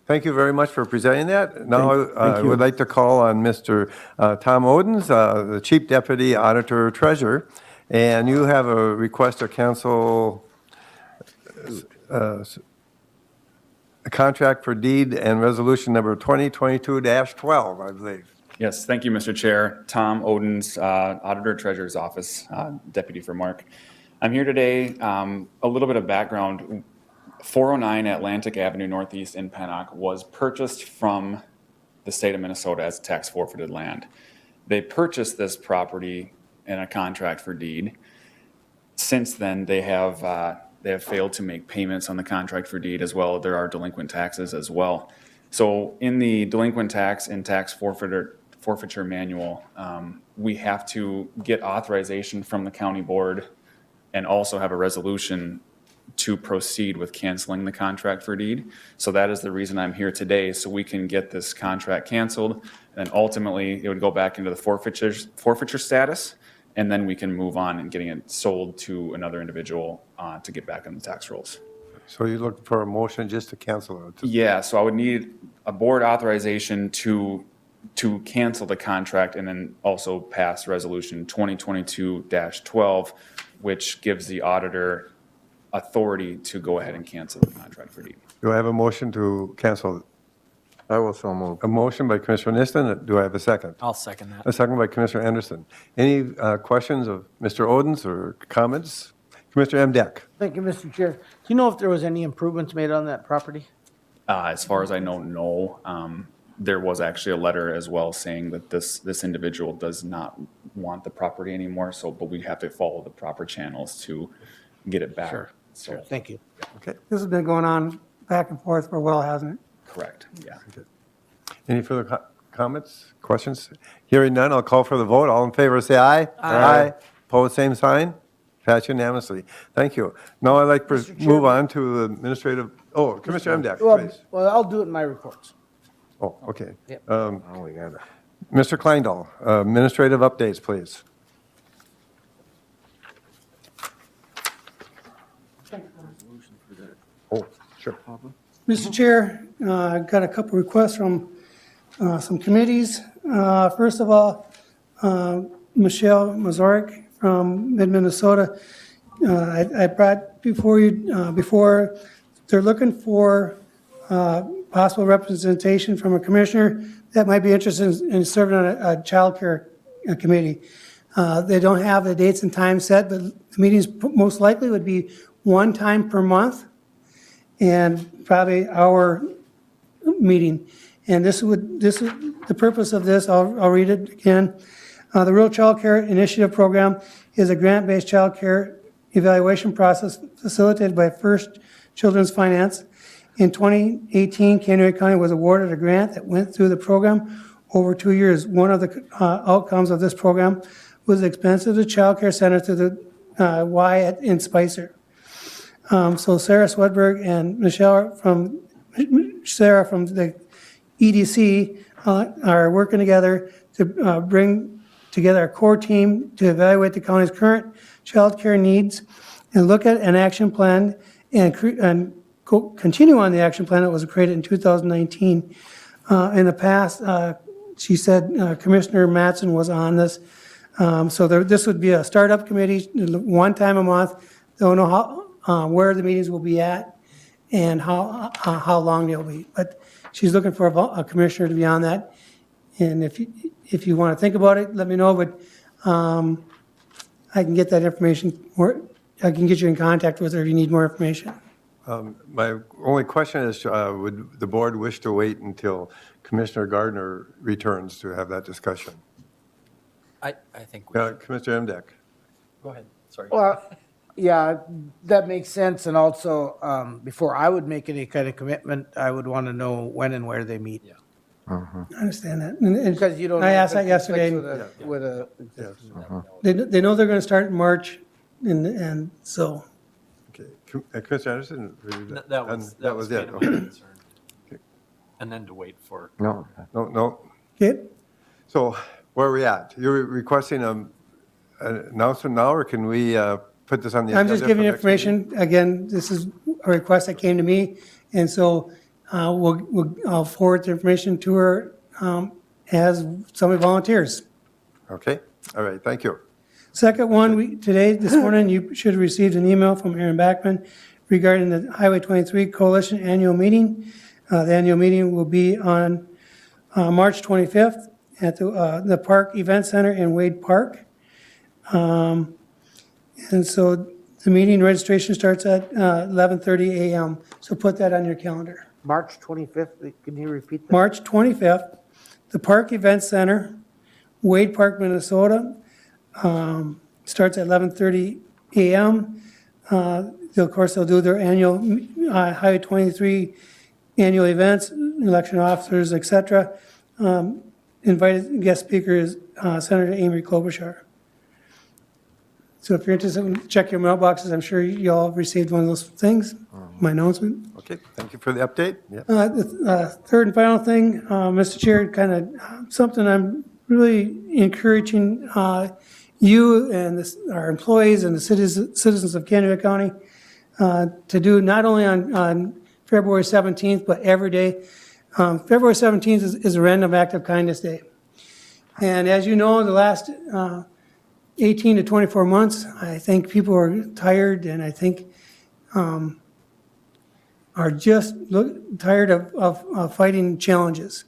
Speaker 1: Thank you very much for presenting that. Now, I would like to call on Mr. Tom Odens, the Chief Deputy Auditor Treasurer, and you have a request of council, a contract for deed and resolution number 2022-12, I believe.
Speaker 14: Yes, thank you, Mr. Chair. Tom Odens, Auditor Treasurer's Office, Deputy for Mark. I'm here today, a little bit of background. 409 Atlantic Avenue Northeast in Pennock was purchased from the state of Minnesota as tax forfeited land. They purchased this property in a contract for deed. Since then, they have failed to make payments on the contract for deed as well. There are delinquent taxes as well. So in the delinquent tax and tax forfeiture manual, we have to get authorization from the county board and also have a resolution to proceed with canceling the contract for deed. So that is the reason I'm here today, so we can get this contract canceled, and ultimately, it would go back into the forfeiture status, and then we can move on and getting it sold to another individual to get back on the tax rolls.
Speaker 1: So you're looking for a motion just to cancel it?
Speaker 14: Yeah, so I would need a board authorization to cancel the contract and then also pass resolution 2022-12, which gives the auditor authority to go ahead and cancel the contract for deed.
Speaker 1: Do I have a motion to cancel?
Speaker 2: I will so move.
Speaker 1: A motion by Commissioner Niston. Do I have a second?
Speaker 5: I'll second that.
Speaker 1: A second by Commissioner Anderson. Any questions of Mr. Odens or comments? Commissioner Emdek.
Speaker 6: Thank you, Mr. Chair. Do you know if there was any improvements made on that property?
Speaker 14: As far as I know, no. There was actually a letter as well saying that this individual does not want the property anymore, but we have to follow the proper channels to get it back.
Speaker 6: Sure.
Speaker 14: So,
Speaker 6: Sure, thank you.
Speaker 1: Okay.
Speaker 3: This has been going on back and forth for a while, hasn't it?
Speaker 14: correct, yeah.
Speaker 1: Any further comments, questions? Hearing none, I'll call for the vote. All in favor, say aye. Aye. Opposed, same sign. Passed unanimously. Thank you. Now I'd like to move on to the administrative, Commissioner Emdek, please.
Speaker 6: Well, I'll do it in my reports.
Speaker 1: Oh, okay.
Speaker 6: Yep.
Speaker 2: Oh, we got it.
Speaker 1: Mr. Kleindahl, administrative updates, please. Oh, sure.
Speaker 3: Mr. Chair, I've got a couple requests from some committees. First of all, Michelle Mazorik from Mid-Minnesota. I brought before you, before, they're looking for possible representation from a commissioner that might be interested in serving on a child care committee. They don't have the dates and times set, but the meetings most likely would be one time per month and probably our meeting. And the purpose of this, I'll read it again. The Rural Child Care Initiative Program is a grant-based child care evaluation process facilitated by First Children's Finance. In 2018, Canyon County was awarded a grant that went through the program over 2 years. One of the outcomes of this program was expensive to child care center to the Y in Spicer. So Sarah Swedberg and Sarah from the EDC are working together to bring together a core team to evaluate the county's current child care needs and look at an action plan and continue on the action plan that was created in 2019. In the past, she said Commissioner Mattson was on this. So this would be a startup committee, one time a month, don't know where the meetings will be at and how long they'll be. But she's looking for a commissioner to be on that. And if you want to think about it, let me know, but I can get that information, or I can get you in contact with her if you need more information.
Speaker 1: My only question is, would the board wish to wait until Commissioner Gardner returns to have that discussion?
Speaker 5: I think we should.
Speaker 1: Commissioner Emdek?
Speaker 5: Go ahead, sorry.
Speaker 6: Well, yeah, that makes sense. And also, before I would make any kind of commitment, I would want to know when and where they meet.
Speaker 5: Yeah.
Speaker 3: I understand that. And
Speaker 6: Because you don't.
Speaker 3: I
Speaker 6: know
Speaker 3: asked
Speaker 6: if
Speaker 3: that
Speaker 6: it conflicts
Speaker 3: yesterday.
Speaker 6: With a.
Speaker 3: They know they're going to start in March, and so,
Speaker 1: Okay. Commissioner Anderson?
Speaker 5: That was
Speaker 1: it.
Speaker 5: kind of my
Speaker 1: Okay.
Speaker 5: concern. And then to wait for.
Speaker 2: No,
Speaker 1: No.
Speaker 3: okay.
Speaker 1: So where are we at? You're requesting an announcement now, or can we put this on the agenda?
Speaker 3: I'm just giving you
Speaker 1: for next meeting?
Speaker 3: information. Again, this is a request that came to me, and so I'll forward the information to her as somebody volunteers.
Speaker 1: Okay, all right, thank you.
Speaker 3: Second one, this morning, you should have received an email from Aaron Backman regarding the Highway 23 Coalition Annual Meeting. The annual meeting will be on March 25th at the Park Event Center in Wade Park. And so the meeting registration starts at 11:30 a.m., so put that on your calendar.
Speaker 6: March 25th, can you repeat that?
Speaker 3: March 25th, the Park Event Center, Wade Park, Minnesota, starts at 11:30 a.m. Of course, they'll do their annual Highway 23 annual events, election officers, et cetera. Invited guest speaker is Senator Amy Klobuchar. So if you're interested, check your mailboxes. I'm sure you all have received one of those things, my announcement.
Speaker 1: Okay, thank you for the update. Yeah.
Speaker 3: The third and final thing, Mr. Chair, kind of something I'm really encouraging you and our employees and the citizens of Canada County to do not only on February 17th, but every day. February 17th is a Random Act of Kindness Day. And as you know, the last 18 to 24 months, I think people are tired, and I think are just tired of fighting challenges.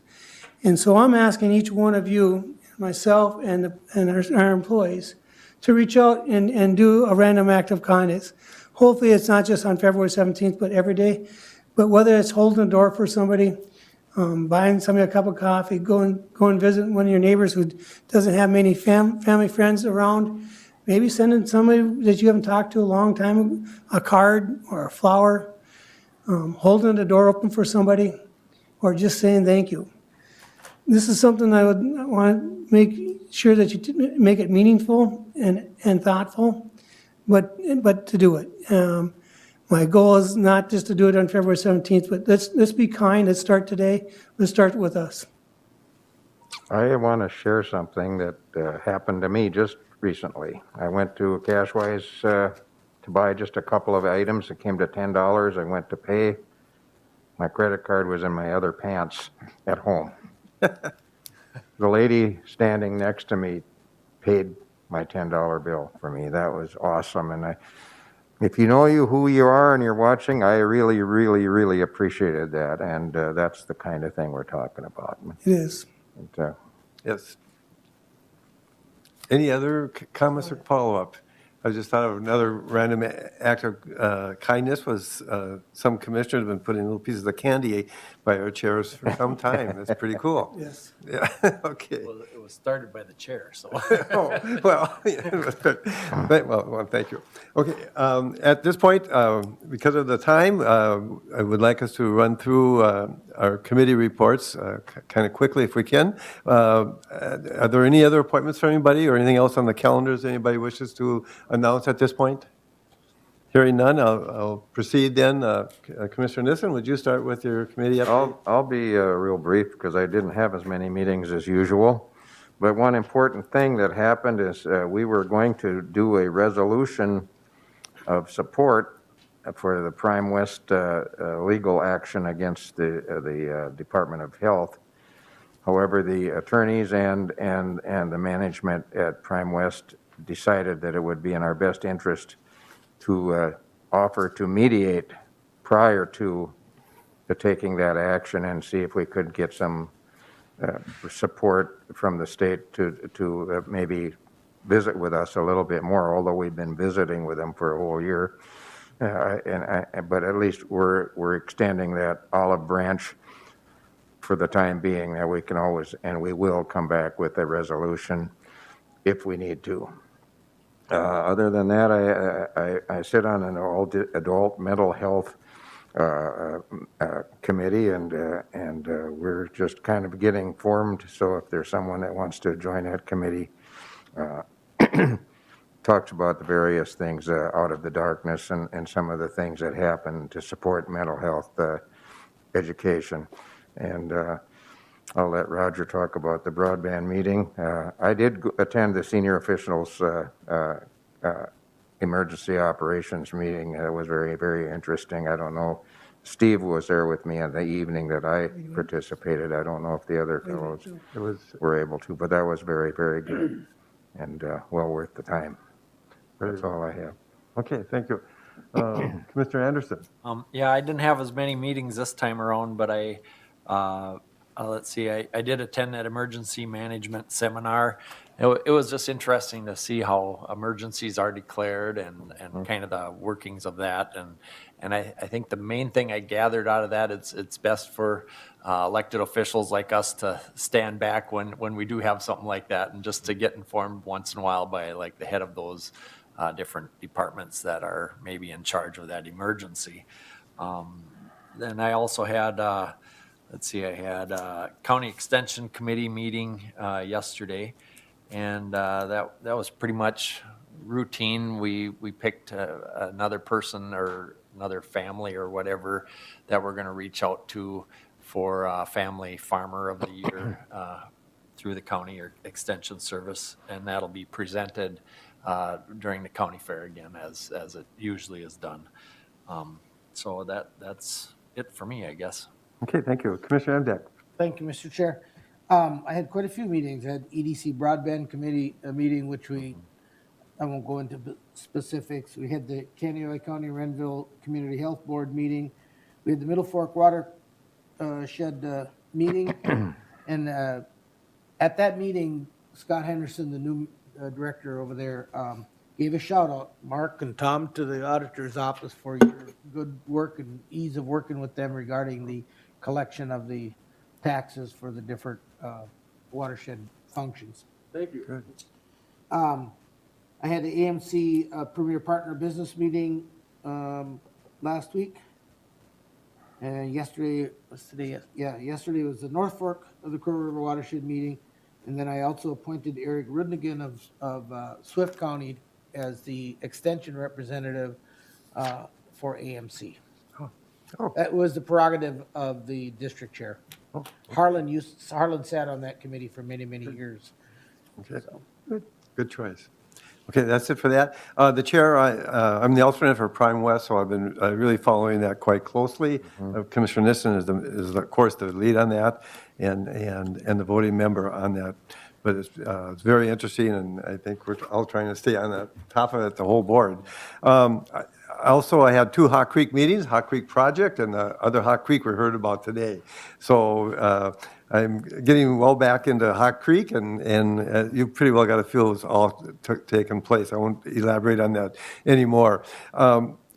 Speaker 3: And so I'm asking each one of you, myself and our employees, to reach out and do a random act of kindness. Hopefully, it's not just on February 17th, but every day. But whether it's holding the door for somebody, buying somebody a cup of coffee, go and visit one of your neighbors who doesn't have many family friends around, maybe sending somebody that you haven't talked to a long time a card or a flower, holding the door open for somebody, or just saying thank you. This is something I would want to make sure that you make it meaningful and thoughtful, but to do it. My goal is not just to do it on February 17th, but let's be kind. Let's start today. Let's start with us.
Speaker 2: I want to share something that happened to me just recently. I went to Cashwise to buy just a couple of items. It came to $10. I went to pay. My credit card was in my other pants at home. The lady standing next to me paid my $10 bill for me. That was awesome. And if you know who you are and you're watching, I really, really, really appreciated that. And that's the kind of thing we're talking about.
Speaker 3: It is.
Speaker 2: And,
Speaker 1: Yes. Any other comments or follow-up? I just thought of another random act of kindness was some commissioners have been putting little pieces of candy by our chairs for some time. That's pretty cool.
Speaker 3: Yes.
Speaker 1: Yeah, okay.
Speaker 5: Well, it was started by the chair, so.
Speaker 1: Oh, well, well, thank you. Okay, at this point, because of the time, I would like us to run through our committee reports kind of quickly if we can. Are there any other appointments for anybody or anything else on the calendars anybody wishes to announce at this point? Hearing none, I'll proceed then. Commissioner Nissen, would you start with your committee update?
Speaker 2: I'll be real brief because I didn't have as many meetings as usual. But one important thing that happened is we were going to do a resolution of support for the Prime West legal action against the Department of Health. However, the attorneys and the management at Prime West decided that it would be in our best interest offer to mediate prior to taking that action and see if we could get some support from the state to maybe visit with us a little bit more, although we've been visiting with them for a whole year. But at least we're extending that olive branch for the time being, that we can always, and we will come back with a resolution if we need to. Other than that, I sit on an adult mental health committee, and we're just kind of getting formed. So if there's someone that wants to join that committee, talks about the various things out of the darkness and some of the things that happen to support mental health education. And I'll let Roger talk about the broadband meeting. I did attend the senior officials emergency operations meeting. It was very, very interesting. I don't know, Steve was there with me on the evening that I participated. I don't know if the other fellows were able to, but that was very, very good and well worth the time. That's all I have.
Speaker 1: Okay, thank you. Commissioner Anderson?
Speaker 5: Yeah, I didn't have as many meetings this time around, but let's see, I did attend that emergency management seminar. It was just interesting to see how emergencies are declared and kind of the workings of that. And I think the main thing I gathered out of that, it's best for elected officials like us to stand back when we do have something like that, and just to get informed once in a while by like the head of those different departments that are maybe in charge of that emergency. Then I also had, I had a county extension committee meeting yesterday, and that was pretty much routine. We picked another person or another family or whatever that we're going to reach out to for Family Farmer of the Year through the county or extension service, and that'll be presented during the county fair again, as it usually is done. So that's it for me, I guess.
Speaker 1: Okay, thank you. Commissioner Emdek?
Speaker 6: Thank you, Mr. Chair. I had quite a few meetings. I had EDC Broadband Committee, a meeting which I won't go into specifics. We had the Kaneohe County Renville Community Health Board meeting. We had the Middle Fork Water Shed meeting. And at that meeting, Scott Henderson, the new director over there, gave a shout out, Mark and Tom, to the auditor's office for your good work and ease of working with them regarding the collection of the taxes for the different watershed functions.
Speaker 12: Thank you.
Speaker 1: Good.
Speaker 6: I had the AMC Premier Partner Business meeting last week. And yesterday was the North Fork of the Crow River Watershed meeting. And then I also appointed Eric Rudnigan of Swift County as the extension representative for AMC.
Speaker 1: Oh.
Speaker 6: That was the prerogative of the district chair.
Speaker 1: Oh.
Speaker 6: Harlan sat on that committee for many, many years.
Speaker 1: Okay,
Speaker 6: So,
Speaker 1: good choice. Okay, that's it for that. The chair, I'm the alternate for Prime West, so I've been really following that quite closely. Commissioner Nissen is of course the lead on that, and the voting member on that. But it's very interesting, and I think we're all trying to stay on the top of it, the whole board. I had 2 Hawk Creek meetings, Hawk Creek Project, and the other Hawk Creek we heard about today. So I'm getting well back into Hawk Creek, and you pretty well got a feel it's all taken place. I won't elaborate on that anymore.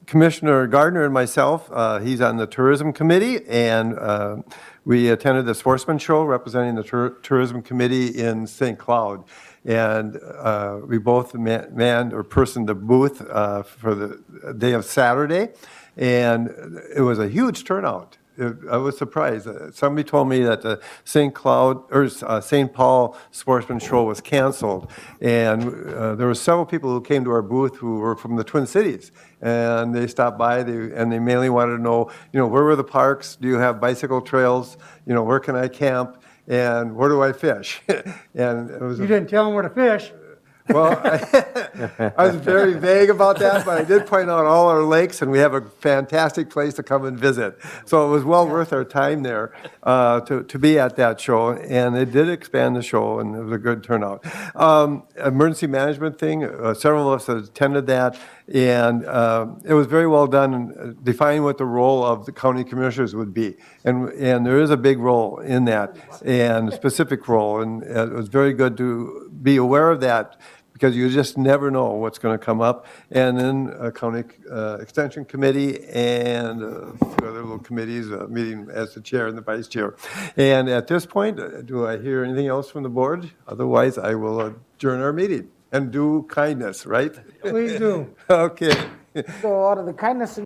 Speaker 1: Commissioner Gardner and myself, he's on the Tourism Committee, and we attended the Sportsman Show representing the Tourism Committee in St. Cloud. And we both manned or personed the booth for the day of Saturday, and it was a huge turnout. I was surprised. Somebody told me that the St. Paul Sportsman Show was canceled, and there were several people who came to our booth who were from the Twin Cities, and they stopped by. And they mainly wanted to know, where were the parks? Do you have bicycle trails? Where can I camp? And where do I fish? And it was
Speaker 3: You didn't tell them where to fish.
Speaker 1: Well, I was very vague about that, but I did point out all our lakes, and we have a fantastic place to come and visit. So it was well worth our time there to be at that show, and it did expand the show, and it was a good turnout. Emergency management thing, several of us attended that, and it was very well done in defining what the role of the county commissioners would be. And there is a big role in that, and a specific role, and it was very good to be aware of that, because you just never know what's going to come up. And then a county extension committee and a few other little committees meeting as the chair and the vice chair. And at this point, do I hear anything else from the board? Otherwise, I will adjourn our meeting and do kindness, right?
Speaker 3: Please do.
Speaker 1: Okay.
Speaker 6: So out of the kindness of